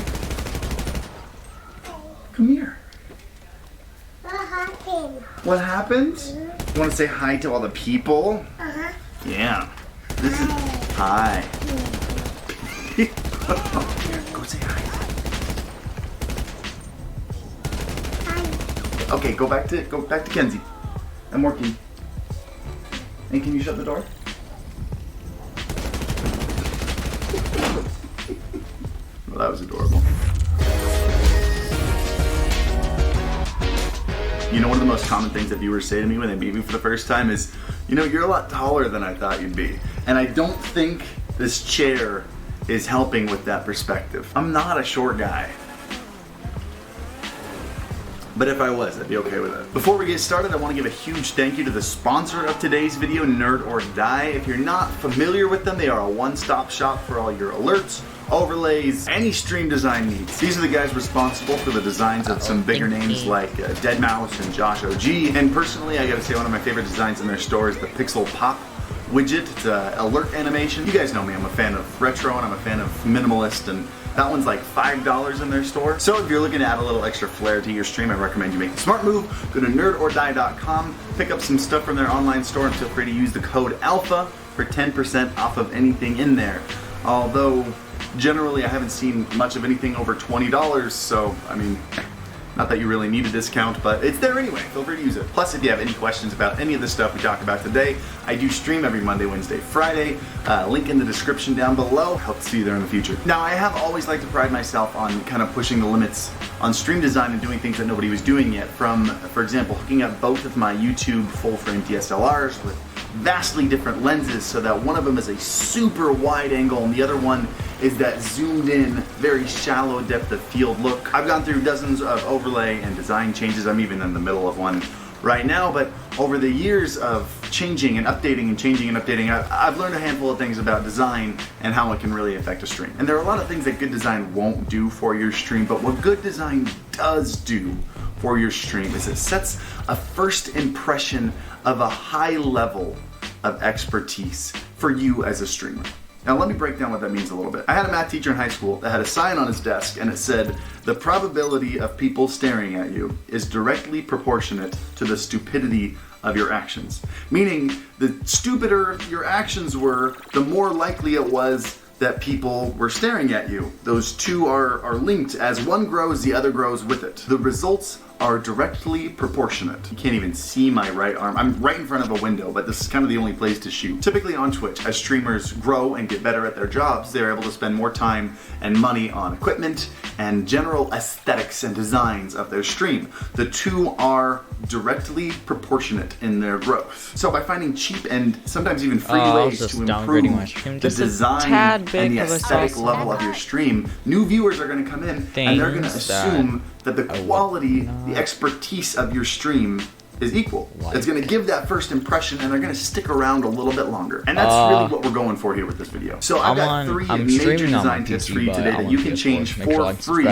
Come here. What happened? What happened? You want to say hi to all the people? Uh-huh. Yeah. This is hi. Go say hi. Hi. Okay, go back to Kenzie. I'm working. And can you shut the door? Well, that was adorable. You know, one of the most common things that viewers say to me when they meet me for the first time is, you know, you're a lot taller than I thought you'd be. And I don't think this chair is helping with that perspective. I'm not a short guy. But if I was, I'd be okay with it. Before we get started, I want to give a huge thank you to the sponsor of today's video, Nerd or Die. If you're not familiar with them, they are a one-stop shop for all your alerts, overlays, any stream design needs. These are the guys responsible for the designs of some bigger names like Deadmau5 and Josh OG. And personally, I gotta say one of my favorite designs in their store is the Pixel Pop widget. It's an alert animation. You guys know me, I'm a fan of retro and I'm a fan of minimalist, and that one's like $5 in their store. So if you're looking to add a little extra flair to your stream, I recommend you make the smart move. Go to nerdordie.com, pick up some stuff from their online store, and feel free to use the code ALPHA for 10% off of anything in there. Although, generally I haven't seen much of anything over $20, so, I mean, not that you really need a discount, but it's there anyway. Feel free to use it. Plus, if you have any questions about any of the stuff we talked about today, I do stream every Monday, Wednesday, Friday. Link in the description down below. Hope to see you there in the future. Now, I have always liked to pride myself on kind of pushing the limits on stream design and doing things that nobody was doing yet. From, for example, hooking up both of my YouTube full-frame DSLRs with vastly different lenses, so that one of them is a super wide angle and the other one is that zoomed in, very shallow depth of field look. I've gone through dozens of overlay and design changes. I'm even in the middle of one right now, but over the years of changing and updating and changing and updating, I've learned a handful of things about design and how it can really affect a stream. And there are a lot of things that good design won't do for your stream, but what good design does do for your stream is it sets a first impression of a high level of expertise for you as a streamer. Now let me break down what that means a little bit. I had a math teacher in high school that had a sign on his desk and it said, "The probability of people staring at you is directly proportionate to the stupidity of your actions." Meaning, the stupider your actions were, the more likely it was that people were staring at you. Those two are linked. As one grows, the other grows with it. The results are directly proportionate. You can't even see my right arm. I'm right in front of a window, but this is kind of the only place to shoot. Typically on Twitch, as streamers grow and get better at their jobs, they're able to spend more time and money on equipment and general aesthetics and designs of their stream. The two are directly proportionate in their growth. So by finding cheap and sometimes even free ways to improve the design and the aesthetic level of your stream, new viewers are going to come in and they're going to assume that the quality, the expertise of your stream is equal. It's going to give that first impression and they're going to stick around a little bit longer. And that's really what we're going for here with this video. So I've got 3 major design tips for you today that you can change for free,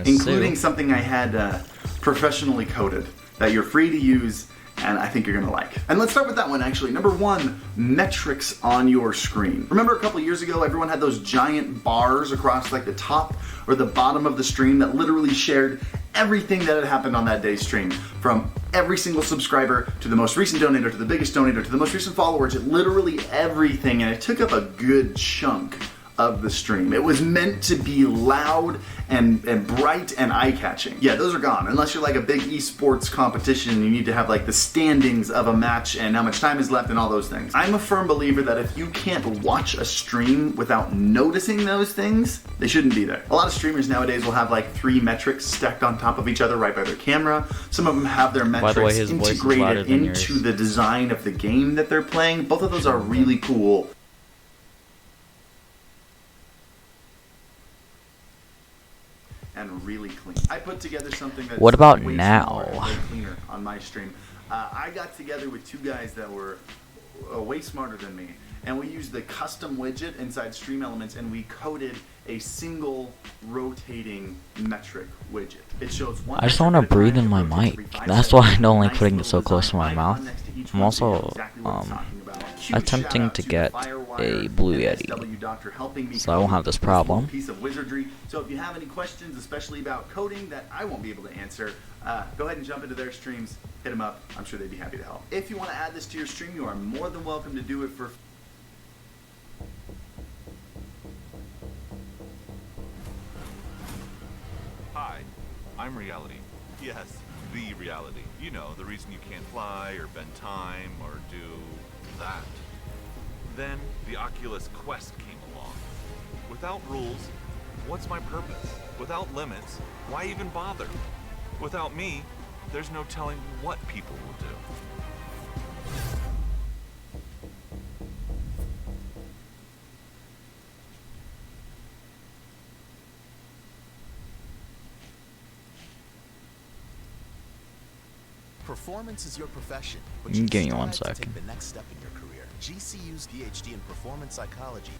including something I had professionally coded that you're free to use and I think you're gonna like. And let's start with that one actually. Number 1, metrics on your screen. Remember a couple years ago, everyone had those giant bars across like the top or the bottom of the stream that literally shared everything that had happened on that day's stream, from every single subscriber to the most recent donator to the biggest donator to the most recent follower, to literally everything, and it took up a good chunk of the stream. It was meant to be loud and bright and eye-catching. Yeah, those are gone. Unless you're like a big esports competition, you need to have like the standings of a match and how much time is left and all those things. I'm a firm believer that if you can't watch a stream without noticing those things, they shouldn't be there. A lot of streamers nowadays will have like 3 metrics stacked on top of each other right by their camera. Some of them have their metrics integrated into the design of the game that they're playing. Both of those are really cool. And really clean. I put together something that's what about way now? Way cleaner on my stream. I got together with 2 guys that were way smarter than me, and we used the custom widget inside Stream Elements, and we coded a single rotating metric widget. It shows one. I just want to breathe in my mic. That's why I don't like putting it so close to my mouth. I'm also attempting to get a Blue Yeti, so I won't have this problem. So if you have any questions, especially about coding that I won't be able to answer, go ahead and jump into their streams, hit them up. I'm sure they'd be happy to help. If you want to add this to your stream, you are more than welcome to do it for. Hi, I'm Reality. Yes, the Reality. You know, the reason you can't fly or bend time or do that. Then the Oculus Quest came along. Without rules, what's my purpose? Without limits, why even bother? Without me, there's no telling what people will do. Performance is your profession, but you you give me still 1 have to second. take the next step in your career. GCU's PhD in performance psychology.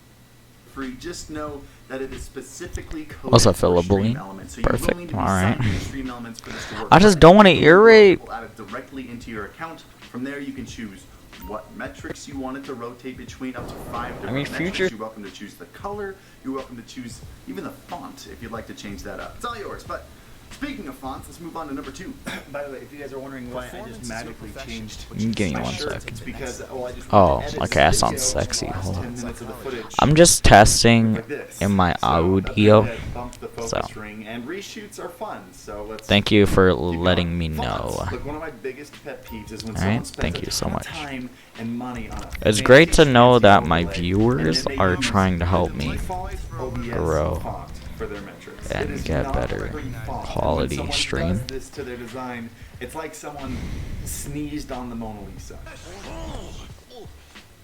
Free, just know that it is specifically coded What's up, for Philip Stream Bully? Elements, so Perfect. You will need to be Alright. signed into Stream Elements for this to work. I just don't want to irate. Add it directly into your account. From there, you can choose what metrics you want it to rotate between, up to 5 different metrics. future. You're welcome to choose the color. You're welcome to choose even the font if you'd like to change that up. It's all yours. But speaking of fonts, let's move on to number 2. By the way, if you guys are wondering why I just magically changed Give me my 1 shirt, second. it's because I just Oh, edit okay, that this sounds video sexy. in the last Hold 10 on. minutes of the footage. I'm just testing in my audio, so and reshoots are fun. So let's thank you for letting me know. Look, one of my biggest pet peeves is when Alright, someone spends thank a you so ton of much. time and money on a It's great to fancy, know fancy that my overlay, viewers and then they are use trying to help the me default OBS grow font for their metrics. It and is get not better a pretty font. And quality when someone stream. does this to their design, it's like someone sneezed on the Mona Lisa.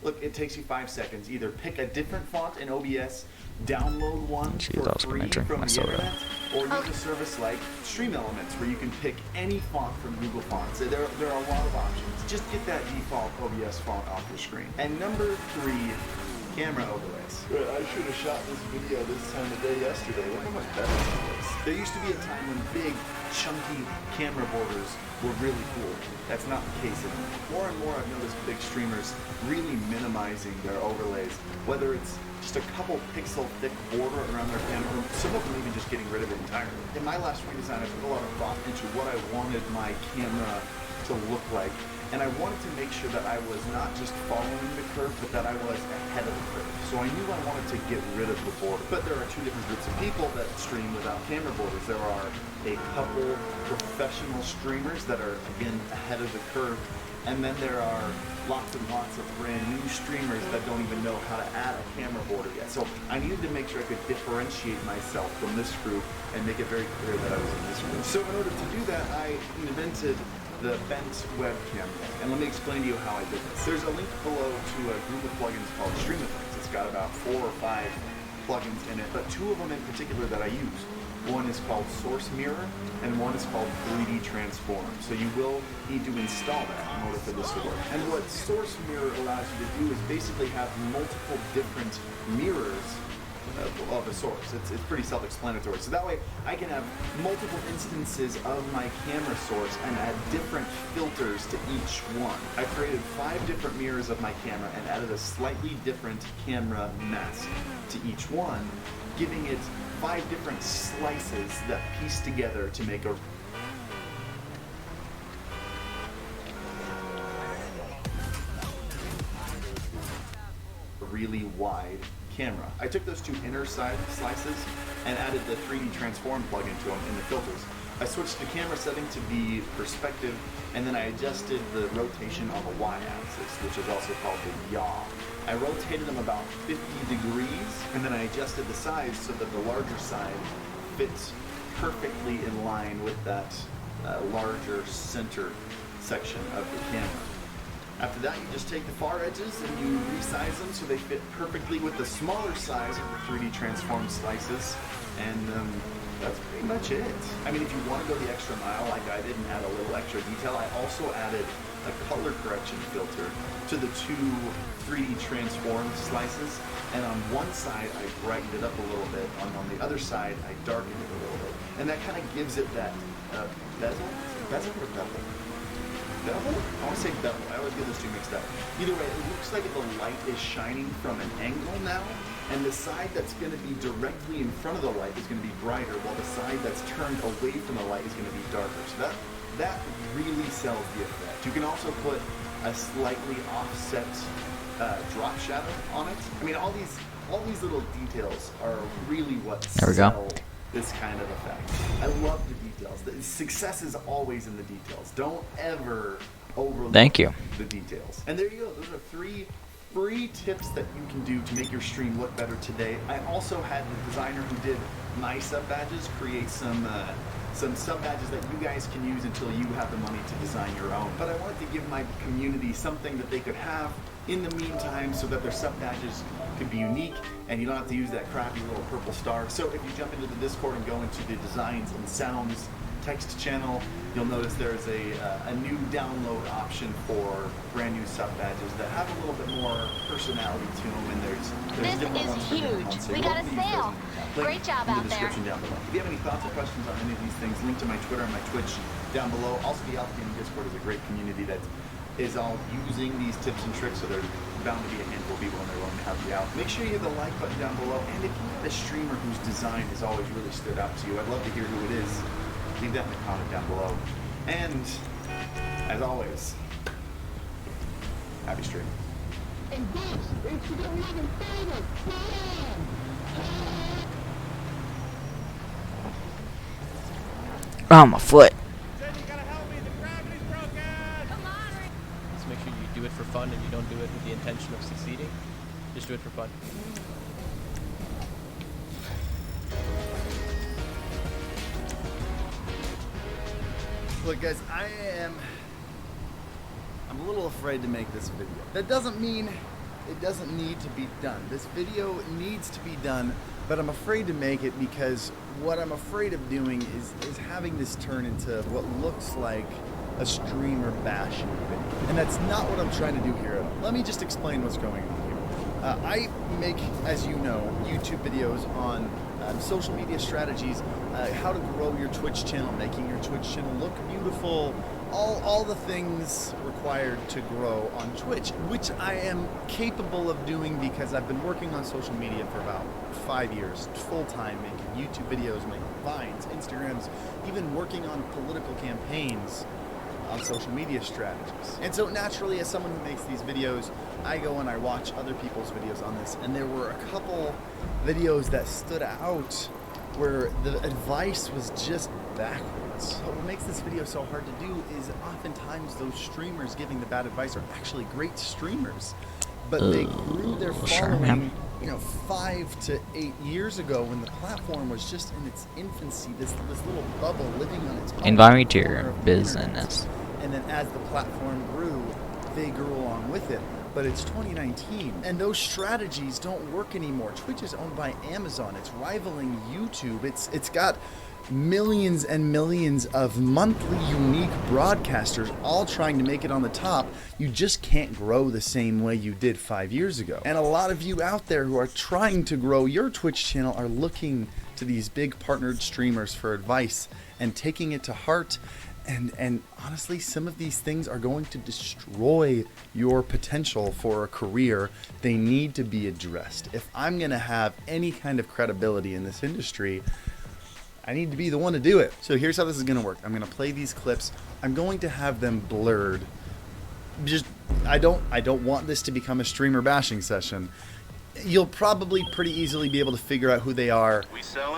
Look, it takes you 5 seconds. Either pick a different font in OBS, download one Jeez, for I was gonna free drink from my the soda. internet, or use a service like Stream Elements where you can pick any font from Google Fonts. There are a lot of options. Just get that default OBS font off your screen. And number 3, camera overlays. I should have shot this video this time of day yesterday. Look how much better it is. There used to be a time when big, chunky camera borders were really cool. That's not the case anymore. More and more I've noticed big streamers really minimizing their overlays, whether it's just a couple pixel thick border around their camera, some of them even just getting rid of it entirely. In my last redesign, I put a lot of thought into what I wanted my camera to look like, and I wanted to make sure that I was not just following the curve, but that I was ahead of the curve. So I knew I wanted to get rid of the border. But there are two different groups of people that stream without camera borders. There are a couple professional streamers that are, again, ahead of the curve, and then there are lots and lots of brand new streamers that don't even know how to add a camera border yet. So I needed to make sure I could differentiate myself from this group and make it very clear that I was in this group. So in order to do that, I invented the bent webcam. And let me explain to you how I did this. There's a link below to a group of plugins called Streaming Things. It's got about 4 or 5 plugins in it, but 2 of them in particular that I use. One is called Source Mirror, and one is called 3D Transform. So you will need to install that in order for this to work. And what Source Mirror allows you to do is basically have multiple different mirrors of a source. It's pretty self-explanatory. So that way I can have multiple instances of my camera source and add different filters to each one. I created 5 different mirrors of my camera and added a slightly different camera mask to each one, giving it 5 different slices that piece together to make a really wide camera. I took those 2 inner side slices and added the 3D Transform plugin to them in the filters. I switched the camera setting to be perspective, and then I adjusted the rotation on the y-axis, which is also called the yaw. I rotated them about 50 degrees, and then I adjusted the size so that the larger side fits perfectly in line with that larger center section of the camera. After that, you just take the far edges and you resize them so they fit perfectly with the smaller size of the 3D Transform slices, and that's pretty much it. I mean, if you want to go the extra mile like I did and add a little extra detail, I also added a color correction filter to the 2 3D Transform slices, and on one side I brightened it up a little bit, and on the other side I darkened it a little bit. And that kind of gives it that bezel? Bezel or bevel? Bevel? I want to say bevel. I always get those 2 mixed up. Either way, it looks like the light is shining from an angle now, and the side that's going to be directly in front of the light is going to be brighter, while the side that's turned away from the light is going to be darker. So that really sells the effect. You can also put a slightly offset drop shadow on it. I mean, all these little details are really what sell this kind of effect. I love the details. The success is always in the details. Don't ever overlook the details. And there you go. Those are 3 free tips that you can do to make your stream look better today. I also had the designer who did my sub badges create some sub badges that you guys can use until you have the money to design your own. But I wanted to give my community something that they could have in the meantime so that their sub badges could be unique and you don't have to use that crappy little purple star. So if you jump into the Discord and go into the Designs and Sounds text channel, you'll notice there's a new download option for brand new sub badges that have a little bit more personality to them, and there's different ones for different ones. So We got a sale. Great job out there. In the description down below. If you have any thoughts or questions on any of these things, link to my Twitter and my Twitch down below. Also, the Alpha Gaming Discord is a great community that is all using these tips and tricks, so there's bound to be a handful of people and they're willing to help you out. Make sure you hit the like button down below, and if you have a streamer whose design has always really stood out to you, I'd love to hear who it is. Leave that in the comment down below. And, as always, happy streaming. And this is the living favorite. Oh, my foot. Just make sure you do it for fun and you don't do it with the intention of succeeding. Just do it for fun. Look, guys, I'm a little afraid to make this video. That doesn't mean it doesn't need to be done. This video needs to be done, but I'm afraid to make it because what I'm afraid of doing is having this turn into what looks like a streamer bashing video. And that's not what I'm trying to do here at all. Let me just explain what's going on here. I make, as you know, YouTube videos on social media strategies, how to grow your Twitch channel, making your Twitch channel look beautiful, all the things required to grow on Twitch, which I am capable of doing because I've been working on social media for about 5 years, full-time, making YouTube videos, making Vines, Instagrams, even working on political campaigns on social media strategies. And so naturally, as someone who makes these videos, I go and I watch other people's videos on this, and there were a couple videos that stood out where the advice was just backwards. But what makes this video so hard to do is oftentimes those streamers giving the bad advice are actually great streamers, but they grew their following, you know, 5 to 8 years ago when the platform was just in its infancy, this little bubble living on its own. Environment to your business. And then as the platform grew, they grew along with it. But it's 2019, and those strategies don't work anymore. Twitch is owned by Amazon. It's rivaling YouTube. It's got millions and millions of monthly unique broadcasters all trying to make it on the top. You just can't grow the same way you did 5 years ago. And a lot of you out there who are trying to grow your Twitch channel are looking to these big partnered streamers for advice and taking it to heart. And honestly, some of these things are going to destroy your potential for a career. They need to be addressed. If I'm going to have any kind of credibility in this industry, I need to be the one to do it. So here's how this is going to work. I'm going to play these clips. I'm going to have them blurred. I don't want this to become a streamer bashing session. You'll probably pretty easily be able to figure out who they are.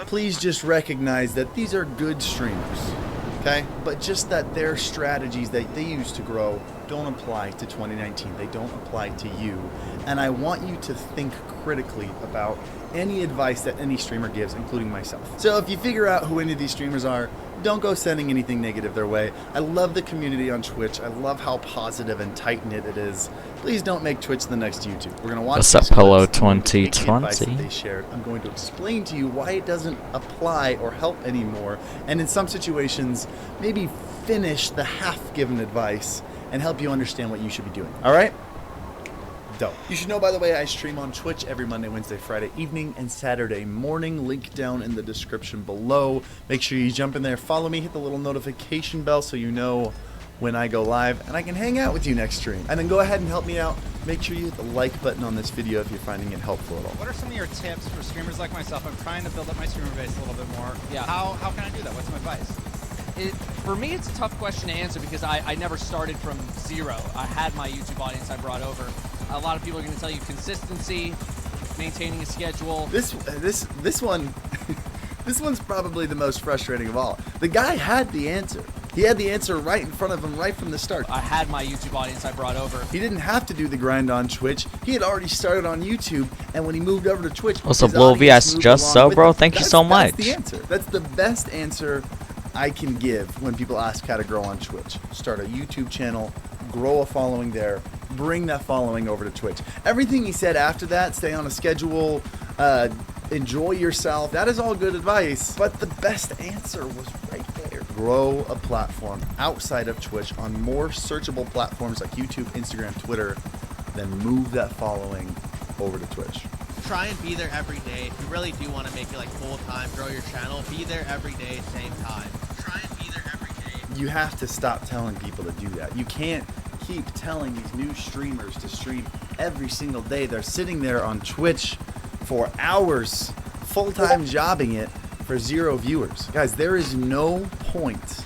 Please just recognize that these are good streamers. Okay? But just that their strategies that they use to grow don't apply to 2019. They don't apply to you. And I want you to think critically about any advice that any streamer gives, including myself. So if you figure out who any of these streamers are, don't go sending anything negative their way. I love the community on Twitch. I love how positive and tight-knit it is. Please don't make Twitch the next YouTube. We're going to watch What's up, Hello 2020? They shared. I'm going to explain to you why it doesn't apply or help anymore, and in some situations, maybe finish the half-given advice and help you understand what you should be doing. All right? Dope. You should know, by the way, I stream on Twitch every Monday, Wednesday, Friday evening, and Saturday morning. Link down in the description below. Make sure you jump in there, follow me, hit the little notification bell so you know when I go live, and I can hang out with you next stream. And then go ahead and help me out. Make sure you hit the like button on this video if you're finding it helpful at all. What are some of your tips for streamers like myself? I'm trying to build up my streamer base a little bit more. Yeah. How can I do that? What's some advice? For me, it's a tough question to answer because I never started from zero. I had my YouTube audience I brought over. A lot of people are going to tell you consistency, maintaining a schedule. This one, this one's probably the most frustrating of all. The guy had the answer. He had the answer right in front of him right from the start. I had my YouTube audience I brought over. He didn't have to do the grind on Twitch. He had already started on YouTube, and when he moved over to Twitch, what's up, Lil VS? Just so, bro. Thank you so much. That's the answer. That's the best answer I can give when people ask how to grow on Twitch. Start a YouTube channel, grow a following there, bring that following over to Twitch. Everything he said after that, stay on a schedule, enjoy yourself, that is all good advice, but the best answer was right there. Grow a platform outside of Twitch on more searchable platforms like YouTube, Instagram, Twitter, then move that following over to Twitch. Try and be there every day. If you really do want to make it like full time, grow your channel, be there every day, same time. Try and be there every day. You have to stop telling people to do that. You can't keep telling these new streamers to stream every single day. They're sitting there on Twitch for hours, full-time jobbing it for 0 viewers. Guys, there is no point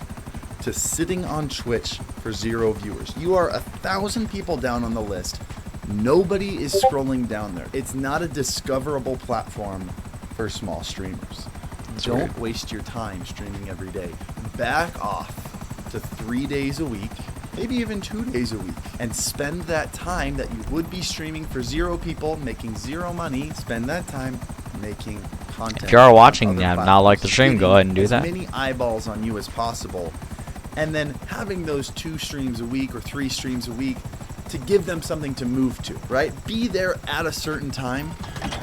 to sitting on Twitch for 0 viewers. You are 1,000 people down on the list. Nobody is scrolling down there. It's not a discoverable platform for small streamers. Don't waste your time streaming every day. Back off to 3 days a week, maybe even 2 days a week, and spend that time that you would be streaming for 0 people, making 0 money, spend that time making content. If you are watching and not like the stream, go ahead and do that. As many eyeballs on you as possible, and then having those 2 streams a week or 3 streams a week to give them something to move to, right? Be there at a certain time.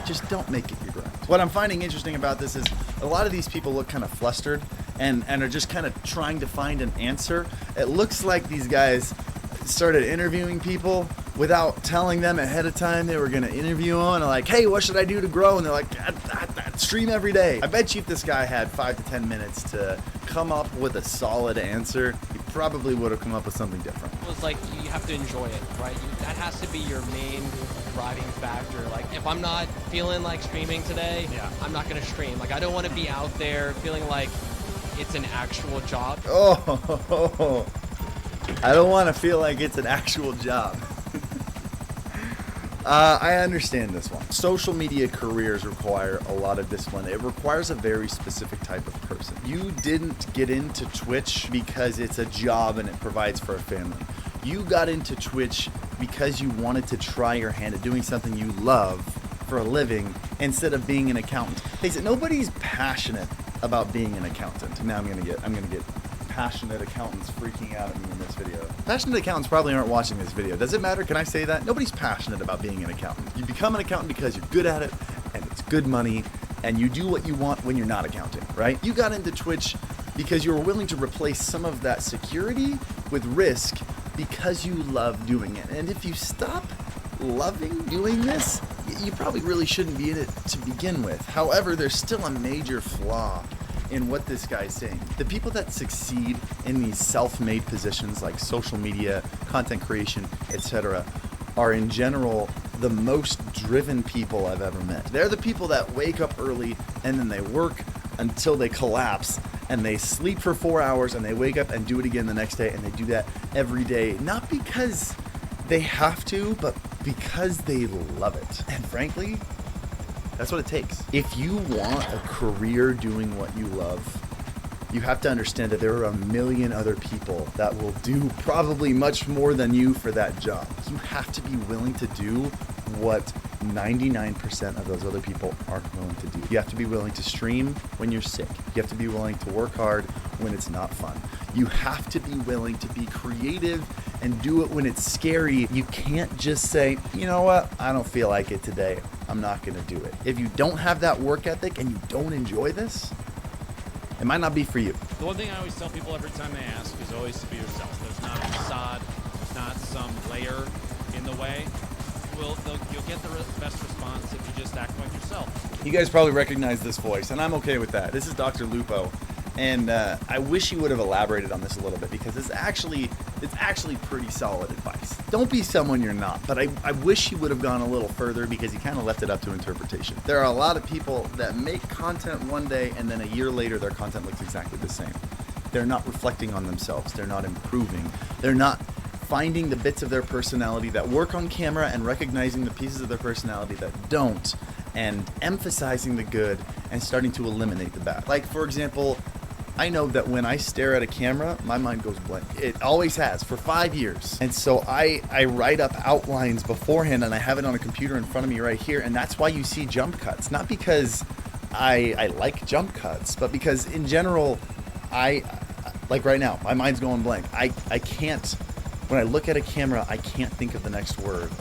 Just don't make it your grind. What I'm finding interesting about this is a lot of these people look kind of flustered and are just kind of trying to find an answer. It looks like these guys started interviewing people without telling them ahead of time they were going to interview them. And they're like, hey, what should I do to grow? And they're like, stream every day. I bet you if this guy had 5 to 10 minutes to come up with a solid answer, he probably would have come up with something different. It was like you have to enjoy it, right? That has to be your main driving factor. Like if I'm not feeling like streaming today, I'm not going to stream. Like I don't want to be out there feeling like it's an actual job. Oh, I don't want to feel like it's an actual job. I understand this one. Social media careers require a lot of discipline. It requires a very specific type of person. You didn't get into Twitch because it's a job and it provides for a family. You got into Twitch because you wanted to try your hand at doing something you love for a living instead of being an accountant. Face it, nobody's passionate about being an accountant. Now I'm gonna get passionate accountants freaking out at me in this video. Passionate accountants probably aren't watching this video. Does it matter? Can I say that? Nobody's passionate about being an accountant. You become an accountant because you're good at it and it's good money and you do what you want when you're not accounting, right? You got into Twitch because you were willing to replace some of that security with risk because you love doing it. And if you stop loving doing this, you probably really shouldn't be in it to begin with. However, there's still a major flaw in what this guy's saying. The people that succeed in these self-made positions like social media, content creation, etc., are in general the most driven people I've ever met. They're the people that wake up early and then they work until they collapse and they sleep for 4 hours and they wake up and do it again the next day, and they do that every day, not because they have to, but because they love it. And frankly, that's what it takes. If you want a career doing what you love, you have to understand that there are a million other people that will do probably much more than you for that job. You have to be willing to do what 99% of those other people aren't willing to do. You have to be willing to stream when you're sick. You have to be willing to work hard when it's not fun. You have to be willing to be creative and do it when it's scary. You can't just say, you know what, I don't feel like it today, I'm not gonna do it. If you don't have that work ethic and you don't enjoy this, it might not be for you. The one thing I always tell people every time they ask is always to be yourself. There's not a facade, there's not some layer in the way. You'll get the best response if you just act like yourself. You guys probably recognize this voice, and I'm okay with that. This is Dr. Lupo, and I wish he would have elaborated on this a little bit because it's actually pretty solid advice. Don't be someone you're not, but I wish he would have gone a little further because he kind of left it up to interpretation. There are a lot of people that make content one day and then a year later their content looks exactly the same. They're not reflecting on themselves. They're not improving. They're not finding the bits of their personality that work on camera and recognizing the pieces of their personality that don't, and emphasizing the good and starting to eliminate the bad. Like, for example, I know that when I stare at a camera, my mind goes blank. It always has for 5 years. And so I write up outlines beforehand and I have it on a computer in front of me right here. And that's why you see jump cuts. Not because I like jump cuts, but because in general, like right now, my mind's going blank. I can't, when I look at a camera, I can't think of the next word.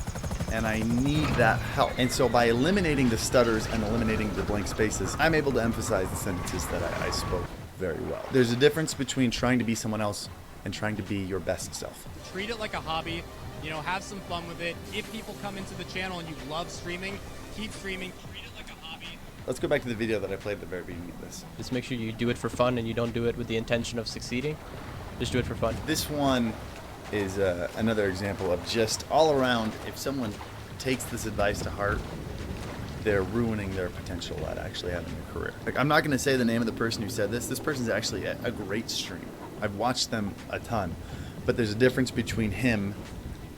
And I need that help. And so by eliminating the stutters and eliminating the blank spaces, I'm able to emphasize the sentences that I spoke very well. There's a difference between trying to be someone else and trying to be your best self. Treat it like a hobby, you know, have some fun with it. If people come into the channel and you love streaming, keep streaming, treat it like a hobby. Let's go back to the video that I played at the very beginning of this. Just make sure you do it for fun and you don't do it with the intention of succeeding. Just do it for fun. This one is another example of just all around, if someone takes this advice to heart, they're ruining their potential at actually having a career. Like, I'm not going to say the name of the person who said this. This person's actually a great streamer. I've watched them a ton. But there's a difference between him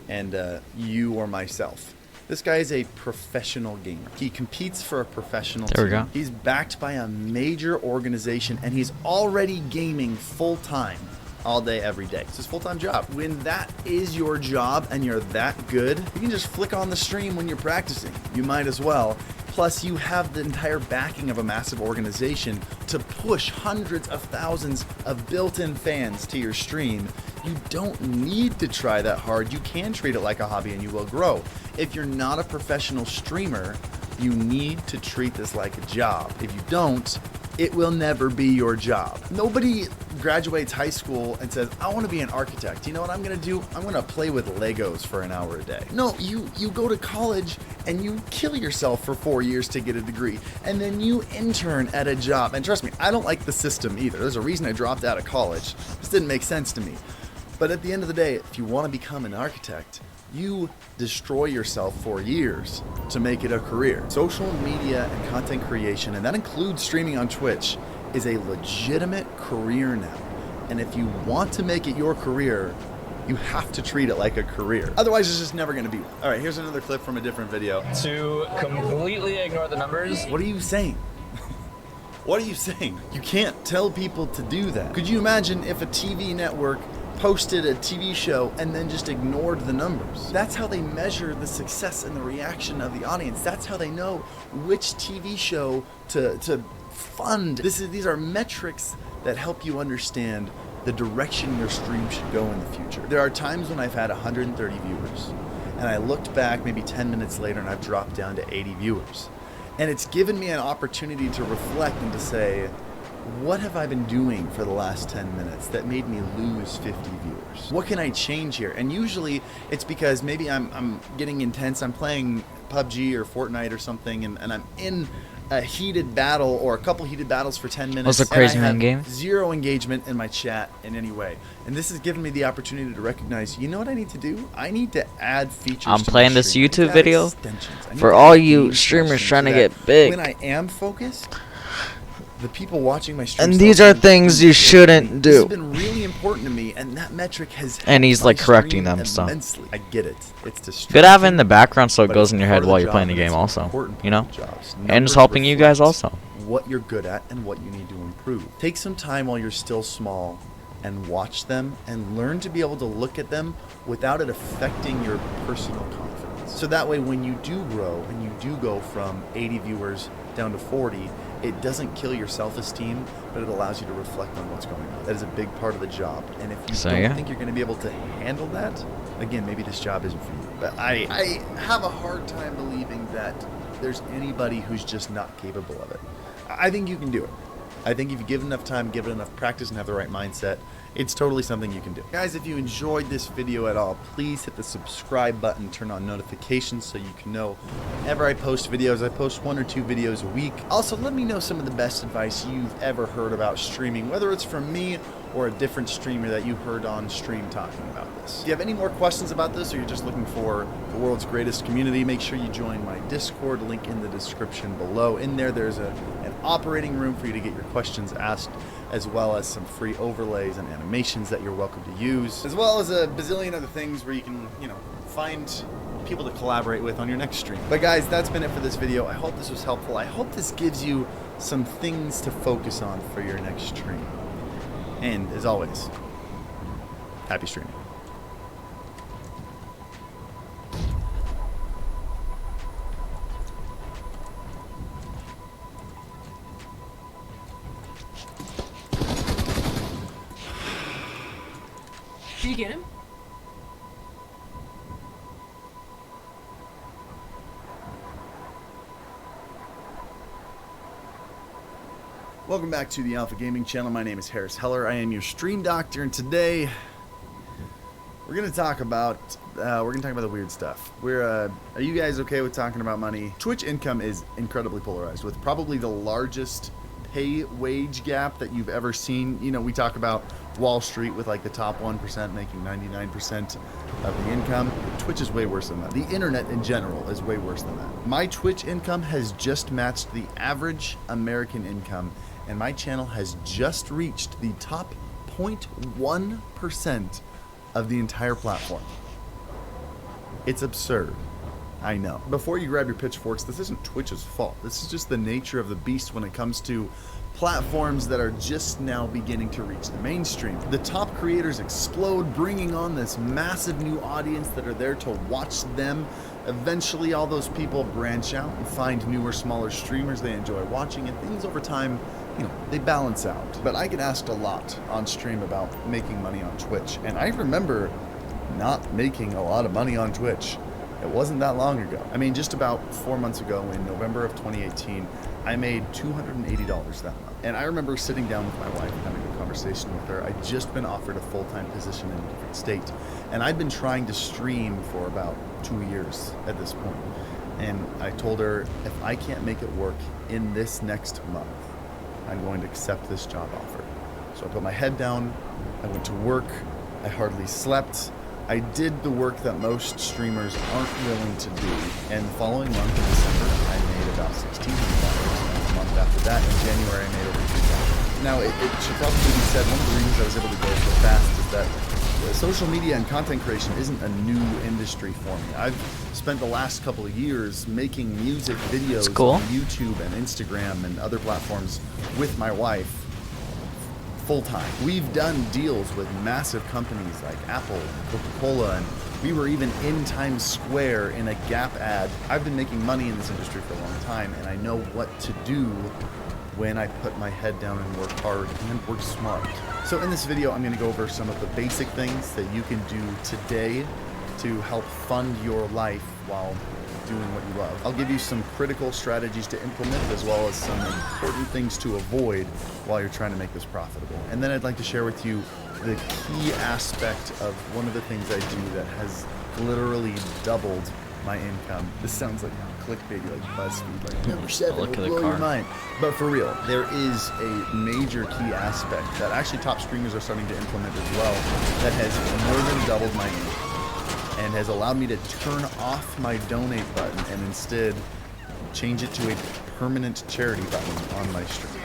and you or myself. This guy is a professional gamer. He competes for a professional team. There we go. He's backed by a major organization, and he's already gaming full-time all day, every day. It's his full-time job. When that is your job and you're that good, you can just flick on the stream when you're practicing. You might as well. Plus, you have the entire backing of a massive organization to push hundreds of thousands of built-in fans to your stream. You don't need to try that hard. You can treat it like a hobby and you will grow. If you're not a professional streamer, you need to treat this like a job. If you don't, it will never be your job. Nobody graduates high school and says, I want to be an architect. You know what I'm going to do? I'm going to play with Legos for an hour a day. No, you go to college and you kill yourself for 4 years to get a degree. And then you intern at a job. And trust me, I don't like the system either. There's a reason I dropped out of college. This didn't make sense to me. But at the end of the day, if you want to become an architect, you destroy yourself for years to make it a career. Social media and content creation, and that includes streaming on Twitch, is a legitimate career now. And if you want to make it your career, You have to treat it like a career. Otherwise, it's just never going to be one. All right, here's another clip from a different video. To completely ignore the numbers. What are you saying? What are you saying? You can't tell people to do that. Could you imagine if a TV network posted a TV show and then just ignored the numbers? That's how they measure the success and the reaction of the audience. That's how they know which TV show to fund. These are metrics that help you understand the direction your stream should go in the future. There are times when I've had 130 viewers and I looked back maybe 10 minutes later and I've dropped down to 80 viewers. And it's given me an opportunity to reflect and to say, what have I been doing for the last 10 minutes that made me lose 50 viewers? What can I change here? And usually it's because maybe I'm getting intense, I'm playing PUBG or Fortnite or something, and I'm in a heated battle or a couple heated battles for 10 minutes. Those are crazy and I man have games. Zero engagement in my chat in any way. And this has given me the opportunity to recognize, you know what I need to do? I need to add features. I'm to my playing this stream. I need to YouTube add video extensions. I need for to all add you theme streamers sessions trying to so that get big. When I am focused, the people watching my stream. And these are things you shouldn't This has do. been really important to me, and that metric has. And he's helped like my correcting stream them, so. immensely. I get it. It's distracting. Good having in the background so it but goes it's in your part head of the while you're job, playing the and game it's an also, important you know? part of the jobs. And Numbers it's helping you guys reflect also. what you're good at and what you need to improve. Take some time while you're still small and watch them and learn to be able to look at them without it affecting your personal confidence. So that way when you do grow and you do go from 80 viewers down to 40, it doesn't kill your self-esteem, but it allows you to reflect on what's going on. That is a big part of the job. And if you don't think you're going to be able to handle that, again, maybe this job isn't for you. But I have a hard time believing that there's anybody who's just not capable of it. I think you can do it. I think if you give it enough time, give it enough practice, and have the right mindset, it's totally something you can do. Guys, if you enjoyed this video at all, please hit the subscribe button, turn on notifications so you can know whenever I post videos. I post 1 or 2 videos a week. Also, let me know some of the best advice you've ever heard about streaming, whether it's from me or a different streamer that you heard on stream talking about this. If you have any more questions about this, or you're just looking for the world's greatest community, make sure you join my Discord, link in the description below. In there, there's an operating room for you to get your questions asked, as well as some free overlays and animations that you're welcome to use, as well as a bazillion other things where you can, find people to collaborate with on your next stream. But guys, that's been it for this video. I hope this was helpful. I hope this gives you some things to focus on for your next stream. And as always, happy streaming. Did you get him? Welcome back to the Alpha Gaming channel. My name is Harris Heller. I am your stream doctor, and today we're gonna talk about the weird stuff. Are you guys okay with talking about money? Twitch income is incredibly polarized, with probably the largest pay wage gap that you've ever seen. We talk about Wall Street with like the top 1% making 99% of the income. Twitch is way worse than that. The internet in general is way worse than that. My Twitch income has just matched the average American income, and my channel has just reached the top 0.1% of the entire platform. It's absurd. I know. Before you grab your pitchforks, this isn't Twitch's fault. This is just the nature of the beast when it comes to platforms that are just now beginning to reach the mainstream. The top creators explode, bringing on this massive new audience that are there to watch them. Eventually, all those people branch out and find newer, smaller streamers they enjoy watching, and things over time, they balance out. But I get asked a lot on stream about making money on Twitch, and I remember not making a lot of money on Twitch. It wasn't that long ago. I mean, just about 4 months ago in November of 2018, I made $280 that month. And I remember sitting down with my wife and having a conversation with her. I'd just been offered a full-time position in a different state. And I'd been trying to stream for about 2 years at this point. And I told her, if I can't make it work in this next month, I'm going to accept this job offer. So I put my head down, I went to work, I hardly slept. I did the work that most streamers aren't willing to do, and the following month in December, I made about $1,600. The month after that, in January, I made over $2,000. Now, it should probably be said, one of the reasons I was able to go so fast is that social media and content creation isn't a new industry for me. I've spent the last couple of years making music videos on YouTube and Instagram and other platforms with my wife full-time. We've done deals with massive companies like Apple and Coca-Cola, and we were even in Times Square in a Gap ad. I've been making money in this industry for a long time, and I know what to do when I put my head down and work hard and work smart. So in this video, I'm going to go over some of the basic things that you can do today to help fund your life while doing what you love. I'll give you some critical strategies to implement, as well as some important things to avoid while you're trying to make this profitable. And then I'd like to share with you the key aspect of one of the things I do that has literally doubled my income. This sounds like clickbait, like BuzzFeed, like number 7 will blow your mind. But for real, there is a major key aspect that actually top streamers are starting to implement as well that has more than doubled my income and has allowed me to turn off my donate button and instead change it to a permanent charity button on my stream.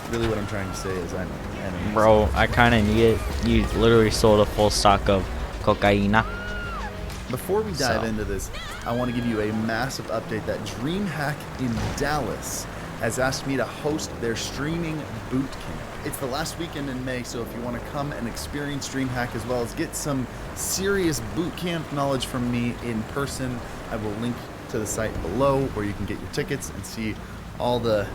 Really what I'm trying to say is I'm an enemy. Bro, I kind of need it. You literally sold a full stock of cocaina. Before we dive into this, I want to give you a massive update that DreamHack in Dallas has asked me to host their streaming boot camp. It's the last weekend in May, so if you want to come and experience DreamHack as well as get some serious boot camp knowledge from me in person, I will link to the site below where you can get your tickets and see all the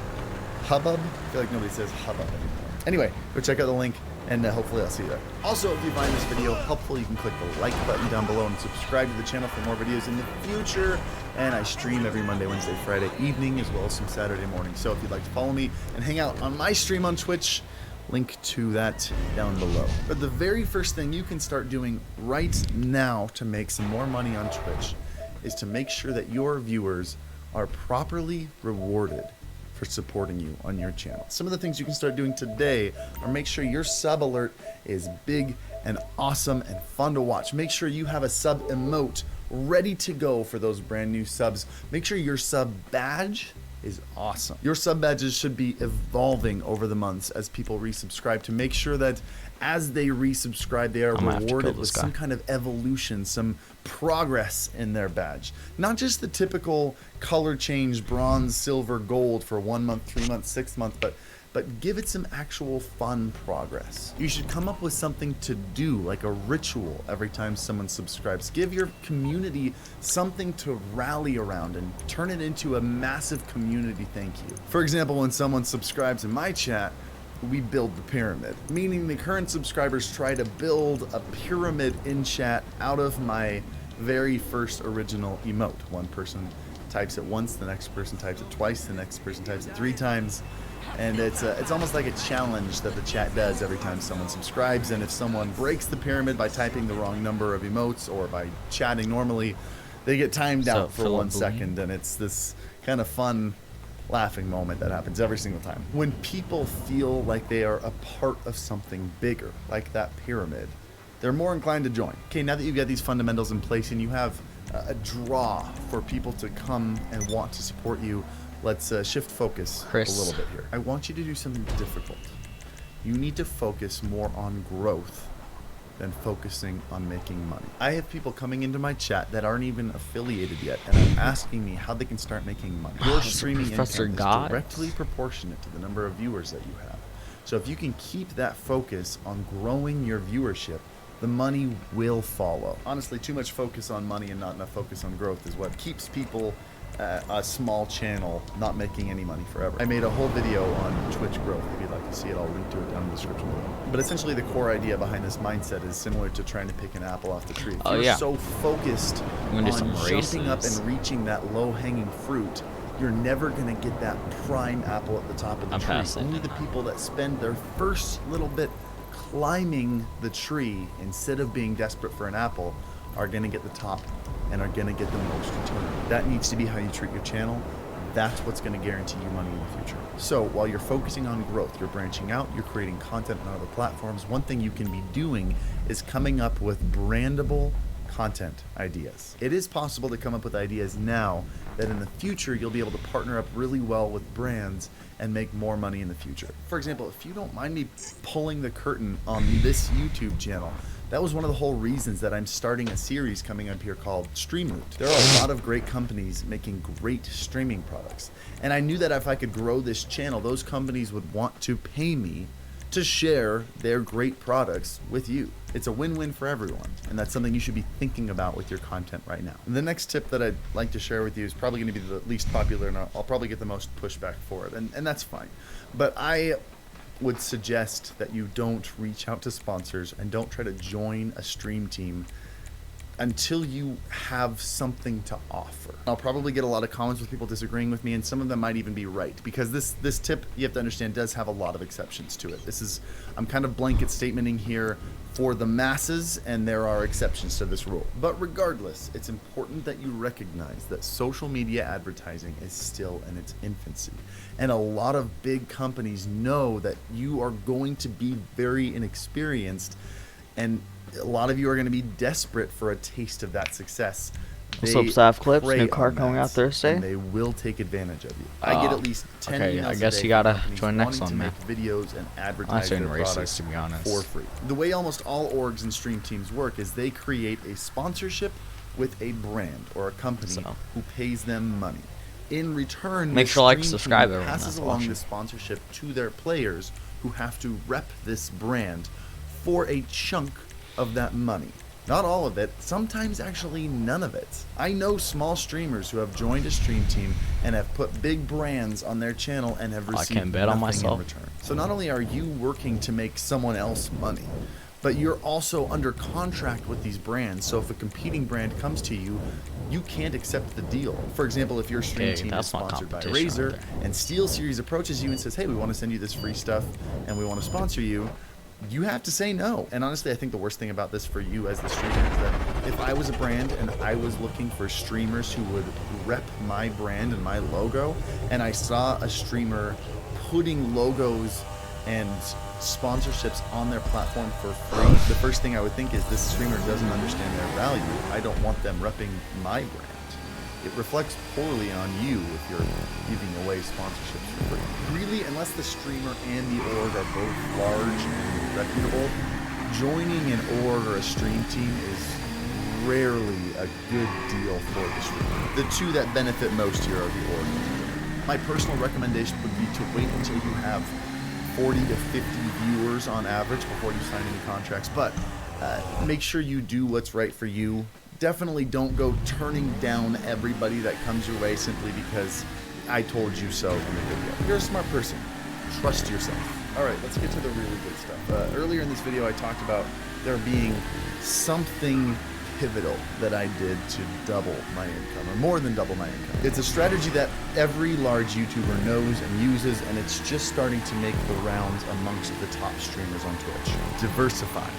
hubbub. I feel like nobody says hubbub anymore. Anyway, go check out the link, and hopefully I'll see you there. Also, if you find this video helpful, you can click the like button down below and subscribe to the channel for more videos in the future. And I stream every Monday, Wednesday, Friday evening, as well as some Saturday morning. So if you'd like to follow me and hang out on my stream on Twitch, link to that down below. But the very first thing you can start doing right now to make some more money on Twitch is to make sure that your viewers are properly rewarded for supporting you on your channel. Some of the things you can start doing today are make sure your sub alert is big and awesome and fun to watch. Make sure you have a sub emote ready to go for those brand new subs. Make sure your sub badge is awesome. Your sub badges should be evolving over the months as people resubscribe, to make sure that as they resubscribe, they are rewarded with some kind of evolution, some progress in their badge. Not just the typical color change, bronze, silver, gold for 1 month, 3 months, 6 months, but give it some actual fun progress. You should come up with something to do, like a ritual every time someone subscribes. Give your community something to rally around and turn it into a massive community thank you. For example, when someone subscribes in my chat, we build the pyramid, meaning the current subscribers try to build a pyramid in chat out of my very first original emote. One person types it once, the next person types it twice, the next person types it 3 times. And it's almost like a challenge that the chat does every time someone subscribes. And if someone breaks the pyramid by typing the wrong number of emotes or by chatting normally, they get timed out for 1 second. And it's this kind of fun laughing moment that happens every single time. When people feel like they are a part of something bigger, like that pyramid, they're more inclined to join. Okay, now that you've got these fundamentals in place and you have a draw for people to come and want to support you, let's shift focus a little bit here. I want you to do something difficult. You need to focus more on growth than focusing on making money. I have people coming into my chat that aren't even affiliated yet and are asking me how they can start making money. Your streaming income is directly proportionate to the number of viewers that you have. So if you can keep that focus on growing your viewership, the money will follow. Honestly, too much focus on money and not enough focus on growth is what keeps people a small channel not making any money forever. I made a whole video on Twitch growth. If you'd like to see it, I'll link to it down in the description below. But essentially the core idea behind this mindset is similar to trying to pick an apple off the tree. If you're so focused on jumping up and reaching that low-hanging fruit, you're never going to get that prime apple at the top of the tree. Only the people that spend their first little bit climbing the tree instead of being desperate for an apple are going to get the top and are going to get the most return. That needs to be how you treat your channel. That's what's going to guarantee you money in the future. So while you're focusing on growth, you're branching out, you're creating content on other platforms, one thing you can be doing is coming up with brandable content ideas. It is possible to come up with ideas now that in the future you'll be able to partner up really well with brands and make more money in the future. For example, if you don't mind me pulling the curtain on this YouTube channel, that was one of the whole reasons that I'm starting a series coming up here called StreamLoot. There are a lot of great companies making great streaming products. And I knew that if I could grow this channel, those companies would want to pay me to share their great products with you. It's a win-win for everyone, and that's something you should be thinking about with your content right now. And the next tip that I'd like to share with you is probably going to be the least popular, and I'll probably get the most pushback for it, and that's fine. But I would suggest that you don't reach out to sponsors and don't try to join a stream team until you have something to offer. I'll probably get a lot of comments with people disagreeing with me, and some of them might even be right, because this tip, you have to understand, does have a lot of exceptions to it. I'm kind of blanket statementing here for the masses, and there are exceptions to this rule. But regardless, it's important that you recognize that social media advertising is still in its infancy. And a lot of big companies know that you are going to be very inexperienced, and a lot of you are going to be desperate for a taste of that success. What's up, Staff Clips? New car coming out Thursday. And they will take advantage of you. I get at least 10 emails I guess a day you gotta from join next one, man. make videos and advertise their products to be honest. for free. The way almost all orgs and stream teams work is they create a sponsorship with a brand or a company who pays them money. In return, make the sure stream subscribe team everyone passes that's along watching. the sponsorship to their players, who have to rep this brand for a chunk of that money. Not all of it, sometimes actually none of it. I know small streamers who have joined a stream team and have put big brands on their channel and have received can bet on nothing myself. in return. So not only are you working to make someone else money, but you're also under contract with these brands. So if a competing brand comes to you, you can't accept the deal. For example, if your stream team is sponsored by Razer and SteelSeries approaches you and says, hey, we want to send you this free stuff and we want to sponsor you, you have to say no. And honestly, I think the worst thing about this for you as the streamer is that if I was a brand and I was looking for streamers who would rep my brand and my logo, and I saw a streamer putting logos and sponsorships on their platform for free, the first thing I would think is this streamer doesn't understand their value. I don't want them repping my brand. It reflects poorly on you if you're giving away sponsorships for free. Really, unless the streamer and the org are both large and reputable, joining an org or a stream team is rarely a good deal for the streamer. The two that benefit most here are the org. My personal recommendation would be to wait until you have 40 to 50 viewers on average before you sign any contracts, but make sure you do what's right for you. Definitely don't go turning down everybody that comes your way simply because I told you so in the video. You're a smart person. Trust yourself. Alright, let's get to the really good stuff. Earlier in this video I talked about there being something pivotal that I did to double my income, or more than double my income. It's a strategy that every large YouTuber knows and uses, and it's just starting to make the rounds amongst the top streamers on Twitch. Diversify.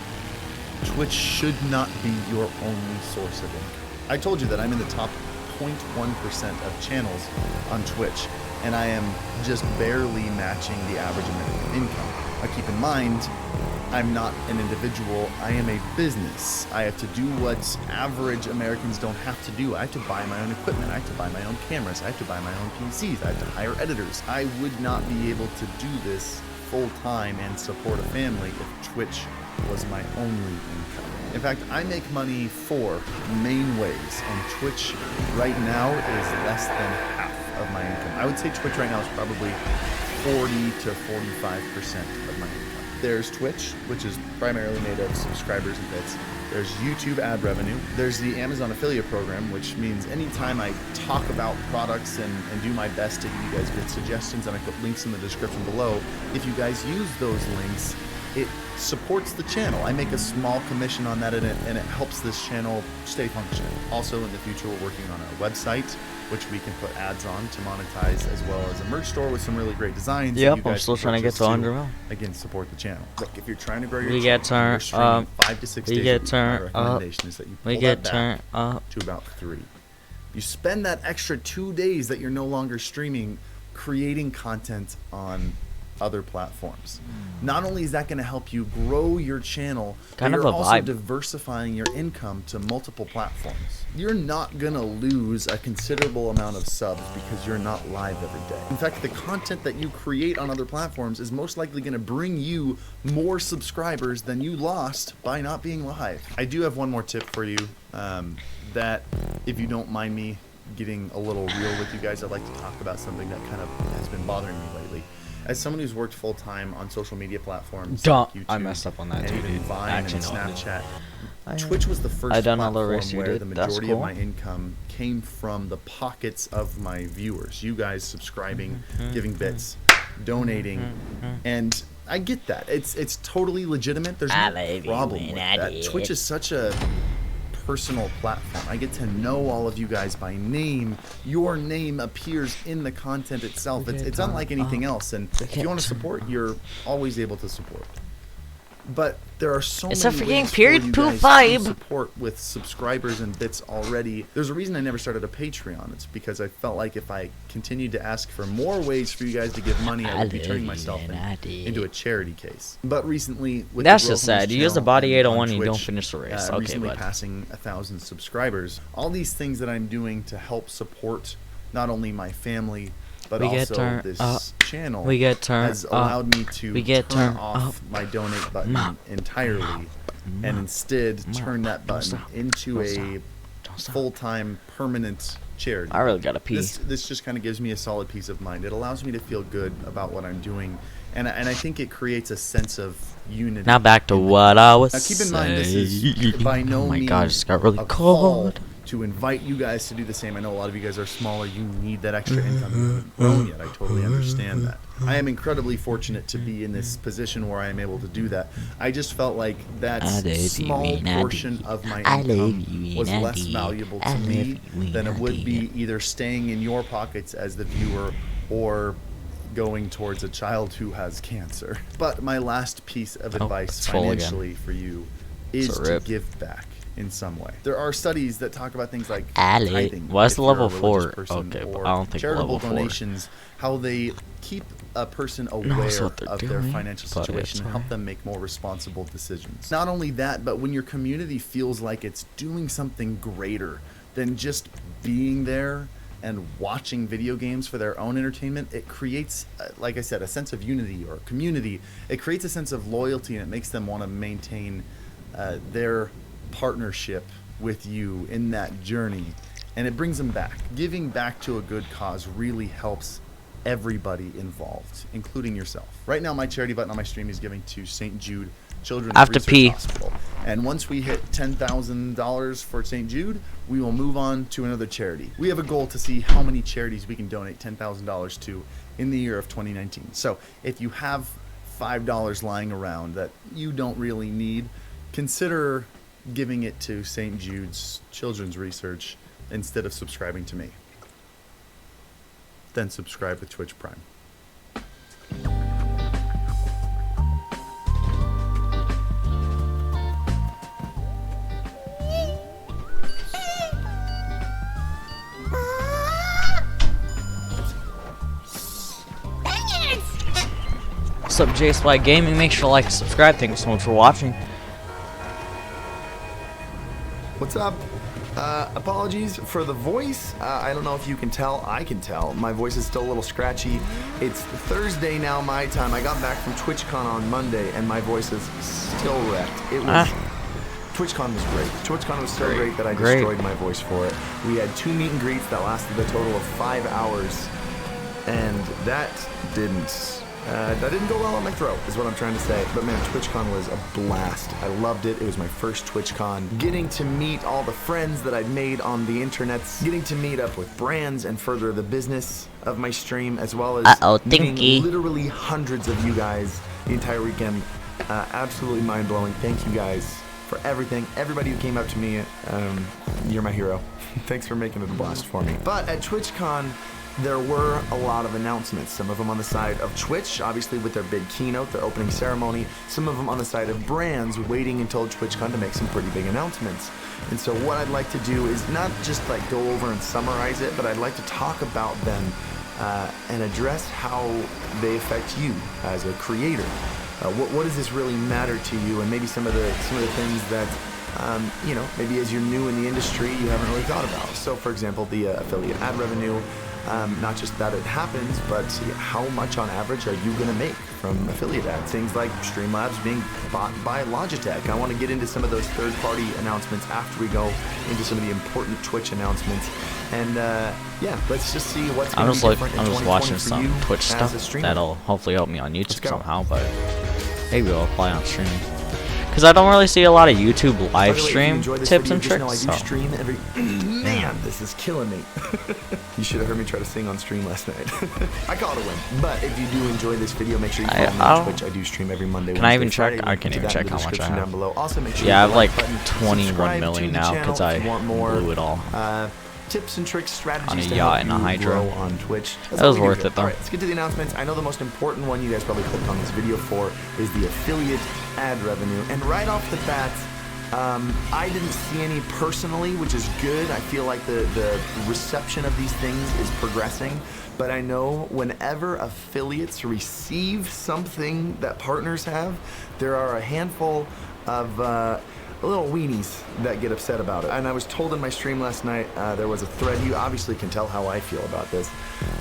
Twitch should not be your only source of income. I told you that I'm in the top 0.1% of channels on Twitch, and I am just barely matching the average American income. Now keep in mind, I'm not an individual, I am a business. I have to do what average Americans don't have to do. I have to buy my own equipment, I have to buy my own cameras, I have to buy my own PCs, I have to hire editors. I would not be able to do this full time and support a family if Twitch was my only income. In fact, I make money four main ways, and Twitch right now is less than half of my income. I would say Twitch right now is probably 40 to 45% of my income. There's Twitch, which is primarily made of subscribers and bits. There's YouTube ad revenue. There's the Amazon affiliate program, which means anytime I talk about products and do my best to give you guys good suggestions, and I put links in the description below, if you guys use those links, it supports the channel. I make a small commission on that, and it helps this channel stay functioning. Also, in the future, we're working on a website, which we can put ads on to monetize, as well as a merch store with some really great designs. Yep, I'm still trying to get to 100 mil. Again, support the channel. Look, if you're trying to grow your We channel, get turned you're streaming up. 5 to 6 We days get a week, turned my up. recommendation is that you We pull get that turned back up to about 3. You spend that extra 2 days that you're no longer streaming creating content on other platforms. Not only is that going to help you grow your channel, but Kind of you're a also vibe. diversifying your income to multiple platforms. You're not going to lose a considerable amount of subs because you're not live every day. In fact, the content that you create on other platforms is most likely going to bring you more subscribers than you lost by not being live. I do have one more tip for you, that if you don't mind me getting a little real with you guys, I'd like to talk about something that kind of has been bothering me lately. As someone who's worked full-time on social media platforms like YouTube, I messed up on that too, and even dude. Vine and Actually, no, I didn't. Snapchat, Twitch was the first I done all the platform rest you where did. the That's majority cool. of my income came from the pockets of my viewers. You guys subscribing, giving bits, donating, and I get that. It's totally legitimate. There's no problem with that. Twitch is such a personal platform. I get to know all of you guys by name. Your name appears in the content itself. It's unlike anything else, and if you want to support, you're always able to support. But there are so It's a many freaking ways for period you poop guys to vibe. support with subscribers and bits already. There's a reason I never started a Patreon. It's because I felt like if I continued to ask for more ways for you guys to give money, I would be turning myself into a charity case. But recently, with That's the growth just of this sad. You use the channel body and 801 on and you don't Twitch, finish the race. Okay, recently bud. passing 1,000 subscribers, all these things that I'm doing to help support not only my family, but We get also turned this up. channel We get turned has allowed up. me to We get turn turned off up. my donate button entirely and instead turn that button into a full-time permanent charity. I really gotta pee. This just kind of gives me a solid peace of mind. It allows me to feel good about what I'm doing, and I think it creates a sense of unity. Now back to what I was Now keep in mind, this is saying. by no Oh my means god, it just got really a call cold. to invite you guys to do the same. I know a lot of you guys are smaller. You need that extra income. You haven't grown yet. I totally understand that. I am incredibly fortunate to be in this position where I am able to do that. I just felt like that small portion of my income was less valuable to me than it would be either staying in your pockets as the viewer or going towards a child who has cancer. But my last piece of advice it's full again. financially for you is It's a to rip. give back in some way. There are studies that talk about things like Ali. tithing. What's if the you're a level religious 4? person, Okay, but or I don't think charitable level 4. donations, how they keep a person aware Knows what they're of their doing, financial but situation and it's help them make more responsible decisions. Not only that, but when your community feels like it's doing something greater than just being there and watching video games for their own entertainment, it creates, like I said, a sense of unity or community. It creates a sense of loyalty, and it makes them want to maintain their partnership with you in that journey, and it brings them back. Giving back to a good cause really helps everybody involved, including yourself. Right now, my charity button on my stream is giving to St. Jude Children's I have to Research pee. Hospital. And once we hit $10,000 for St. Jude, we will move on to another charity. We have a goal to see how many charities we can donate $10,000 to in the year of 2019. So if you have $5 lying around that you don't really need, consider giving it to St. Jude's Children's Research instead of subscribing to me. Then subscribe with Twitch Prime. What's up, JSY Gaming? Make sure to like and subscribe. Thank you so much for watching. What's up? Apologies for the voice. I don't know if you can tell. I can tell. My voice is still a little scratchy. It's Thursday now, my time. I got back from TwitchCon on Monday, and my voice is still wrecked. It was... TwitchCon was great. TwitchCon was so great that I destroyed my voice for it. We had 2 meet and greets that lasted a total of 5 hours, and that didn't go well on my throat, is what I'm trying to say. But man, TwitchCon was a blast. I loved it. It was my first TwitchCon. Getting to meet all the friends that I'd made on the internets, getting to meet up with brands and further the business of my stream, as well as meeting literally hundreds of you guys the entire weekend. Absolutely mind-blowing. Thank you guys for everything. Everybody who came up to me, you're my hero. Thanks for making it a blast for me. But at TwitchCon, there were a lot of announcements, some of them on the side of Twitch, obviously with their big keynote, their opening ceremony, some of them on the side of brands waiting until TwitchCon to make some pretty big announcements. And so what I'd like to do is not just like go over and summarize it, but I'd like to talk about them and address how they affect you as a creator. What does this really matter to you, and maybe some of the things that you know, maybe as you're new in the industry, you haven't really thought about. So, for example, the affiliate ad revenue. Not just that it happens, but how much on average are you going to make from affiliate ads? Things like Streamlabs being bought by Logitech. I want to get into some of those third-party announcements after we go into some of the important Twitch announcements. And yeah, let's just see what's going to be different in 2020 I'm just watching for some you Twitch as stuff a streamer. that'll hopefully help me on YouTube somehow, but maybe it'll apply on streaming. Because I don't really see a lot of YouTube live stream tips and tricks. I do stream every... Man, this is killing me. You should have heard me try to sing on stream last night. I call it a win. But if you do enjoy this video, make sure you follow me on Twitch. I do stream every Monday. Can I even check? I can't even check how much I have. Down below. Also, make sure yeah, I have you like button, 21 million now because I blew it all. Tips and tricks, strategies on a to yacht help and a you hydro grow on Twitch. That was worth it though. Alright, let's get to the announcements. I know the most important one you guys probably clicked on this video for is the affiliate ad revenue. And right off the bat, I didn't see any personally, which is good. I feel like the reception of these things is progressing. But I know whenever affiliates receive something that partners have, there are a handful of little weenies that get upset about it. And I was told in my stream last night, there was a thread. You obviously can tell how I feel about this.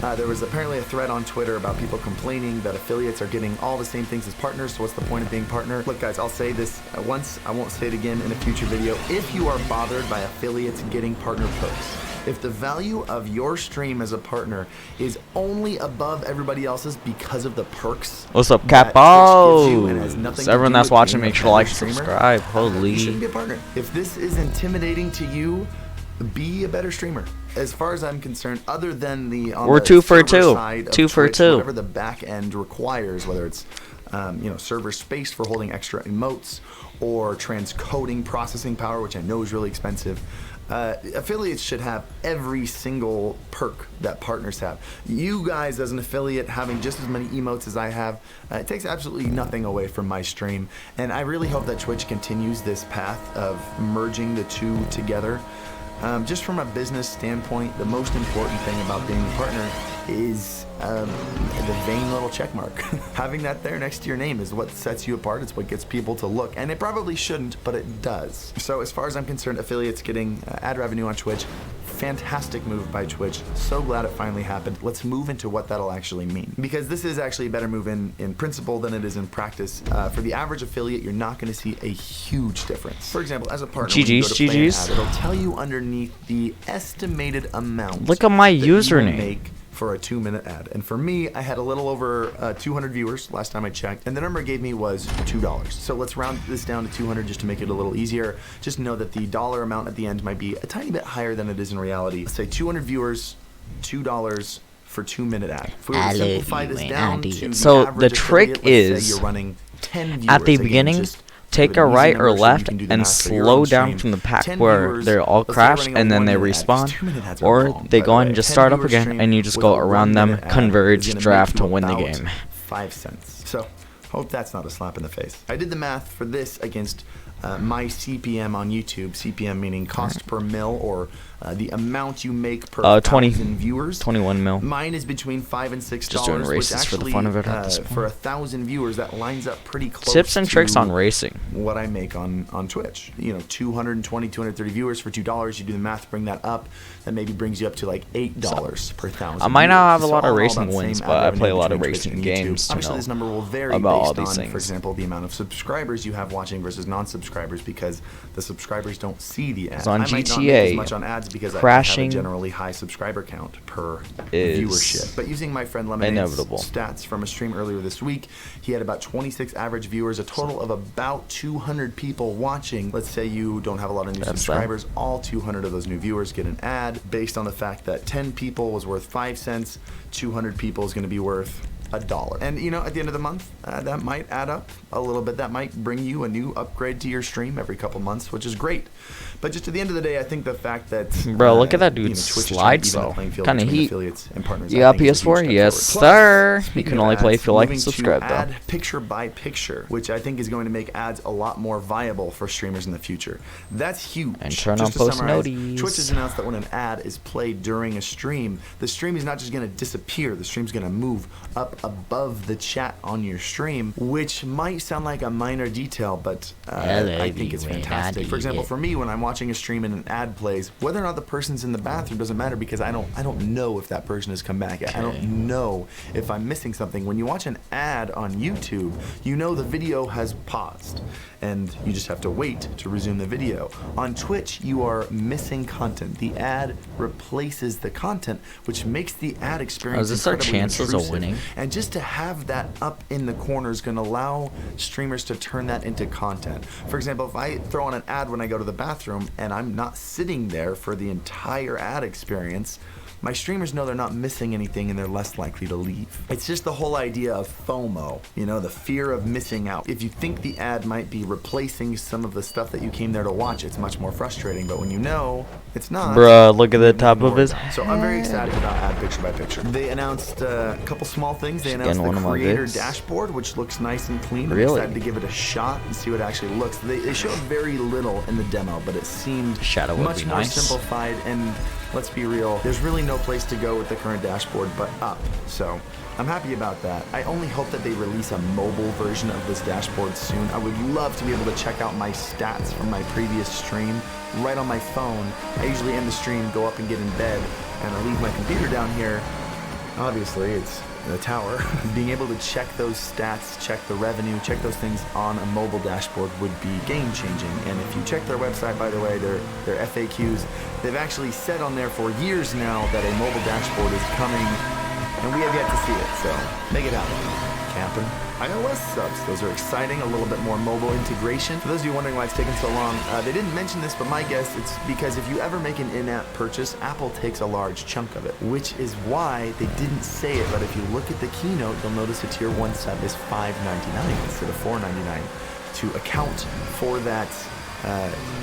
There was apparently a thread on Twitter about people complaining that affiliates are getting all the same things as partners, so what's the point of being partner? Look guys, I'll say this once, I won't say it again in a future video. If you are bothered by affiliates getting partner perks, if the value of your stream as a partner is only above everybody else's because of the perks, what's up, Capo? So everyone that's watching, make sure to like, subscribe. Holy, you shouldn't be a partner. If this is intimidating to you, be a better streamer. As far as I'm concerned, other than the we're 2 for 2, side 2 for Twitch, 2. Whatever the back end requires, whether it's you know, server space for holding extra emotes or transcoding processing power, which I know is really expensive. Affiliates should have every single perk that partners have. You guys as an affiliate having just as many emotes as I have, it takes absolutely nothing away from my stream, and I really hope that Twitch continues this path of merging the two together. Just from a business standpoint, the most important thing about being a partner is the vain little check mark. Having that there next to your name is what sets you apart. It's what gets people to look, and it probably shouldn't, but it does. So as far as I'm concerned, affiliates getting ad revenue on Twitch, fantastic move by Twitch. So glad it finally happened. Let's move into what that'll actually mean, because this is actually a better move in principle than it is in practice. For the average affiliate, you're not going to see a huge difference. For example, as a partner, when you go to play an ad, it'll tell you underneath the estimated amount. Look at my that you will username. make for a 2-minute ad. And for me, I had a little over 200 viewers last time I checked, and the number it gave me was $2. So let's round this down to 200 just to make it a little easier. Just know that the dollar amount at the end might be a tiny bit higher than it is in reality. Let's say 200 viewers, $2 for 2-minute ad. If we were to simplify this down to so the the trick affiliate, let's say is you're running 10 viewers. at the Again, beginning, just take a right or left and slow down from the pack where they all crash and then they respawn, or they go and just start up again and you just go around them, converge, draft to win the game. 5 cents. So hope that's not a slap in the face. I did the math for this against my CPM on YouTube. CPM meaning cost per mil, or the amount you make per 1,000 viewers. 21 mil. Mine is between $5 and $6. Just doing races which actually, for the fun of it at this point. For 1,000 viewers, that lines up pretty close. Tips and tricks to on racing. What I make on Twitch. You know, 220, 230 viewers for $2. You do the math, bring that up. That maybe brings you up to like $8 per 1,000. I might not have a lot of all racing about the wins, same but ad I play a revenue lot of between racing Twitch and games YouTube. to Obviously, know this number will vary about based all these on, things. for example, the amount of subscribers you have watching versus non-subscribers, because the subscribers don't see the ads. On I might not GTA, make as much on ads because I have crashing a generally high subscriber count per is viewership. But using my friend Lemonade's inevitable. stats from a stream earlier this week, he had about 26 average viewers, a total of about 200 people watching. Let's say you don't have a lot of new subscribers, all 200 of those new viewers get an ad based on the fact that 10 people was worth 5 cents, 200 people is going to be worth $1. And you know, at the end of the month, that might add up a little bit. That might bring you a new upgrade to your stream every couple months, which is great. But just at the end of the day, I think the fact that bro, look at that dude's slides though. Kind of heat. You got PS4? Yes, sir. You can only play if you like and subscribe though. Add picture by picture, which I think is going to make ads a lot more viable for streamers in the future. That's huge. And turn on post noties. Twitch has announced that when an ad is played during a stream, the stream is not just going to disappear. The stream's going to move up above the chat on your stream, which might sound like a minor detail, but I think it's fantastic. For example, for me, when I'm watching a stream and an ad plays, whether or not the person's in the bathroom doesn't matter because I don't know if that person has come back yet. I don't know if I'm missing something. When you watch an ad on YouTube, you know the video has paused and you just have to wait to resume the video. On Twitch, you are missing content. The ad replaces the content, which makes the ad experience is this our chances of winning? And just to have that up in the corner is going to allow streamers to turn that into content. For example, if I throw on an ad when I go to the bathroom and I'm not sitting there for the entire ad experience, my streamers know they're not missing anything and they're less likely to leave. It's just the whole idea of FOMO, you know, the fear of missing out. If you think the ad might be replacing some of the stuff that you came there to watch, it's much more frustrating, but when you know it's not. Bruh, look at the top of his head. So I'm very excited about ad picture by picture. They announced a couple small things. They announced the creator dashboard, which looks nice and clean. I'm excited to give it a shot and see what it actually looks. They showed very little in the demo, but it seemed much more simplified, and let's be real, there's really no place to go with the current dashboard but up. So I'm happy about that. I only hope that they release a mobile version of this dashboard soon. I would love to be able to check out my stats from my previous stream right on my phone. I usually end the stream, go up and get in bed, and I leave my computer down here. Obviously, it's the tower. Being able to check those stats, check the revenue, check those things on a mobile dashboard would be game-changing. And if you check their website, by the way, their FAQs, they've actually said on there for years now that a mobile dashboard is coming, and we have yet to see it, so make it happen. Camping. iOS subs, those are exciting, a little bit more mobile integration. For those of you wondering why it's taken so long, they didn't mention this, but my guess, it's because if you ever make an in-app purchase, Apple takes a large chunk of it, which is why they didn't say it, but if you look at the keynote, you'll notice a tier 1 sub is $5.99 instead of $4.99 to account for that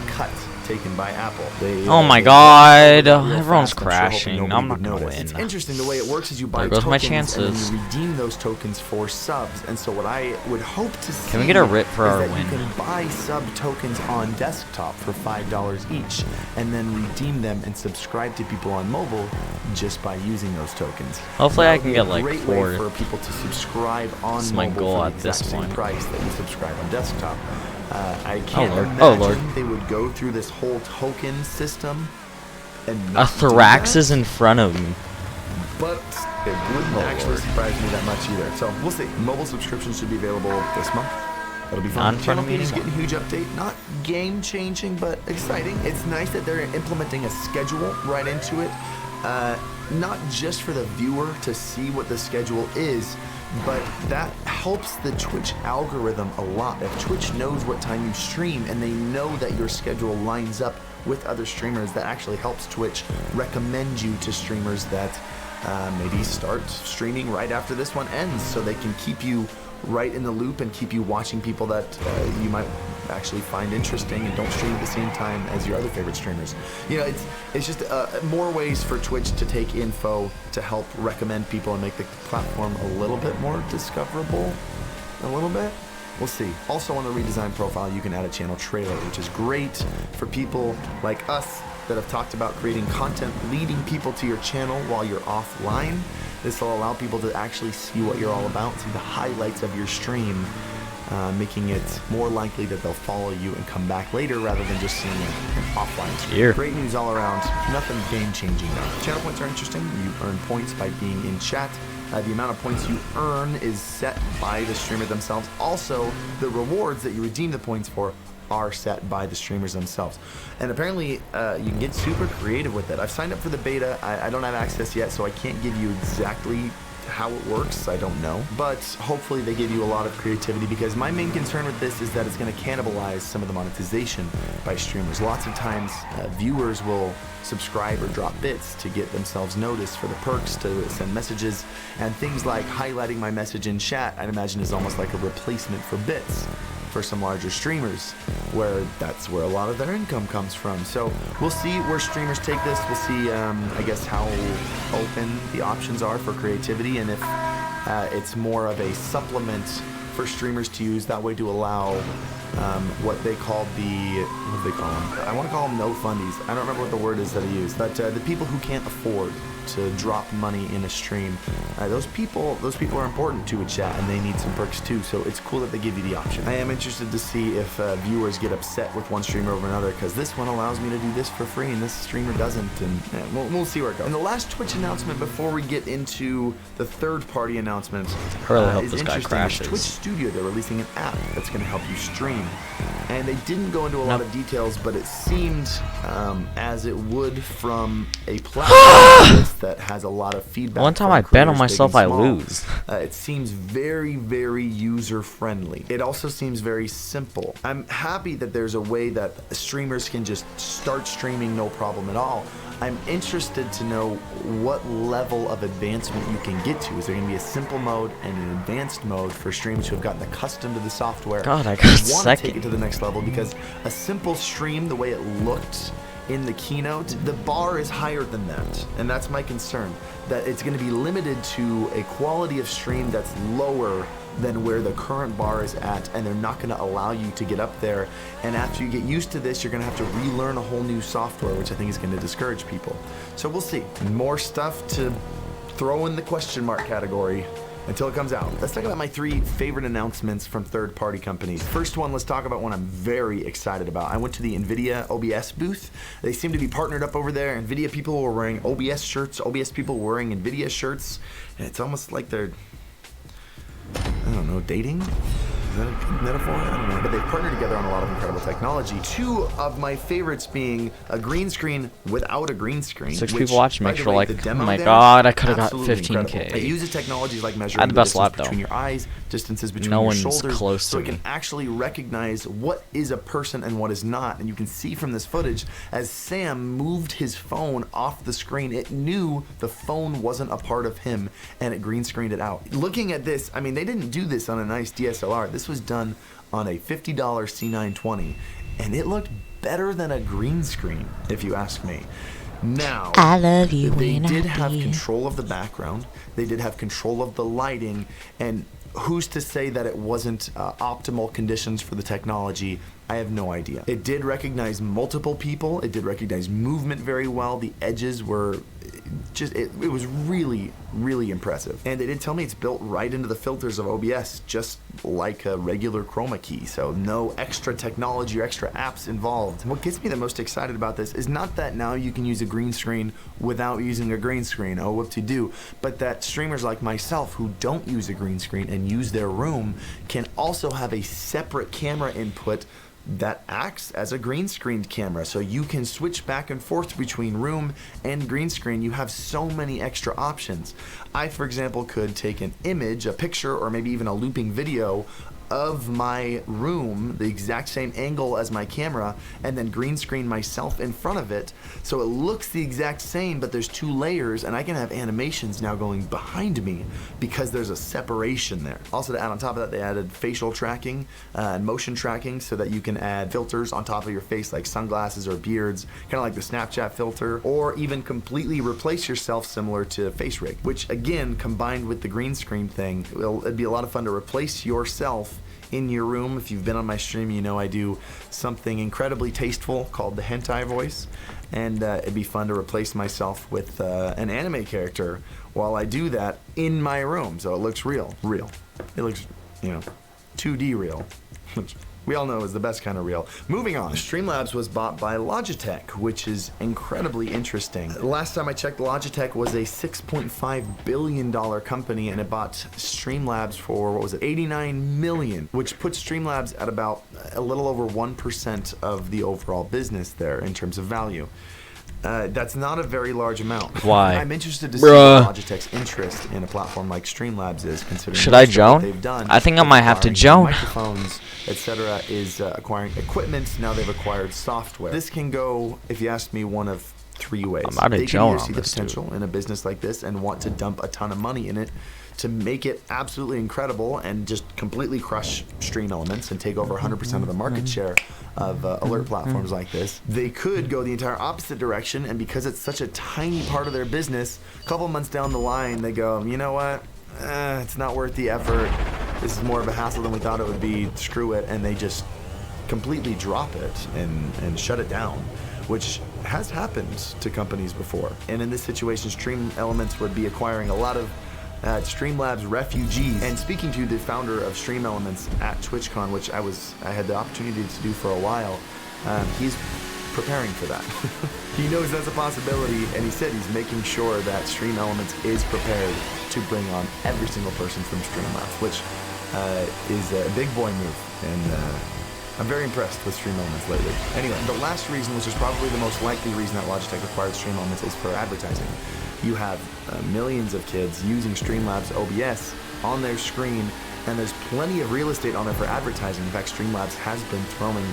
cut taken by Apple. Oh my god, everyone's crashing. I'm not gonna win. It's interesting the way it works is you buy there goes tokens my chances. and you redeem those tokens for subs. And so what I would hope to see Can we get a rip for our is that win? you can buy sub tokens on desktop for $5 each and then redeem them and subscribe to people on mobile just by using those tokens. Hopefully That I would can be get a like great way 4. for people to subscribe on That's my mobile goal for at the this exact same point. price that you subscribe on desktop. I can't imagine they would go through this whole token system and A not do thorax that, is in front of me. but it wouldn't actually surprise me that much either. So we'll see. Mobile subscriptions should be available this month. That'll be fun. Not in front of me Channel P is anymore. getting a huge update. Not game-changing, but exciting. It's nice that they're implementing a schedule right into it. Not just for the viewer to see what the schedule is, but that helps the Twitch algorithm a lot. If Twitch knows what time you stream and they know that your schedule lines up with other streamers, that actually helps Twitch recommend you to streamers that maybe start streaming right after this one ends, so they can keep you right in the loop and keep you watching people that you might actually find interesting and don't stream at the same time as your other favorite streamers. You know, it's just more ways for Twitch to take info to help recommend people and make the platform a little bit more discoverable. A little bit. We'll see. Also on the redesigned profile, you can add a channel trailer, which is great for people like us that have talked about creating content leading people to your channel while you're offline. This will allow people to actually see what you're all about, see the highlights of your stream, making it more likely that they'll follow you and come back later rather than just seeing an offline stream. Here. Great news all around. Nothing game-changing though. Channel points are interesting. You earn points by being in chat. The amount of points you earn is set by the streamer themselves. Also, the rewards that you redeem the points for are set by the streamers themselves. And apparently, you can get super creative with it. I've signed up for the beta. I don't have access yet, so I can't give you exactly how it works, I don't know. But hopefully they give you a lot of creativity, because my main concern with this is that it's going to cannibalize some of the monetization by streamers. Lots of times viewers will subscribe or drop bits to get themselves noticed for the perks, to send messages, and things like highlighting my message in chat, I'd imagine, is almost like a replacement for bits for some larger streamers, where that's where a lot of their income comes from. So we'll see where streamers take this. We'll see, I guess, how open the options are for creativity, and if it's more of a supplement for streamers to use that way, to allow what they call what do they call them? I want to call them no fundies. I don't remember what the word is that I use, but the people who can't afford to drop money in a stream, those people are important to a chat, and they need some perks too. So it's cool that they give you the option. I am interested to see if viewers get upset with one streamer over another, because this one allows me to do this for free and this streamer doesn't, and we'll see where it goes. And the last Twitch announcement before we get into the third-party announcements I really hope is this guy interesting. crashes. Twitch Studio, they're releasing an app that's going to help you stream, and they didn't go into a lot of details, but it seemed as it would from a platform that has a lot of feedback. One time from I bet on creators, myself, big I and small. lose. It seems very, very user-friendly. It also seems very simple. I'm happy that there's a way that streamers can just start streaming no problem at all. I'm interested to know what level of advancement you can get to. Is there going to be a simple mode and an advanced mode for streamers who have gotten accustomed to the software? God, I got want to second. take it to the next level, because a simple stream, the way it looked in the keynote, the bar is higher than that, and that's my concern, that it's going to be limited to a quality of stream that's lower than where the current bar is at, and they're not going to allow you to get up there. And after you get used to this, you're going to have to relearn a whole new software, which I think is going to discourage people. So we'll see. More stuff to throw in the question mark category until it comes out. Let's talk about my 3 favorite announcements from third-party companies. First one, let's talk about one I'm very excited about. I went to the NVIDIA OBS booth. They seem to be partnered up over there. NVIDIA people were wearing OBS shirts, OBS people were wearing NVIDIA shirts, and it's almost like they're, I don't know, dating? Is that a good metaphor? I don't know. But they've partnered together on a lot of incredible technology. 2 of my favorites being a green screen without a green screen. 6 which, people watching. by Make the sure, way, like, the oh demo my there, god, I could have got absolutely 15K. incredible. It uses technologies like I measuring had the the best distance lap, though. between your eyes, distances between No your one's shoulders, close so to it can me. actually recognize what is a person and what is not. And you can see from this footage, as Sam moved his phone off the screen, it knew the phone wasn't a part of him, and it green screened it out. Looking at this, I mean, they didn't do this on a nice DSLR. This was done on a $50 C920, and it looked better than a green screen, if you ask me. Now, I love you they when did I have do. control of the background, they did have control of the lighting, and who's to say that it wasn't optimal conditions for the technology? I have no idea. It did recognize multiple people, it did recognize movement very well, the edges were just, it was really, really impressive. And they did tell me it's built right into the filters of OBS, just like a regular chroma key, so no extra technology or extra apps involved. What gets me the most excited about this is not that now you can use a green screen without using a green screen, oh whoop-de-doo, but that streamers like myself who don't use a green screen and use their room can also have a separate camera input that acts as a green screened camera, so you can switch back and forth between room and green screen. You have so many extra options. I, for example, could take an image, a picture, or maybe even a looping video of my room, the exact same angle as my camera, and then green screen myself in front of it, so it looks the exact same, but there's 2 layers, and I can have animations now going behind me because there's a separation there. Also, to add on top of that, they added facial tracking and motion tracking, so that you can add filters on top of your face, like sunglasses or beards, kind of like the Snapchat filter, or even completely replace yourself, similar to Face Rig, which again, combined with the green screen thing, it'd be a lot of fun to replace yourself in your room. If you've been on my stream, you know I do something incredibly tasteful called the hentai voice, and it'd be fun to replace myself with an anime character while I do that in my room, so it looks real. It looks, you know, 2D real, which we all know is the best kind of real. Moving on, Streamlabs was bought by Logitech, which is incredibly interesting. Last time I checked, Logitech was a $6.5 billion company, and it bought Streamlabs for, what was it, $89 million, which puts Streamlabs at about a little over 1% of the overall business there in terms of value. That's not a very large amount. Why? I'm interested to see what Logitech's interest in a platform like Streamlabs is, considering Should I what join? they've done. I think I might have to join. Microphones, etc., is acquiring equipment. Now they've acquired software. This can go, if you ask me, one of 3 ways. I'm about to They join can either on see the this, potential in a business like this and want to dump a ton of money in it to make it absolutely incredible and just completely crush Stream Elements and take over 100% of the market share of alert platforms like this. They could go the entire opposite direction, and because it's such a tiny part of their business, a couple months down the line, they go, you know what? It's not worth the effort. This is more of a hassle than we thought it would be. Screw it. And they just completely drop it and shut it down, which has happened to companies before. And in this situation, Stream Elements would be acquiring a lot of Streamlabs refugees. And speaking to the founder of Stream Elements at TwitchCon, which I had the opportunity to do for a while, he's preparing for that. He knows that's a possibility, and he said he's making sure that Stream Elements is prepared to bring on every single person from Streamlabs, which is a big boy move, and I'm very impressed with Stream Elements lately. Anyway, the last reason, which is probably the most likely reason that Logitech acquired Stream Elements, is for advertising. You have millions of kids using Streamlabs OBS on their screen, and there's plenty of real estate on there for advertising. In fact, Streamlabs has been throwing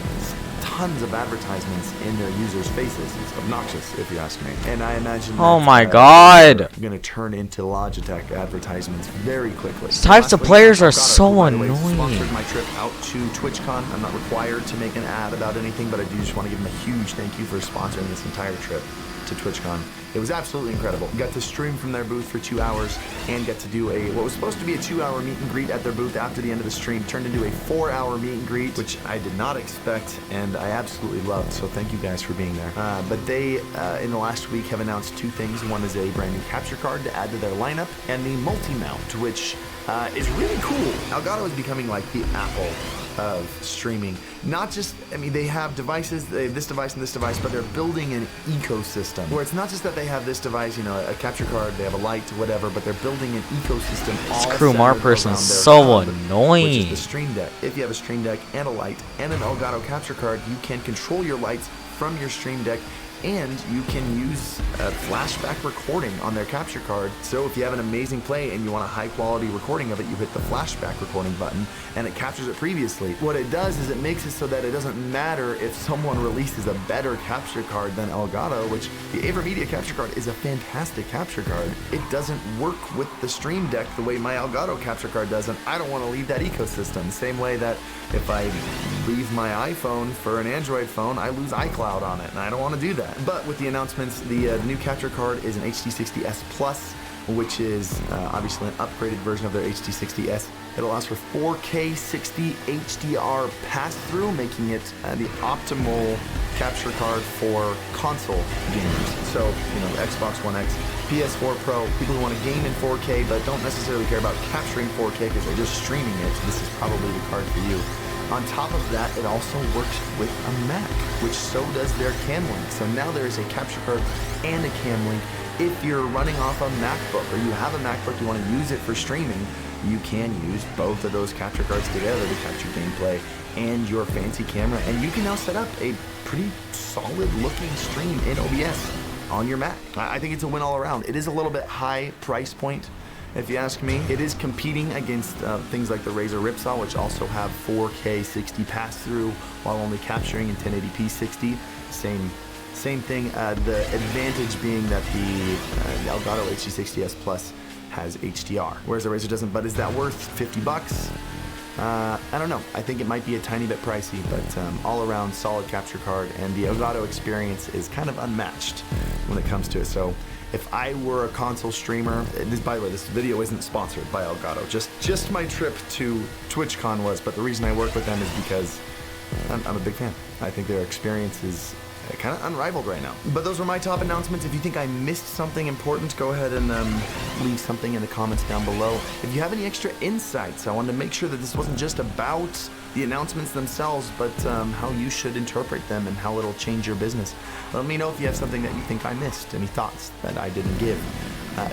tons of advertisements in their users' faces. It's obnoxious, if you ask me. And I imagine oh my god, going to turn into Logitech advertisements very quickly. These types of players are so annoying. Sponsored my trip out to TwitchCon. I'm not required to make an ad about anything, but I do just want to give them a huge thank you for sponsoring this entire trip to TwitchCon. It was absolutely incredible. Got to stream from their booth for 2 hours and get to do what was supposed to be a 2-hour meet and greet at their booth after the end of the stream turned into a 4-hour meet and greet, which I did not expect and I absolutely loved. So thank you guys for being there. But they, in the last week, have announced 2 things. One is a brand new capture card to add to their lineup, and the multi-mount, which is really cool. Elgato is becoming like the Apple of streaming. Not just, I mean, they have devices, they have this device and this device, but they're building an ecosystem where it's not just that they have this device, you know, a capture card, they have a light, whatever, but they're building an ecosystem. This Crewmar person's so annoying. Which is the Stream Deck. If you have a Stream Deck and a light and an Elgato capture card, you can control your lights from your Stream Deck, and you can use a flashback recording on their capture card. So if you have an amazing play and you want a high quality recording of it, you hit the flashback recording button and it captures it previously. What it does is it makes it so that it doesn't matter if someone releases a better capture card than Elgato, which the AverMedia capture card is a fantastic capture card. It doesn't work with the Stream Deck the way my Elgato capture card does, and I don't want to leave that ecosystem. Same way that if I leave my iPhone for an Android phone, I lose iCloud on it, and I don't want to do that. But with the announcements, the new capture card is an HD60S Plus, which is obviously an upgraded version of their HD60S. It allows for 4K 60 HDR pass-through, making it the optimal capture card for console gamers. So, you know, Xbox One X, PS4 Pro, people who want to game in 4K but don't necessarily care about capturing 4K because they're just streaming it, this is probably the card for you. On top of that, it also works with a Mac, which so does their Cam Link. So now there is a capture card and a Cam Link. If you're running off a MacBook or you have a MacBook, you want to use it for streaming, you can use both of those capture cards together to capture gameplay and your fancy camera. And you can now set up a pretty solid looking stream in OBS on your Mac. I think it's a win all around. It is a little bit high price point, if you ask me. It is competing against things like the Razer Ripsaw, which also have 4K 60 pass-through while only capturing in 1080p 60. Same thing. The advantage being that the Elgato HD60S Plus has HDR, whereas the Razer doesn't. But is that worth 50 bucks? I don't know. I think it might be a tiny bit pricey, but all around solid capture card, and the Elgato experience is kind of unmatched when it comes to it. So if I were a console streamer, by the way, this video isn't sponsored by Elgato, just my trip to TwitchCon was, but the reason I work with them is because I'm a big fan. I think their experience is kind of unrivaled right now. But those were my top announcements. If you think I missed something important, go ahead and leave something in the comments down below. If you have any extra insights, I wanted to make sure that this wasn't just about the announcements themselves, but how you should interpret them and how it'll change your business. Let me know if you have something that you think I missed, any thoughts that I didn't give.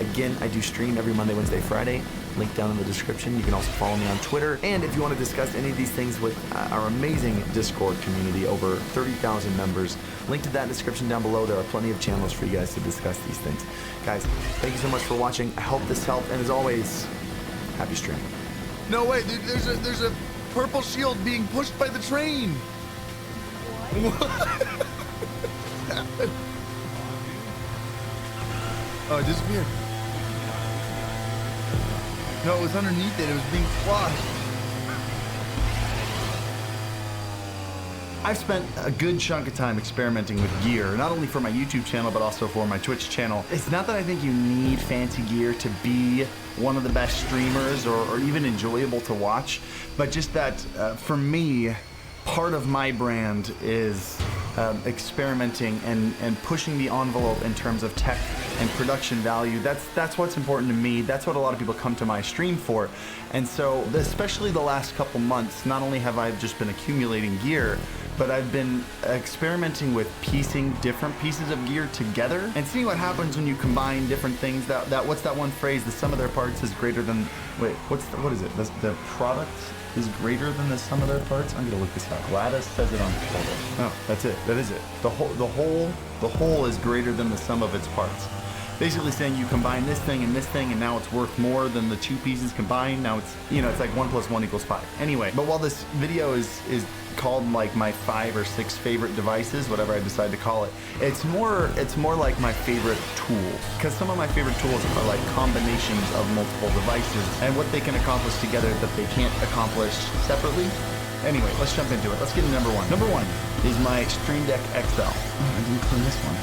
Again, I do stream every Monday, Wednesday, Friday link down in the description. You can also follow me on Twitter. And if you want to discuss any of these things with our amazing Discord community, over 30,000 members, link to that description down below. There are plenty of channels for you guys to discuss these things. Guys, thank you so much for watching. I hope this helped, and as always, happy streaming. No way, dude, there's a purple shield being pushed by the train. What? Oh, it disappeared. No, it was underneath it. It was being squashed. I've spent a good chunk of time experimenting with gear, not only for my YouTube channel, but also for my Twitch channel. It's not that I think you need fancy gear to be one of the best streamers or even enjoyable to watch, but just that for me, part of my brand is experimenting and pushing the envelope in terms of tech and production value. That's what's important to me. That's what a lot of people come to my stream for. And so, especially the last couple months, not only have I just been accumulating gear, but I've been experimenting with piecing different pieces of gear together and seeing what happens when you combine different things. That what's that one phrase? The sum of their parts is greater than. Wait, what is it? The product is greater than the sum of their parts. I'm gonna look this up. Gladys says it on Twitter. Oh, that's it. That is it. The whole is greater than the sum of its parts. Basically saying you combine this thing, and now it's worth more than the two pieces combined. Now it's, it's like 1 + 1 = 5. Anyway, but while this video is called like my 5 or 6 favorite devices, whatever I decide to call it, it's more like my favorite tools, because some of my favorite tools are like combinations of multiple devices and what they can accomplish together that they can't accomplish separately. Anyway, let's jump into it. Let's get to number one. Number one is my Stream Deck XL. Oh, I didn't clean this one.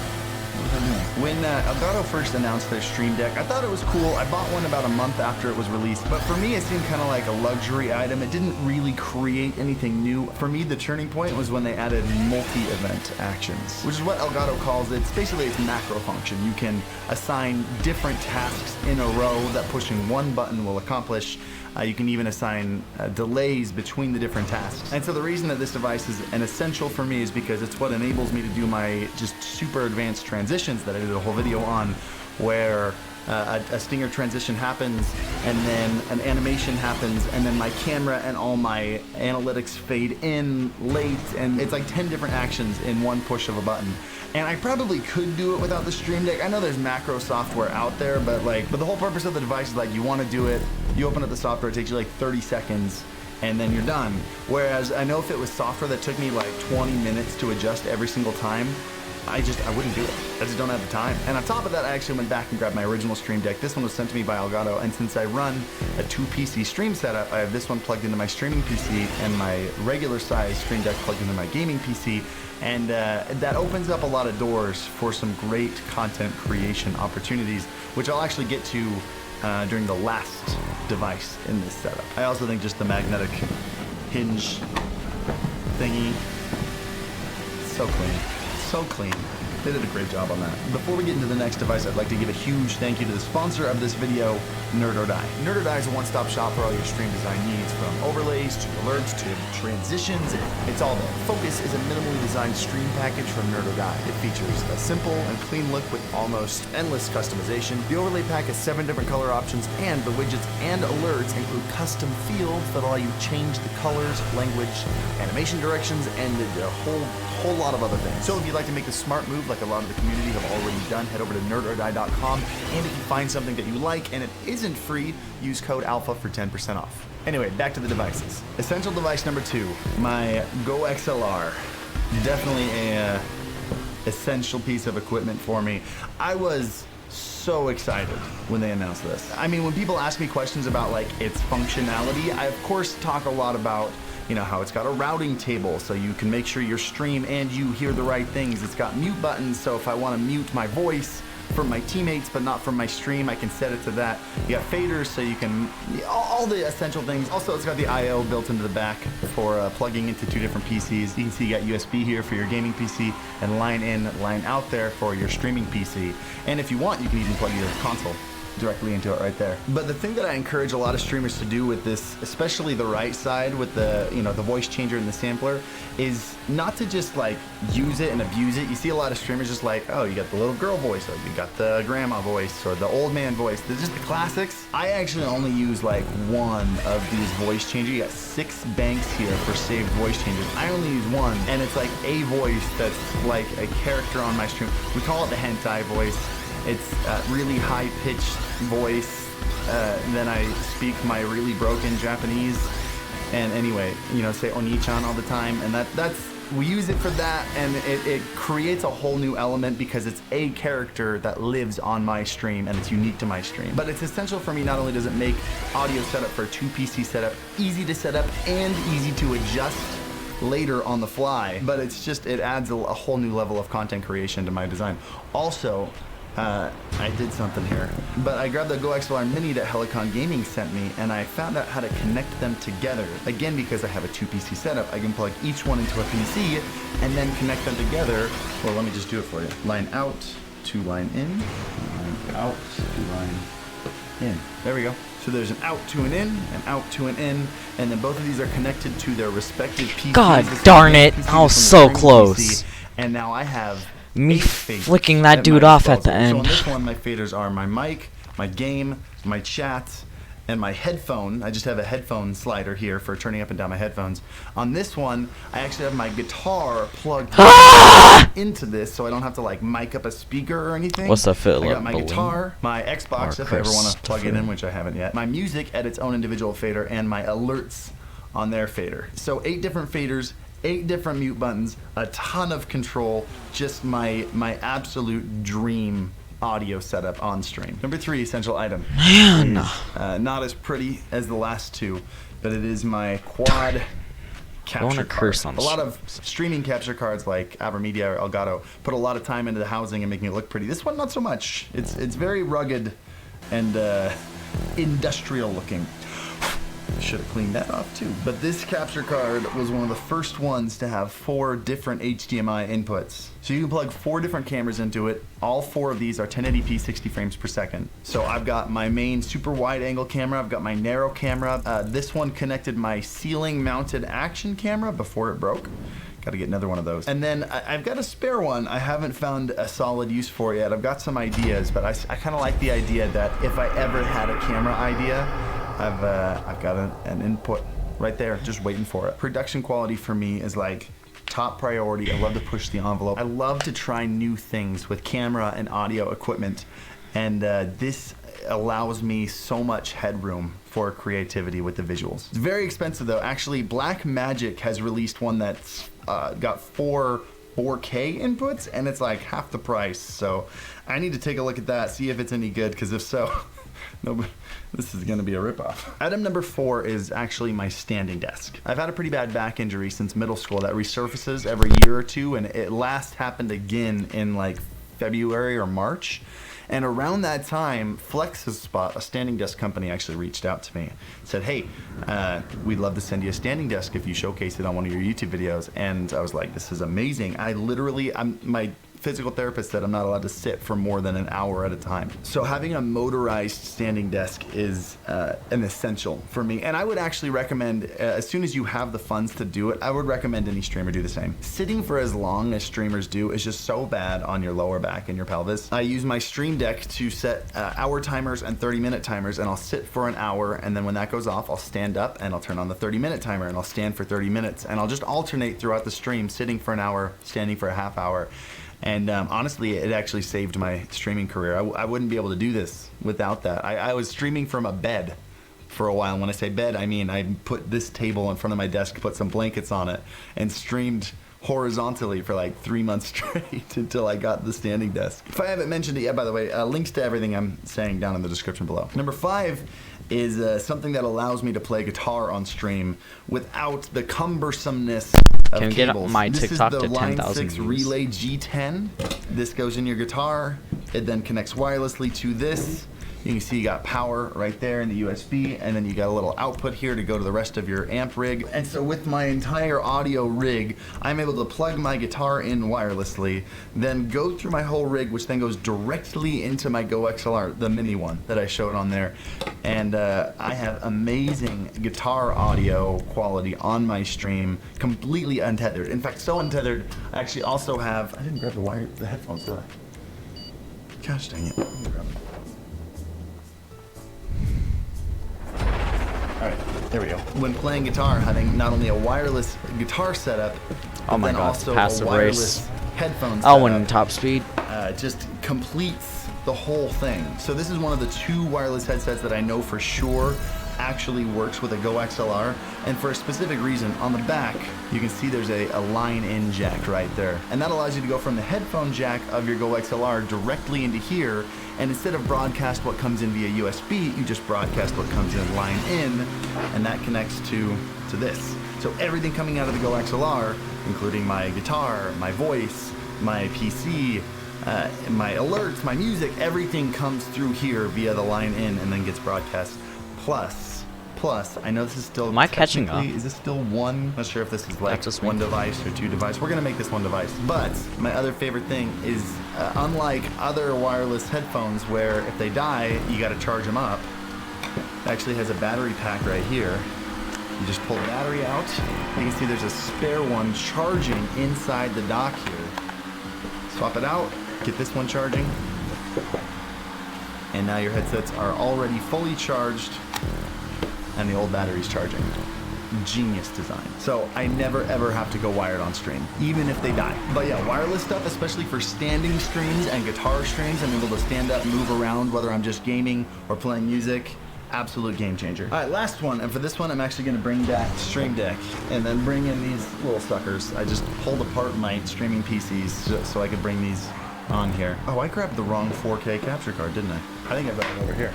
When Elgato first announced their Stream Deck, I thought it was cool. I bought one about a month after it was released, but for me it seemed kind of like a luxury item. It didn't really create anything new. For me, the turning point was when they added multi-event actions, which is what Elgato calls it. Basically, it's macro function. You can assign different tasks in a row that pushing one button will accomplish. You can even assign delays between the different tasks. And so the reason that this device is an essential for me is because it's what enables me to do my just super advanced transitions that I did a whole video on, where a stinger transition happens, and then an animation happens, and then my camera and all my analytics fade in late, and it's like 10 different actions in one push of a button. And I probably could do it without the Stream Deck. I know there's macro software out there, but the whole purpose of the device is like, you want to do it, you open up the software, it takes you like 30 seconds, and then you're done. Whereas I know if it was software that took me like 20 minutes to adjust every single time, I wouldn't do it. I just don't have the time. And on top of that, I actually went back and grabbed my original Stream Deck. This one was sent to me by Elgato, and since I run a 2-PC stream setup, I have this one plugged into my streaming PC and my regular size Stream Deck plugged into my gaming PC, and that opens up a lot of doors for some great content creation opportunities, which I'll actually get to during the last device in this setup. I also think just the magnetic hinge thingy, so clean. So clean. They did a great job on that. Before we get into the next device, I'd like to give a huge thank you to the sponsor of this video, Nerd or Die. Nerd or Die is a one-stop shop for all your stream design needs, from overlays to alerts to transitions. It's all there. Focus is a minimally designed stream package from Nerd or Die. It features a simple and clean look with almost endless customization. The overlay pack has 7 different color options, and the widgets and alerts include custom fields that allow you to change the colors, language, animation directions, and a whole lot of other things. So if you'd like to make the smart move like a lot of the community have already done, head over to nerdordie.com, and if you find something that you like and it isn't free, use code ALPHA for 10% off. Anyway, back to the devices. Essential device number 2, my Go XLR. Definitely a essential piece of equipment for me. I was so excited when they announced this. I mean, when people ask me questions about like its functionality, I of course talk a lot about how it's got a routing table so you can make sure your stream and you hear the right things. It's got mute buttons, so if I want to mute my voice from my teammates but not from my stream, I can set it to that. You got faders so you can, all the essential things. Also, it's got the I/O built into the back for plugging into 2 different PCs. You can see you got USB here for your gaming PC and line in, line out there for your streaming PC. And if you want, you can even plug your console directly into it right there. But the thing that I encourage a lot of streamers to do with this, especially the right side with the, you know, the voice changer and the sampler, is not to just like use it and abuse it. You see a lot of streamers just like, oh, you got the little girl voice, or you got the grandma voice, or the old man voice. They're just the classics. I actually only use like one of these voice changers. You got 6 banks here for saved voice changes. I only use one, and it's like a voice that's like a character on my stream. We call it the hentai voice. It's a really high-pitched voice. Then I speak my really broken Japanese. And anyway, you know, say Oni-chan all the time. And we use it for that, and it creates a whole new element because it's a character that lives on my stream and it's unique to my stream. But it's essential for me. Not only does it make audio setup for a 2PC setup easy to set up and easy to adjust later on the fly, but it's just, it adds a whole new level of content creation to my design. Also, I did something here, but I grabbed the Go XLR Mini that Helicon Gaming sent me, and I found out how to connect them together. Again, because I have a 2PC setup, I can plug each one into a PC and then connect them together. Well, let me just do it for you. Line out to line in, line out to line in. There we go. So there's an out to an in, an out to an in, and then both of these are connected to their respective PCs. God darn it, I was so close. And now I have me flicking that dude off at the end. So on this one, my faders are my mic, my game, my chat, and my headphone. I just have a headphone slider here for turning up and down my headphones. On this one, I actually have my guitar plugged into this, so I don't have to like mic up a speaker or anything. What's that fit like? I got my guitar, my Xbox if I ever want to plug it in, which I haven't yet. My music at its own individual fader, and my alerts on their fader. So 8 different faders, 8 different mute buttons, a ton of control, just my absolute dream audio setup on stream. Number 3 essential item. Man. Not as pretty as the last 2, but it is my quad capture card. A lot of streaming capture cards like Avermedia or Elgato put a lot of time into the housing and making it look pretty. This one, not so much. It's very rugged and industrial looking. Should have cleaned that off too. But this capture card was one of the first ones to have 4 different HDMI inputs. So you can plug 4 different cameras into it. All 4 of these are 1080p 60 frames per second. So I've got my main super wide angle camera, I've got my narrow camera. This one connected my ceiling mounted action camera before it broke. Got to get another one of those. And then I've got a spare one I haven't found a solid use for yet. I've got some ideas, but I kind of like the idea that if I ever had a camera idea, I've got an input right there, just waiting for it. Production quality for me is like top priority. I love to push the envelope. I love to try new things with camera and audio equipment, and this allows me so much headroom for creativity with the visuals. It's very expensive though. Actually, Blackmagic has released one that's got 4 4K inputs, and it's like half the price. So I need to take a look at that, see if it's any good, because if so, no, this is gonna be a ripoff. Item number 4 is actually my standing desk. I've had a pretty bad back injury since middle school that resurfaces every year or two, and it last happened again in like February or March. And around that time, Flex's Spot, a standing desk company, actually reached out to me. Said, hey, we'd love to send you a standing desk if you showcase it on one of your YouTube videos. And I was like, this is amazing. My physical therapist said I'm not allowed to sit for more than an hour at a time. So having a motorized standing desk is an essential for me. And I would actually recommend, as soon as you have the funds to do it, I would recommend any streamer do the same. Sitting for as long as streamers do is just so bad on your lower back and your pelvis. I use my Stream Deck to set hour timers and 30-minute timers, and I'll sit for an hour, and then when that goes off, I'll stand up and I'll turn on the 30-minute timer, and I'll stand for 30 minutes, and I'll just alternate throughout the stream, sitting for an hour, standing for a half hour. And honestly, it actually saved my streaming career. I wouldn't be able to do this without that. I was streaming from a bed for a while. And when I say bed, I mean I put this table in front of my desk, put some blankets on it, and streamed horizontally for like 3 months straight until I got the standing desk. If I haven't mentioned it yet, by the way, links to everything I'm saying down in the description below. Number 5 is something that allows me to play guitar on stream without the cumbersomeness of Can cables. get my TikTok This is to the Line 10,000 6 views. Relay G10. This goes in your guitar. It then connects wirelessly to this. You can see you got power right there in the USB, and then you got a little output here to go to the rest of your amp rig. And so with my entire audio rig, I'm able to plug my guitar in wirelessly, then go through my whole rig, which then goes directly into my Go XLR, the mini one that I showed on there. And I have amazing guitar audio quality on my stream, completely untethered. In fact, so untethered, I actually also have, I didn't grab the headphones, did I? Gosh dang it. Let me grab them. Alright, there we go. When playing guitar, having not only a wireless guitar setup, oh my then god, also passive a wireless race. headphone I'll setup, win top speed. just completes the whole thing. So this is one of the 2 wireless headsets that I know for sure actually works with a Go XLR, and for a specific reason. On the back, you can see there's a line-in jack right there, and that allows you to go from the headphone jack of your Go XLR directly into here, and instead of broadcast what comes in via USB, you just broadcast what comes in line in, and that connects to this. So everything coming out of the Go XLR, including my guitar, my voice, my PC, my alerts, my music, everything comes through here via the line in and then gets broadcast. Plus, I know this is still. Am I catching up? Is this still one? I'm not sure if this is like just one device or 2 devices. We're gonna make this one device. But my other favorite thing is, unlike other wireless headphones where if they die, you gotta charge them up, it actually has a battery pack right here. You just pull the battery out. You can see there's a spare one charging inside the dock here. Swap it out, get this one charging. And now your headsets are already fully charged and the old battery's charging. Genius design. So I never ever have to go wired on stream, even if they die. But yeah, wireless stuff, especially for standing streams and guitar streams, I'm able to stand up, move around, whether I'm just gaming or playing music. Absolute game changer. All right, last one, and for this one, I'm actually gonna bring back Stream Deck and then bring in these little suckers. I just pulled apart my streaming PCs so I could bring these on here. Oh, I grabbed the wrong 4K capture card, didn't I? I think I've got it over here.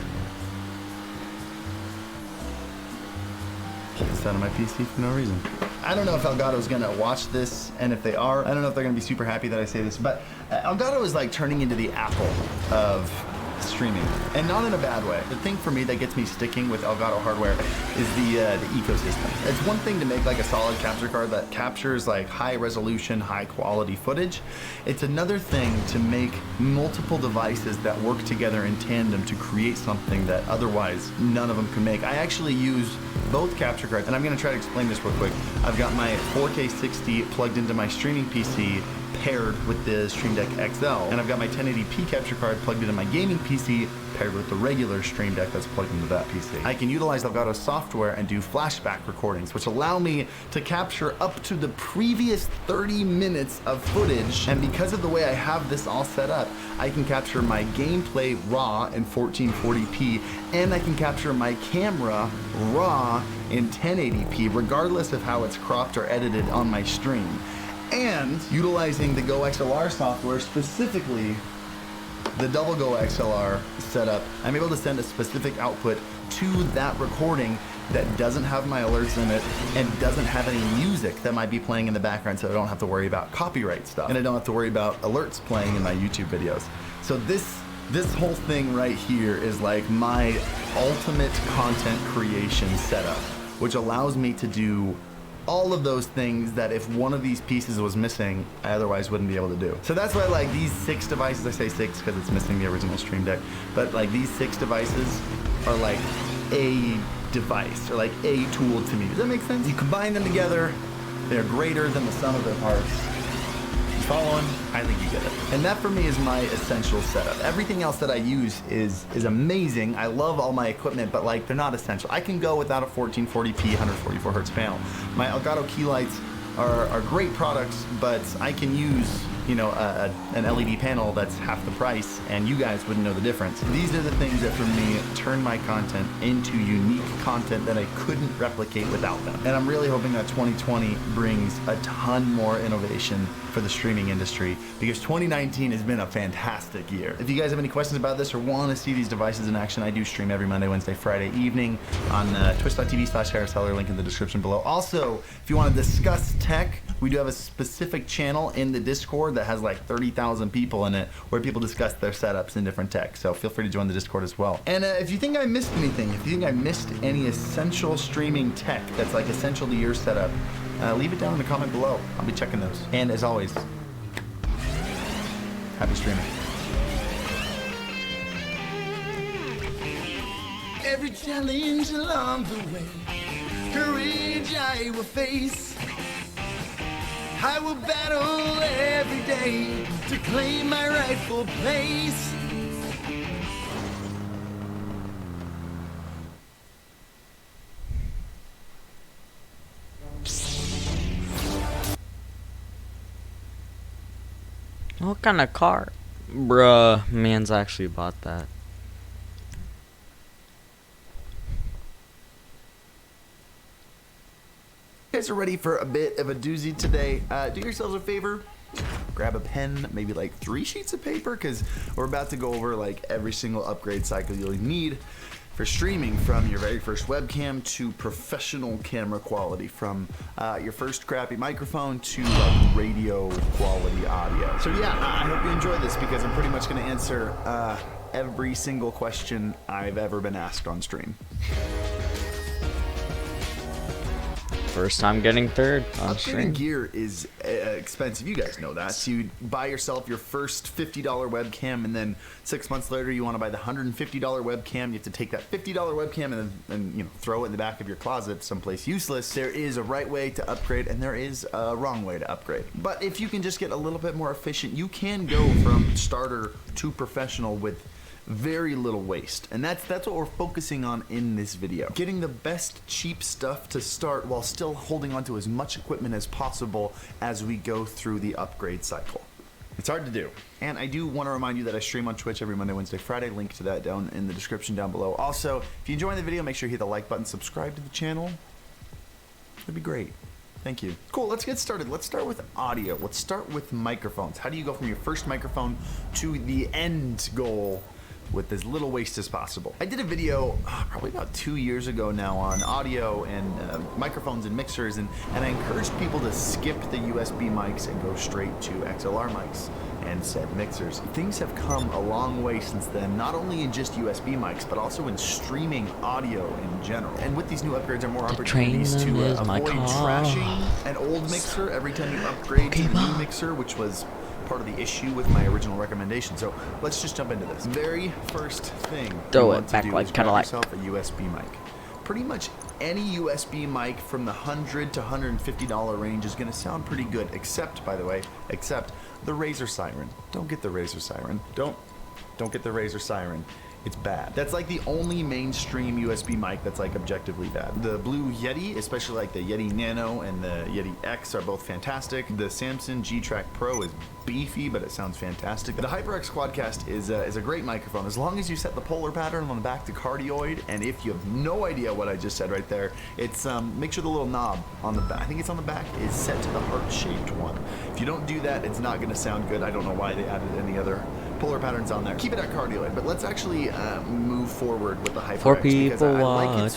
Pulled this out of my PC for no reason. I don't know if Elgato's gonna watch this, and if they are, I don't know if they're gonna be super happy that I say this, but Elgato is like turning into the Apple of streaming, and not in a bad way. The thing for me that gets me sticking with Elgato hardware is the ecosystem. It's one thing to make like a solid capture card that captures like high resolution, high quality footage. It's another thing to make multiple devices that work together in tandem to create something that otherwise none of them can make. I actually use both capture cards, and I'm gonna try to explain this real quick. I've got my 4K 60 plugged into my streaming PC paired with the Stream Deck XL, and I've got my 1080p capture card plugged into my gaming PC paired with the regular Stream Deck that's plugged into that PC. I can utilize Elgato software and do flashback recordings, which allow me to capture up to the previous 30 minutes of footage, and because of the way I have this all set up, I can capture my gameplay raw in 1440p, and I can capture my camera raw in 1080p, regardless of how it's cropped or edited on my stream. And utilizing the Go XLR software, specifically the double Go XLR setup, I'm able to send a specific output to that recording that doesn't have my alerts in it and doesn't have any music that might be playing in the background, so I don't have to worry about copyright stuff, and I don't have to worry about alerts playing in my YouTube videos. So this whole thing right here is like my ultimate content creation setup, which allows me to do all of those things that if one of these pieces was missing, I otherwise wouldn't be able to do. So that's why like these 6 devices, I say 6 because it's missing the original Stream Deck, but like these 6 devices are like a device, or like a tool to me. Does that make sense? You combine them together, they're greater than the sum of their parts. You following? I think you get it. And that for me is my essential setup. Everything else that I use is amazing. I love all my equipment, but like they're not essential. I can go without a 1440p 144 hertz panel. My Elgato key lights are great products, but I can use, you know, an LED panel that's half the price, and you guys wouldn't know the difference. These are the things that for me turn my content into unique content that I couldn't replicate without them. And I'm really hoping that 2020 brings a ton more innovation for the streaming industry, because 2019 has been a fantastic year. If you guys have any questions about this or want to see these devices in action, I do stream every Monday, Wednesday, Friday evening on twitch.tv/HarrisHeller, link in the description below. Also, if you want to discuss tech We do have a specific channel in the Discord that has like 30,000 people in it where people discuss their setups and different tech. So feel free to join the Discord as well. And if you think I missed anything, if you think I missed any essential streaming tech that's like essential to your setup, leave it down in the comment below. I'll be checking those. And as always, happy streaming. Every challenge along the way, courage I will face. I will battle every day to claim my rightful place. What kind of car? Bruh, man's actually bought that. You guys are ready for a bit of a doozy today. Do yourselves a favor, grab a pen, maybe like 3 sheets of paper, because we're about to go over like every single upgrade cycle you'll need for streaming, from your very first webcam to professional camera quality, from your first crappy microphone to like radio quality audio. So yeah, I hope you enjoy this, because I'm pretty much going to answer every single question I've ever been asked on stream. First time getting third on stream. Upgrading gear is expensive. You guys know that. So you buy yourself your first $50 webcam, and then 6 months later you want to buy the $150 webcam. You have to take that $50 webcam and you know, throw it in the back of your closet someplace useless. There is a right way to upgrade, and there is a wrong way to upgrade. But if you can just get a little bit more efficient, you can go from starter to professional with very little waste, and that's what we're focusing on in this video. Getting the best cheap stuff to start while still holding on to as much equipment as possible as we go through the upgrade cycle. It's hard to do. And I do want to remind you that I stream on Twitch every Monday, Wednesday, Friday. Link to that down in the description down below. Also, if you enjoyed the video, make sure you hit the like button, subscribe to the channel. That'd be great. Thank you. Cool, let's get started. Let's start with audio. Let's start with microphones. How do you go from your first microphone to the end goal with as little waste as possible? I did a video probably about 2 years ago now on audio and microphones and mixers, and I encouraged people to skip the USB mics and go straight to XLR mics and said mixers. Things have come a long way since then, not only in just USB mics, but also in streaming audio in general. And with these new upgrades are more opportunities to avoid trashing an old mixer every time you upgrade to the new mixer, which was part of the issue with my original recommendation. So let's just jump into this. Very first thing throw it back like kind of like yourself a USB mic. Pretty much any USB mic from the $100 to $150 range is going to sound pretty good, except, by the way, except the Razer Siren. Don't get the Razer Siren. Don't get the Razer Siren. It's bad. That's like the only mainstream USB mic that's like objectively bad. The Blue Yeti, especially like the Yeti Nano and the Yeti X, are both fantastic. The Samson G-Track Pro is beefy, but it sounds fantastic. The HyperX Quadcast is a great microphone, as long as you set the polar pattern on the back to cardioid. And if you have no idea what I just said right there, it's make sure the little knob on the back, I think it's on the back, is set to the heart-shaped one. If you don't do that, it's not going to sound good. I don't know why they added any other polar patterns on there. Keep it at cardioid, but let's actually move forward with the HyperX. 4 people watching.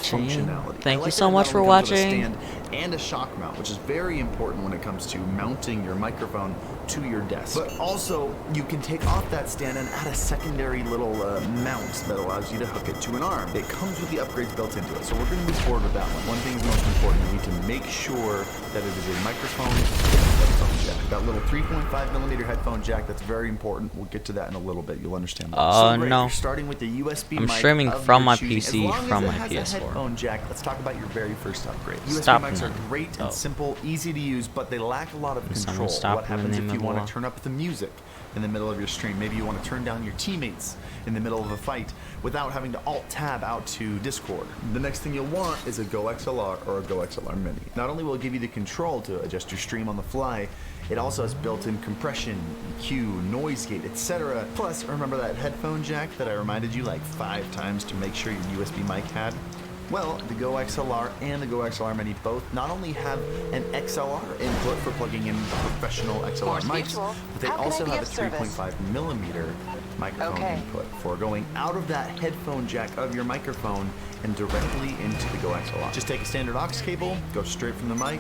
Thank you so much for watching. And a shock mount, which is very important when it comes to mounting your microphone to your desk. But also, you can take off that stand and add a secondary little mount that allows you to hook it to an arm. It comes with the upgrades built into it, so we're going to move forward with that one. One thing is most important: you need to make sure that it is a microphone headphone jack. That little 3.5mm headphone jack, that's very important. We'll get to that in a little bit. You'll understand that. So no. You're starting with the USB I'm mic streaming of from your my choosing. PC, from my as long as it has a PS4. headphone jack, let's talk about your very first upgrade. Stop USB mics are great and simple, easy to use, but they lack a lot of control. What happens if you want to turn up the music in the middle of your stream? Maybe you want to turn down your teammates in the middle of a fight without having to alt-tab out to Discord. The next thing you'll want is a Go XLR or a Go XLR Mini. Not only will it give you the control to adjust your stream on the fly, it also has built-in compression, EQ, noise gate, etc. Plus, remember that headphone jack that I reminded you like 5 times to make sure your USB mic had? Well, the Go XLR and the Go XLR Mini both not only have an XLR input for plugging in professional XLR mics, but they also have a 3.5mm microphone input for going out of that headphone jack of your microphone and directly into the Go XLR. Just take a standard aux cable, go straight from the mic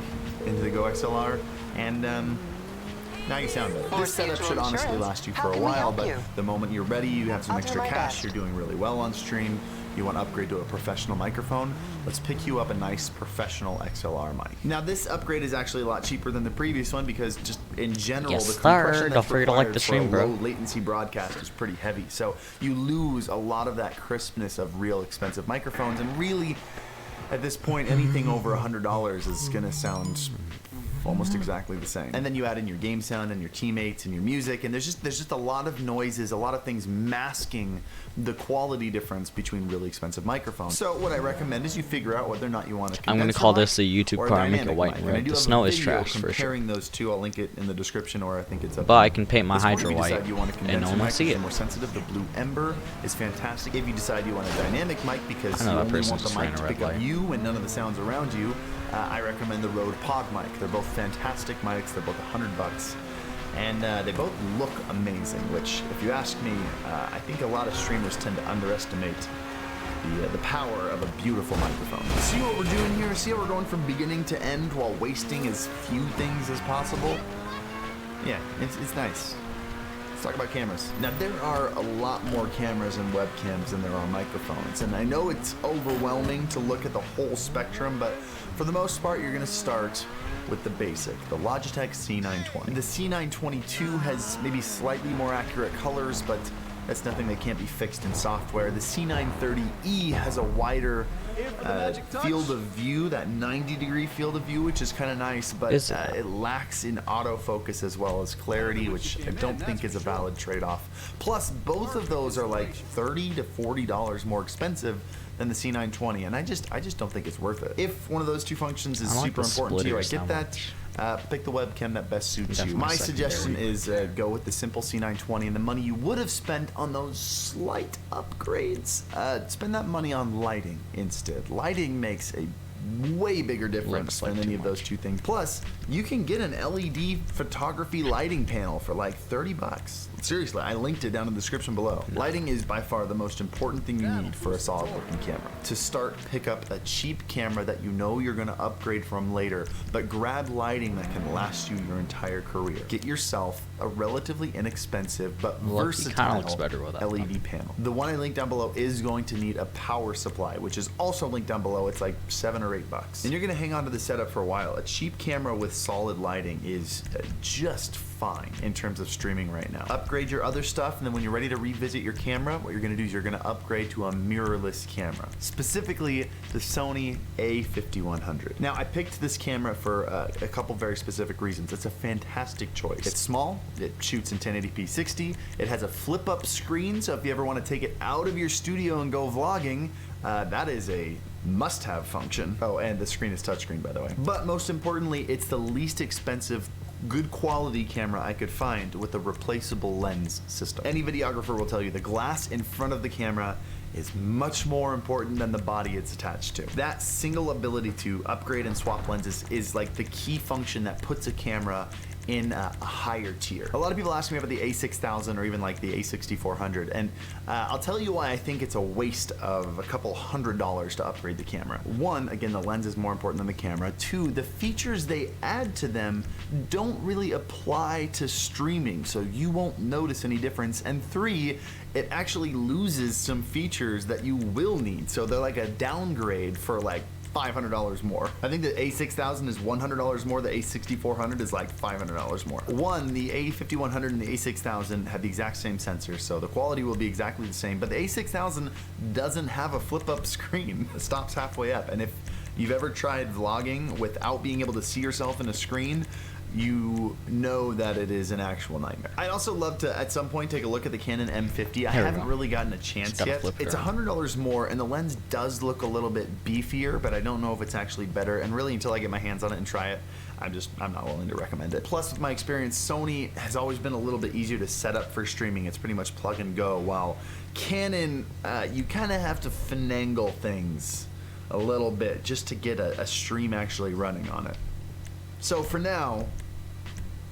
into the Go XLR, and now you sound better. This setup should honestly last you for a while, but the moment you're ready, you have some extra cash, you're doing really well on stream, you want to upgrade to a professional microphone, let's pick you up a nice professional XLR mic. Now this upgrade is actually a lot cheaper than the previous one because just in general, the compression that's required for a low latency broadcast is pretty heavy. So you lose a lot of that crispness of real expensive microphones, and really at this point, anything over $100 is gonna sound almost exactly the same. And then you add in your game sound and your teammates and your music, and there's just a lot of noises, a lot of things masking the quality difference between really expensive microphones. So what I recommend is you figure out whether or not you want to. I'm gonna call this a YouTube car, make it white and red. The snow is trash for sure. Comparing those two, I'll link it in the description, or I think it's up. But I can paint my Hydra white, and no one will see it. More sensitive, the Blue Ember is fantastic. If you decide you want a dynamic mic because you only want the mic to pick up you and none of the sounds around you, I recommend the Rode Pog mic. They're both fantastic mics. They're both $100, and they both look amazing. Which, if you ask me, I think a lot of streamers tend to underestimate the power of a beautiful microphone. See what we're doing here? See how we're going from beginning to end while wasting as few things as possible? Yeah, it's nice. Let's talk about cameras. Now, there are a lot more cameras and webcams than there are microphones, and I know it's overwhelming to look at the whole spectrum, but for the most part, you're gonna start with the basic, the Logitech C920. The C922 has maybe slightly more accurate colors, but that's nothing that can't be fixed in software. The C930E has a wider field of view, that 90-degree field of view, which is kind of nice, but it lacks in autofocus as well as clarity, which I don't think is a valid trade-off. Plus, both of those are like $30 to $40 more expensive than the C920, and I just don't think it's worth it. If one of those two functions is super important to you, I get that. Pick the webcam that best suits you. My suggestion is go with the simple C920, and the money you would have spent on those slight upgrades, spend that money on lighting instead. Lighting makes a way bigger difference than any of those two things. Plus, you can get an LED photography lighting panel for like $30. Seriously, I linked it down in the description below. Lighting is by far the most important thing you need for a solid looking camera. To start, pick up a cheap camera that you know you're gonna upgrade from later, but grab lighting that can last you your entire career. Get yourself a relatively inexpensive but versatile LED panel. The one I linked down below is going to need a power supply, which is also linked down below. It's like $7 or $8. And you're gonna hang on to the setup for a while. A cheap camera with solid lighting is just fine in terms of streaming right now. Upgrade your other stuff, and then when you're ready to revisit your camera, what you're gonna do is you're gonna upgrade to a mirrorless camera, specifically the Sony a5100. Now, I picked this camera for a couple very specific reasons. It's a fantastic choice. It's small, it shoots in 1080p 60, it has a flip-up screen, so if you ever wanna take it out of your studio and go vlogging, that is a must-have function. Oh, and the screen is touchscreen, by the way. But most importantly, it's the least expensive, good quality camera I could find with a replaceable lens system. Any videographer will tell you the glass in front of the camera is much more important than the body it's attached to. That single ability to upgrade and swap lenses is like the key function that puts a camera in a higher tier. A lot of people ask me about the A6000 or even like the A6400, and I'll tell you why I think it's a waste of a couple $100 to upgrade the camera. One, again, the lens is more important than the camera. Two, the features they add to them don't really apply to streaming, so you won't notice any difference. And three, it actually loses some features that you will need, so they're like a downgrade for like $500 more. I think the A6000 is $100 more, the A6400 is like $500 more. One, the A5100 and the A6000 have the exact same sensor, so the quality will be exactly the same, but the A6000 doesn't have a flip-up screen. It stops halfway up, and if you've ever tried vlogging without being able to see yourself in a screen, you know that it is an actual nightmare. I'd also love to, at some point, take a look at the Canon M50. I haven't really gotten a chance yet. It's $100 more, and the lens does look a little bit beefier, but I don't know if it's actually better, and really until I get my hands on it and try it, I'm not willing to recommend it. Plus, with my experience, Sony has always been a little bit easier to set up for streaming. It's pretty much plug and go, while Canon, you kind of have to finagle things a little bit just to get a stream actually running on it. So for now,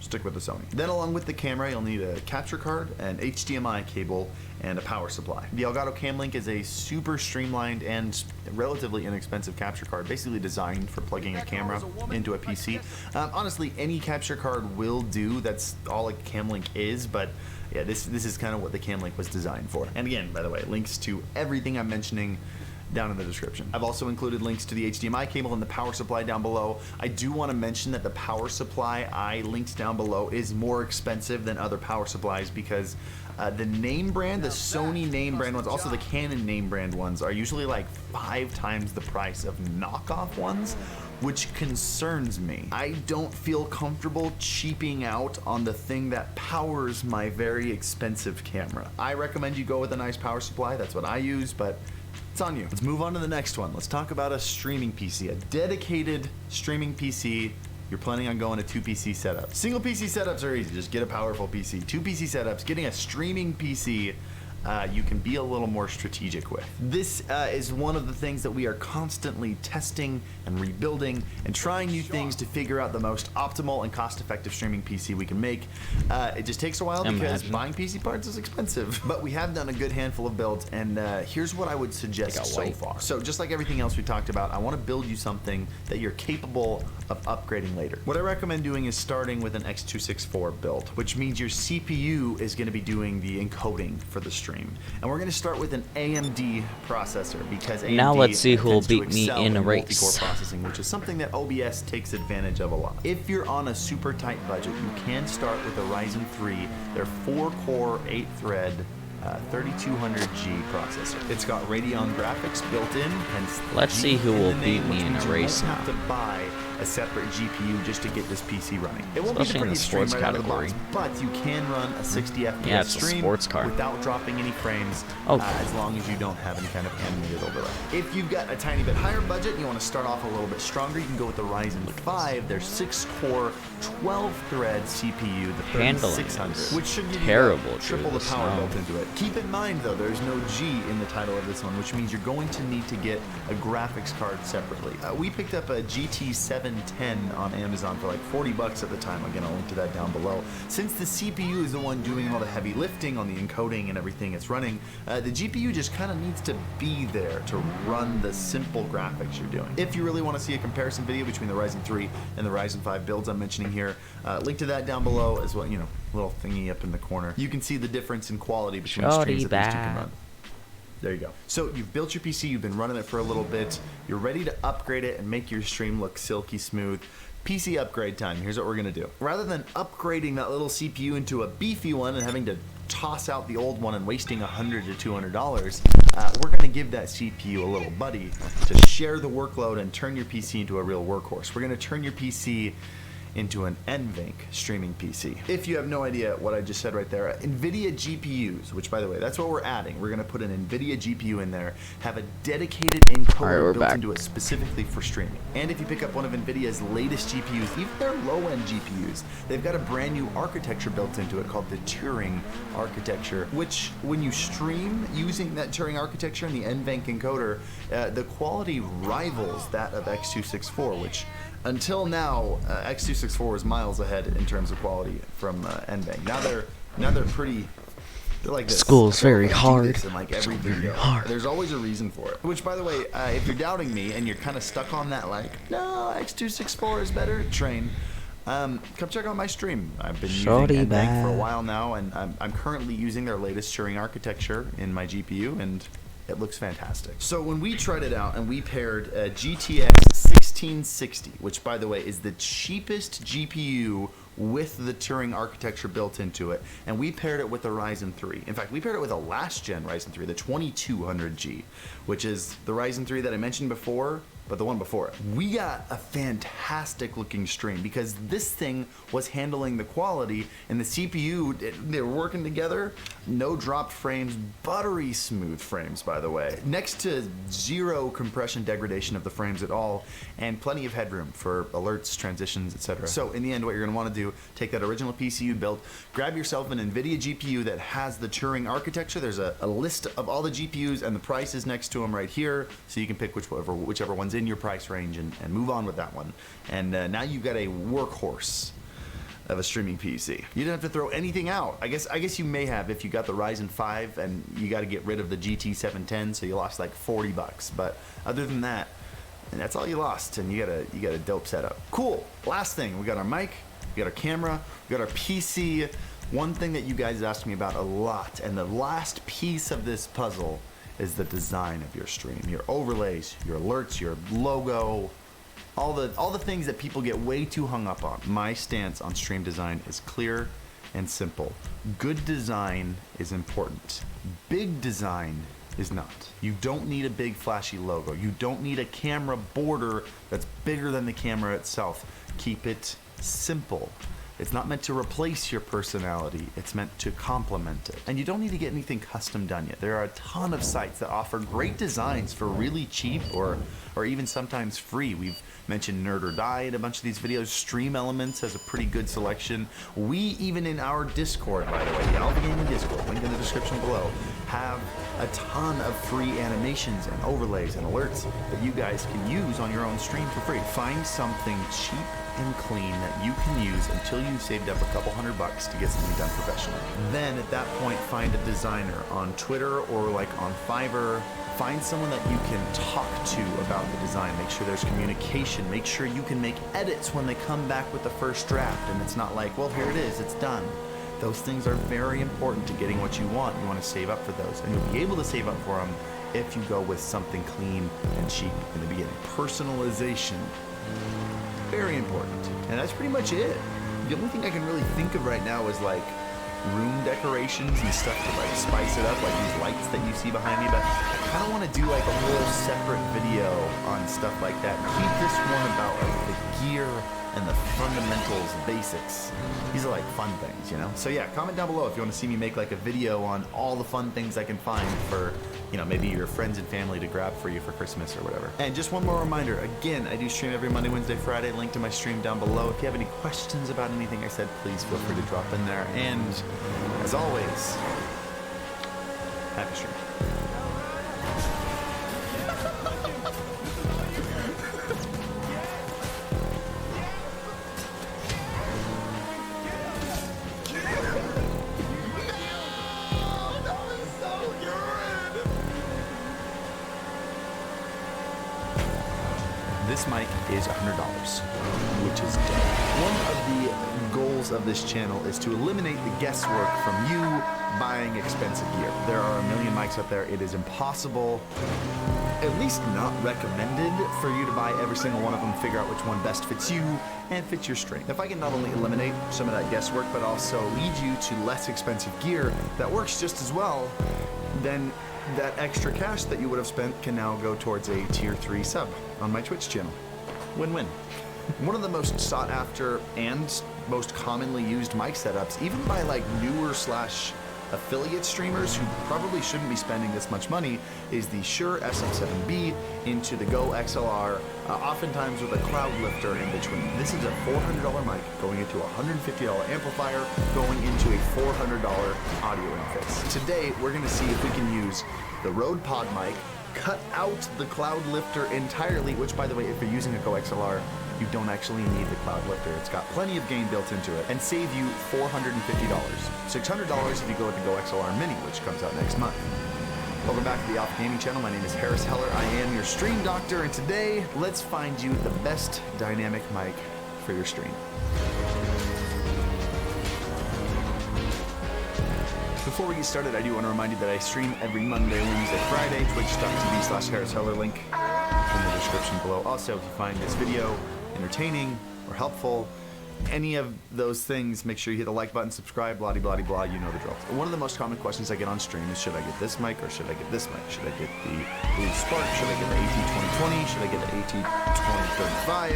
stick with the Sony. Then along with the camera, you'll need a capture card, an HDMI cable, and a power supply. The Elgato Camlink is a super streamlined and relatively inexpensive capture card, basically designed for plugging a camera into a PC. Honestly, any capture card will do. That's all a Camlink is, but yeah, this is kind of what the Camlink was designed for. And again, by the way, links to everything I'm mentioning down in the description. I've also included links to the HDMI cable and the power supply down below. I do want to mention that the power supply I linked down below is more expensive than other power supplies because the name brand, the Sony name brand ones, also the Canon name brand ones are usually like 5 times the price of knockoff ones, which concerns me. I don't feel comfortable cheaping out on the thing that powers my very expensive camera. I recommend you go with a nice power supply. That's what I use, but it's on you. Let's move on to the next one. Let's talk about a streaming PC, a dedicated streaming PC. You're planning on going to 2 PC setups. Single PC setups are easy, just get a powerful PC. 2 PC setups, getting a streaming PC, you can be a little more strategic with. This is one of the things that we are constantly testing and rebuilding and trying new things to figure out the most optimal and cost-effective streaming PC we can make. It just takes a while because buying PC parts is expensive, but we have done a good handful of builds, and here's what I would suggest so far. So just like everything else we talked about, I want to build you something that you're capable of upgrading later. What I recommend doing is starting with an X264 build, which means your CPU is going to be doing the encoding for the stream. And we're going to start with an AMD processor because AMD now let's see who will tends to beat me excel in a race. multi-core processing, which is something that OBS takes advantage of a lot. If you're on a super tight budget, you can start with a Ryzen 3, their 4-core, 8-thread 3200G processor. It's got Radeon graphics built in, hence let's see who will beat me in a race now. now. You have to buy a separate GPU just to get this PC running. It won't Especially be in the the prettiest sports stream right out of the category. box, but you can run a 60 FPS Yeah, it's a stream sports car. without dropping any frames, Oh. as long as you don't have any kind of animated overlay. If you've got a tiny bit higher budget and you want to start off a little bit stronger, you can go with the Ryzen 5, their 6-core, 12-thread CPU, the 3600, which should give you triple the power built into it. Keep in mind, though, there's no G in the title of this one, which means you're going to need to get a graphics card separately. We picked up a GT 710 on Amazon for like 40 bucks at the time. Again, I'll link to that down below. Since the CPU is the one doing all the heavy lifting on the encoding and everything it's running, the GPU just kind of needs to be there to run the simple graphics you're doing. If you really want to see a comparison video between the Ryzen 3 and the Ryzen 5 builds I'm mentioning here, link to that down below as well, you know, little thingy up in the corner. You can see the difference in quality between streams that these two can run. There you go. So you've built your PC, you've been running it for a little bit, you're ready to upgrade it and make your stream look silky smooth. PC upgrade time. Here's what we're gonna do. Rather than upgrading that little CPU into a beefy one and having to toss out the old one and wasting $100 to $200, we're gonna give that CPU a little buddy to share the workload and turn your PC into a real workhorse. We're gonna turn your PC into an NVENC streaming PC. If you have no idea what I just said right there, NVIDIA GPUs, which by the way, that's what we're adding. We're gonna put an NVIDIA GPU in there, have a dedicated encoder built into it specifically for streaming. And if you pick up one of NVIDIA's latest GPUs, even their low-end GPUs, they've got a brand new architecture built into it called the Turing architecture, which when you stream using that Turing architecture and the NVENC encoder, the quality rivals that of X264, which until now, X264 was miles ahead in terms of quality from NVENC. Now they're pretty. They're like this. School's very hard. In like every video. There's always a reason for it. Which, by the way, if you're doubting me and you're kind of stuck on that, like, no, X264 is better train, come check out my stream. I've been using NVENC for a while now, and I'm currently using their latest Turing architecture in my GPU, and it looks fantastic. So when we tried it out and we paired a GTX 1660, which by the way is the cheapest GPU with the Turing architecture built into it, and we paired it with the Ryzen 3. In fact, we paired it with a last gen Ryzen 3, the 2200G, which is the Ryzen 3 that I mentioned before, but the one before it. We got a fantastic looking stream because this thing was handling the quality, and the CPU, they were working together. No dropped frames, buttery smooth frames, by the way. Next to zero compression degradation of the frames at all, and plenty of headroom for alerts, transitions, etc. So in the end, what you're gonna wanna do, take that original PC you built, grab yourself an NVIDIA GPU that has the Turing architecture. There's a list of all the GPUs and the prices next to them right here, so you can pick whichever one's in your price range and move on with that one. And now you've got a workhorse. of a streaming PC. You didn't have to throw anything out. I guess you may have if you got the Ryzen 5 and you got to get rid of the GT 710, so you lost like $40. But other than that, and that's all you lost, and you got a dope setup. Cool. Last thing, we got our mic, we got our camera, we got our PC. One thing that you guys asked me about a lot, and the last piece of this puzzle is the design of your stream, your overlays, your alerts, your logo, all the things that people get way too hung up on. My stance on stream design is clear and simple. Good design is important. Big design is not. You don't need a big flashy logo. You don't need a camera border that's bigger than the camera itself. Keep it simple. It's not meant to replace your personality. It's meant to complement it. And you don't need to get anything custom done yet. There are a ton of sites that offer great designs for really cheap or even sometimes free. We've mentioned Nerd or Die in a bunch of these videos. Stream Elements has a pretty good selection. We, even in our Discord, by the way, the Alpha Gaming Discord, link in the description below, have a ton of free animations and overlays and alerts that you guys can use on your own stream for free. Find something cheap and clean that you can use until you've saved up a couple $100 to get something done professionally. Then at that point, find a designer on Twitter or like on Fiverr. Find someone that you can talk to about the design. Make sure there's communication. Make sure you can make edits when they come back with the first draft and it's not like, well, here it is, it's done. Those things are very important to getting what you want. You want to save up for those, and you'll be able to save up for them if you go with something clean and cheap in the beginning. Personalization, very important, and that's pretty much it. The only thing I can really think of right now is like room decorations and stuff to like spice it up, like these lights that you see behind me, but I kind of want to do like a whole separate video on stuff like that. Keep this one about like the gear and the fundamentals, basics. These are like fun things, you know? So yeah, comment down below if you want to see me make like a video on all the fun things I can find for, you know, maybe your friends and family to grab for you for Christmas or whatever. And just one more reminder, again, I do stream every Monday, Wednesday, Friday, link to my stream down below. If you have any questions about anything I said, please feel free to drop in there. And as always, happy streaming. This mic is $100, which is dope. One of the goals of this channel is to eliminate the guesswork from you buying expensive gear. There are a million mics out there. It is impossible, at least not recommended, for you to buy every single one of them, figure out which one best fits you and fits your stream. If I can not only eliminate some of that guesswork, but also lead you to less expensive gear that works just as well, then that extra cash that you would have spent can now go towards a tier 3 sub on my Twitch channel. Win-win. One of the most sought after and most commonly used mic setups, even by like newer / affiliate streamers who probably shouldn't be spending this much money, is the Shure SM7B into the Go XLR, oftentimes with a cloud lifter in between. This is a $400 mic going into a $150 amplifier going into a $400 audio interface. Today we're going to see if we can use the Rode Pod mic, cut out the cloud lifter entirely, which by the way, if you're using a Go XLR, you don't actually need the cloud lifter. It's got plenty of gain built into it, and save you $450. $600 if you go with the Go XLR Mini, which comes out next month. Welcome back to the Alpha Gaming channel. My name is Harris Heller. I am your stream doctor, and today, let's find you the best dynamic mic for your stream. Before we get started, I do want to remind you that I stream every Monday, Wednesday, Friday, twitch.tv/Harris Heller, link in the description below. Also, if you find this video entertaining or helpful, any of those things, make sure you hit the like button, subscribe, blah, blah, blah, you know the drill. One of the most common questions I get on stream is, should I get this mic or should I get this mic? Should I get the Blue Spark? Should I get the AT2020? Should I get the AT2035?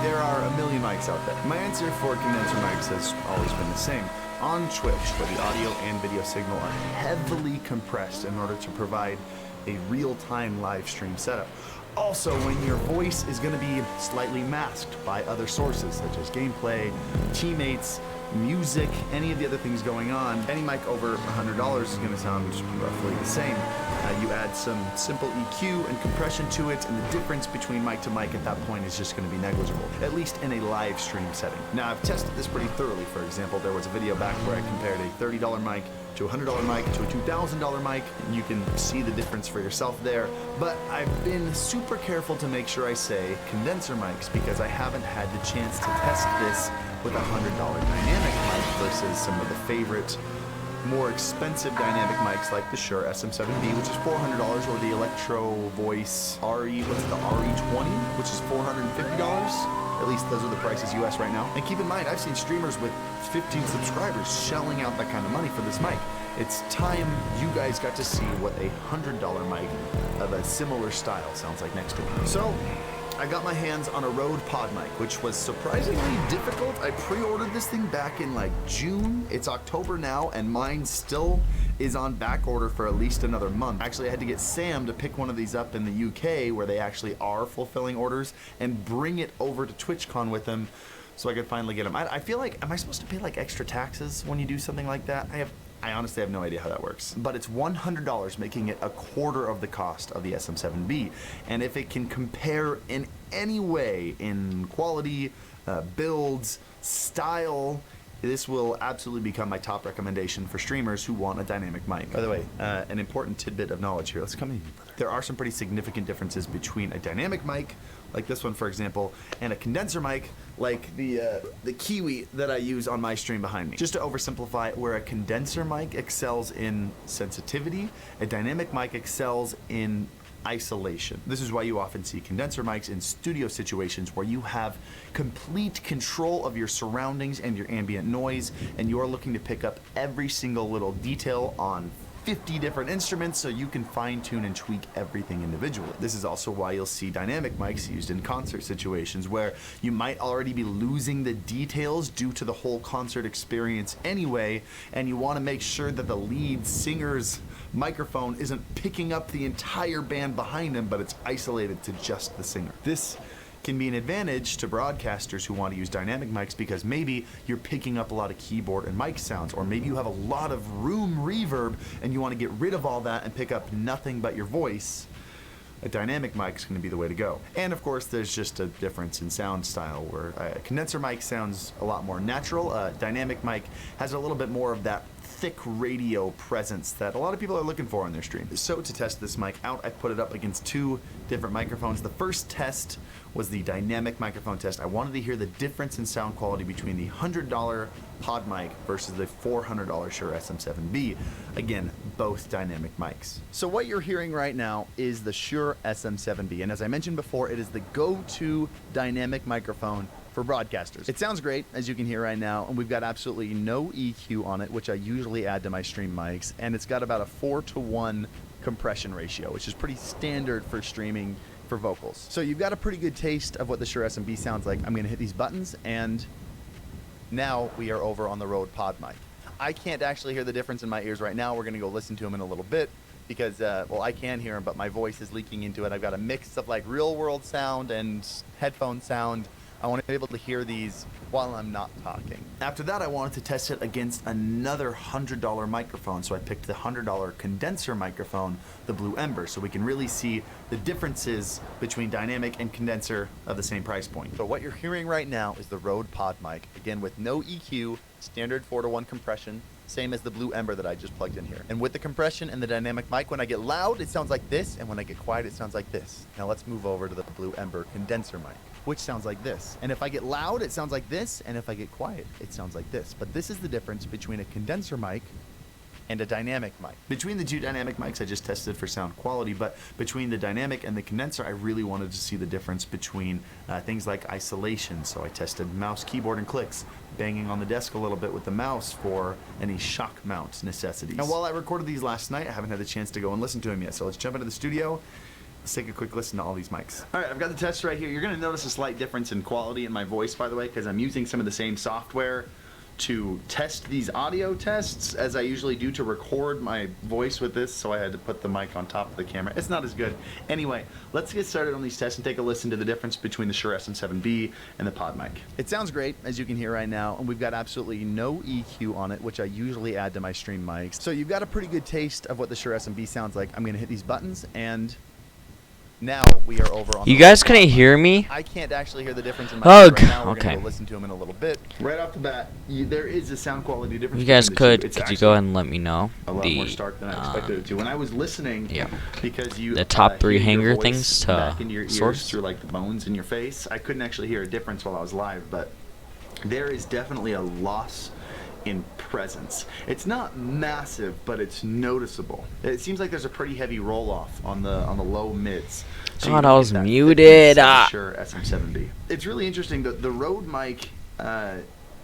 There are a million mics out there. My answer for condenser mics has always been the same. On Twitch, where the audio and video signal are heavily compressed in order to provide a real-time live stream setup. Also, when your voice is going to be slightly masked by other sources, such as gameplay, teammates, music, any of the other things going on, any mic over $100 is going to sound roughly the same. You add some simple EQ and compression to it, and the difference between mic to mic at that point is just going to be negligible, at least in a live stream setting. Now, I've tested this pretty thoroughly. For example, there was a video back where I compared a $30 mic to a $100 mic to a $2,000 mic. You can see the difference for yourself there, but I've been super careful to make sure I say condenser mics because I haven't had the chance to test this with a $100 dynamic mic versus some of the favorite more expensive dynamic mics like the Shure SM7B, which is $400, or the Electro Voice the RE20, which is $450. At least those are the prices US right now. And keep in mind, I've seen streamers with 15 subscribers shelling out that kind of money for this mic. It's time you guys got to see what a $100 mic of a similar style sounds like next to me. So, I got my hands on a Rode Pod mic, which was surprisingly difficult. I pre-ordered this thing back in like June. It's October now, and mine still is on back order for at least another month. Actually, I had to get Sam to pick one of these up in the UK, where they actually are fulfilling orders, and bring it over to TwitchCon with him so I could finally get them. I feel like, am I supposed to pay like extra taxes when you do something like that? I honestly have no idea how that works. But it's $100, making it a quarter of the cost of the SM7B. And if it can compare in any way in quality, builds, style, this will absolutely become my top recommendation for streamers who want a dynamic mic. By the way, an important tidbit of knowledge here. Let's come in, brother. There are some pretty significant differences between a dynamic mic, like this one, for example, and a condenser mic, like the Kiwi that I use on my stream behind me. Just to oversimplify, where a condenser mic excels in sensitivity, a dynamic mic excels in isolation. This is why you often see condenser mics in studio situations where you have complete control of your surroundings and your ambient noise, and you're looking to pick up every single little detail on 50 different instruments so you can fine-tune and tweak everything individually. This is also why you'll see dynamic mics used in concert situations where you might already be losing the details due to the whole concert experience anyway, and you want to make sure that the lead singer's microphone isn't picking up the entire band behind him, but it's isolated to just the singer. This can be an advantage to broadcasters who want to use dynamic mics because maybe you're picking up a lot of keyboard and mic sounds, or maybe you have a lot of room reverb and you want to get rid of all that and pick up nothing but your voice. A dynamic mic is going to be the way to go. And of course, there's just a difference in sound style where a condenser mic sounds a lot more natural. A dynamic mic has a little bit more of that thick radio presence that a lot of people are looking for on their stream. So to test this mic out, I put it up against two different microphones. The first test was the dynamic microphone test. I wanted to hear the difference in sound quality between the $100 pod mic versus the $400 Shure SM7B. Again, both dynamic mics. So what you're hearing right now is the Shure SM7B, and as I mentioned before, it is the go-to dynamic microphone for broadcasters. It sounds great, as you can hear right now, and we've got absolutely no EQ on it, which I usually add to my stream mics, and it's got about a 4:1 compression ratio, which is pretty standard for streaming for vocals. So you've got a pretty good taste of what the Shure SM7B sounds like. I'm gonna hit these buttons, and now we are over on the Rode Pod mic. I can't actually hear the difference in my ears right now. We're gonna go listen to them in a little bit because, well, I can hear them, but my voice is leaking into it. I've got a mix of like real world sound and headphone sound. I want to be able to hear these while I'm not talking. After that, I wanted to test it against another $100 microphone, so I picked the $100 condenser microphone, the Blue Ember, so we can really see the differences between dynamic and condenser of the same price point. So what you're hearing right now is the Rode Pod mic, again with no EQ, standard 4:1 compression, same as the Blue Ember that I just plugged in here. And with the compression and the dynamic mic, when I get loud, it sounds like this, and when I get quiet, it sounds like this. Now let's move over to the Blue Ember condenser mic, which sounds like this. And if I get loud, it sounds like this, and if I get quiet, it sounds like this. But this is the difference between a condenser mic and a dynamic mic. Between the two dynamic mics, I just tested for sound quality, but between the dynamic and the condenser, I really wanted to see the difference between things like isolation. So I tested mouse, keyboard, and clicks, banging on the desk a little bit with the mouse for any shock mount necessities. Now, while I recorded these last night, I haven't had the chance to go and listen to them yet, so let's jump into the studio. Let's take a quick listen to all these mics. All right, I've got the test right here. You're gonna notice a slight difference in quality in my voice, by the way, because I'm using some of the same software to test these audio tests as I usually do to record my voice with this, so I had to put the mic on top of the camera. It's not as good. Anyway, let's get started on these tests and take a listen to the difference between the Shure SM7B and the pod mic. It sounds great, as you can hear right now, and we've got absolutely no EQ on it, which I usually add to my stream mics. So you've got a pretty good taste of what the Shure SM7B sounds like. I'm going to hit these buttons, and now we are over on You guys couldn't hear me? I can't actually hear the difference in my right now. We're okay. going to listen to them in a little bit. Right off the bat, there is a sound quality difference. You guys between the could. two. Could you go ahead and let me know A lot more stark than I expected it to. When I was listening, because you the top 3 hear your hanger voice things to back into your ears source through like the bones in your face, I couldn't actually hear a difference while I was live, but there is definitely a loss in presence. It's not massive, but it's noticeable. It seems like there's a pretty heavy roll off on the low mids. So God, I was muted. Sure, SM7B. It's really interesting that the Rode mic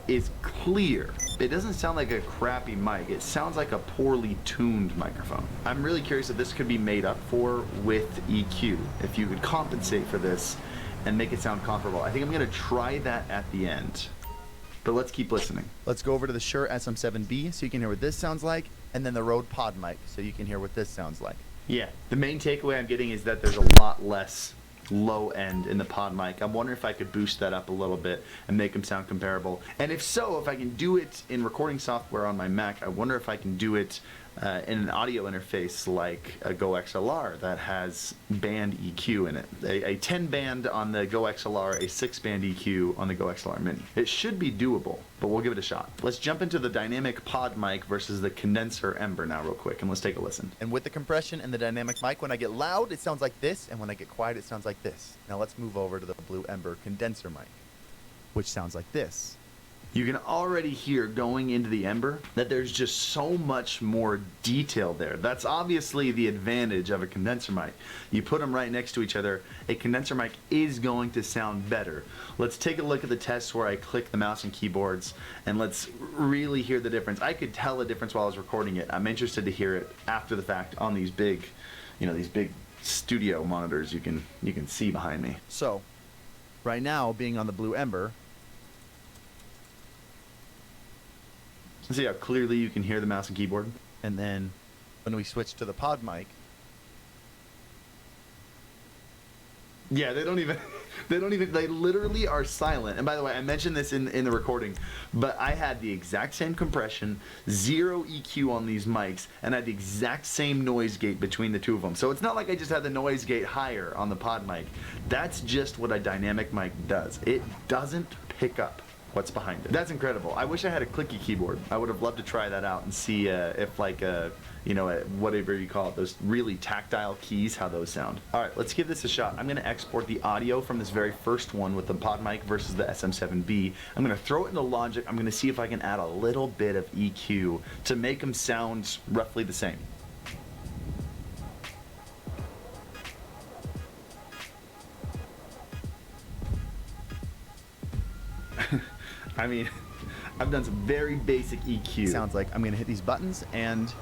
is clear. It doesn't sound like a crappy mic. It sounds like a poorly tuned microphone. I'm really curious if this could be made up for with EQ. If you could compensate for this and make it sound comparable. I think I'm gonna try that at the end. But let's keep listening. Let's go over to the Shure SM7B so you can hear what this sounds like, and then the Rode pod mic so you can hear what this sounds like. Yeah, the main takeaway I'm getting is that there's a lot less low end in the pod mic. I'm wondering if I could boost that up a little bit and make them sound comparable. And if so, if I can do it in recording software on my Mac, I wonder if I can do it in an audio interface like a Go XLR that has band EQ in it. A 10 band on the Go XLR, a 6 band EQ on the Go XLR Mini. It should be doable, but we'll give it a shot. Let's jump into the dynamic pod mic versus the condenser Ember now real quick, and let's take a listen. And with the compression and the dynamic mic, when I get loud, it sounds like this, and when I get quiet, it sounds like this. Now let's move over to the Blue Ember condenser mic, which sounds like this. You can already hear going into the Ember that there's just so much more detail there. That's obviously the advantage of a condenser mic. You put them right next to each other, a condenser mic is going to sound better. Let's take a look at the tests where I click the mouse and keyboards, and let's really hear the difference. I could tell the difference while I was recording it. I'm interested to hear it after the fact on these big, these big studio monitors you can see behind me. So, right now, being on the Blue Ember, see how clearly you can hear the mouse and keyboard? And then when we switch to the pod mic, yeah, they literally are silent. And by the way, I mentioned this in the recording, but I had the exact same compression, 0 EQ on these mics, and I had the exact same noise gate between the two of them. So it's not like I just had the noise gate higher on the pod mic. That's just what a dynamic mic does. It doesn't pick up what's behind it. That's incredible. I wish I had a clicky keyboard. I would have loved to try that out and see if like whatever you call it, those really tactile keys, how those sound. All right, let's give this a shot. I'm gonna export the audio from this very first one with the pod mic versus the SM7B. I'm gonna throw it into Logic. I'm gonna see if I can add a little bit of EQ to make them sound roughly the same. I mean, I've done some very basic EQ. Sounds like I'm gonna hit these buttons, and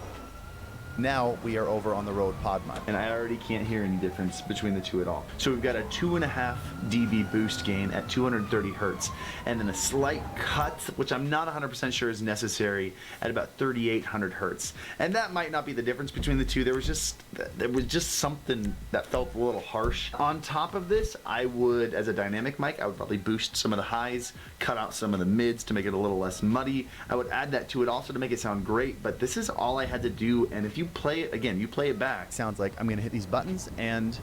now we are over on the Rode pod mic. And I already can't hear any difference between the two at all. So we've got a 2.5 dB boost gain at 230 Hertz, and then a slight cut, which I'm not 100% sure is necessary, at about 3,800 Hertz. And that might not be the difference between the two. There was just something that felt a little harsh. On top of this, I would, as a dynamic mic, I would probably boost some of the highs, cut out some of the mids to make it a little less muddy. I would add that to it also to make it sound great, but this is all I had to do, and if you play it, again, you play it back, sounds like I'm gonna hit these buttons, and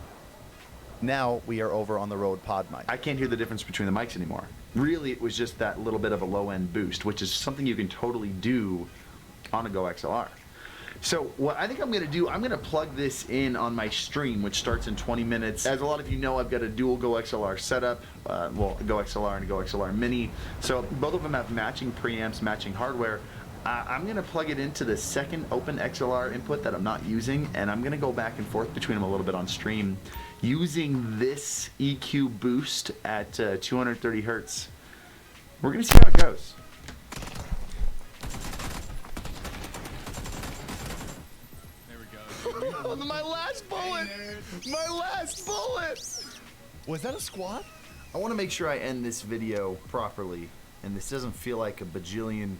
now we are over on the Rode pod mic. I can't hear the difference between the mics anymore. Really, it was just that little bit of a low-end boost, which is something you can totally do on a Go XLR. So what I think I'm gonna do, I'm gonna plug this in on my stream, which starts in 20 minutes. As a lot of you know, I've got a dual Go XLR setup, well, a Go XLR and a Go XLR Mini. So both of them have matching preamps, matching hardware. I'm going to plug it into the second open XLR input that I'm not using, and I'm going to go back and forth between them a little bit on stream using this EQ boost at 230 Hertz. We're going to see how it goes. There we go. My last bullet! My last bullet! Was that a squat? I want to make sure I end this video properly. and this doesn't feel like a bajillion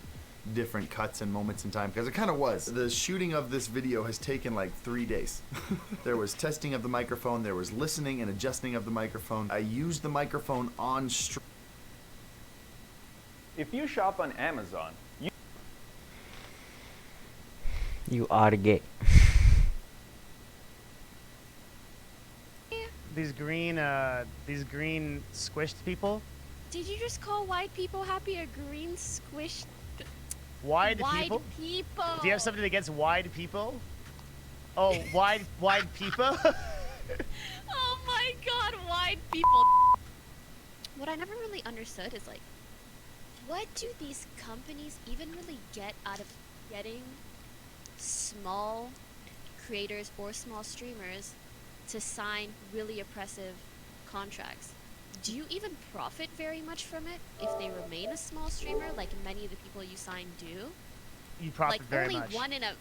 different cuts and moments in time, because it kind of was. The shooting of this video has taken like 3 days. There was testing of the microphone, there was listening and adjusting of the microphone. I used the microphone on stream. If you shop on Amazon, You oughta get. These green squished people. Did you just call white people happy or green squished? Wide people? Do you have something against wide people? Oh, wide people? Oh my god, wide people. What I never really understood is like, what do these companies even really get out of getting small creators or small streamers to sign really oppressive contracts? Do you even profit very much from it if they remain a small streamer, like many of the people you sign do? You profit like very only much. one in a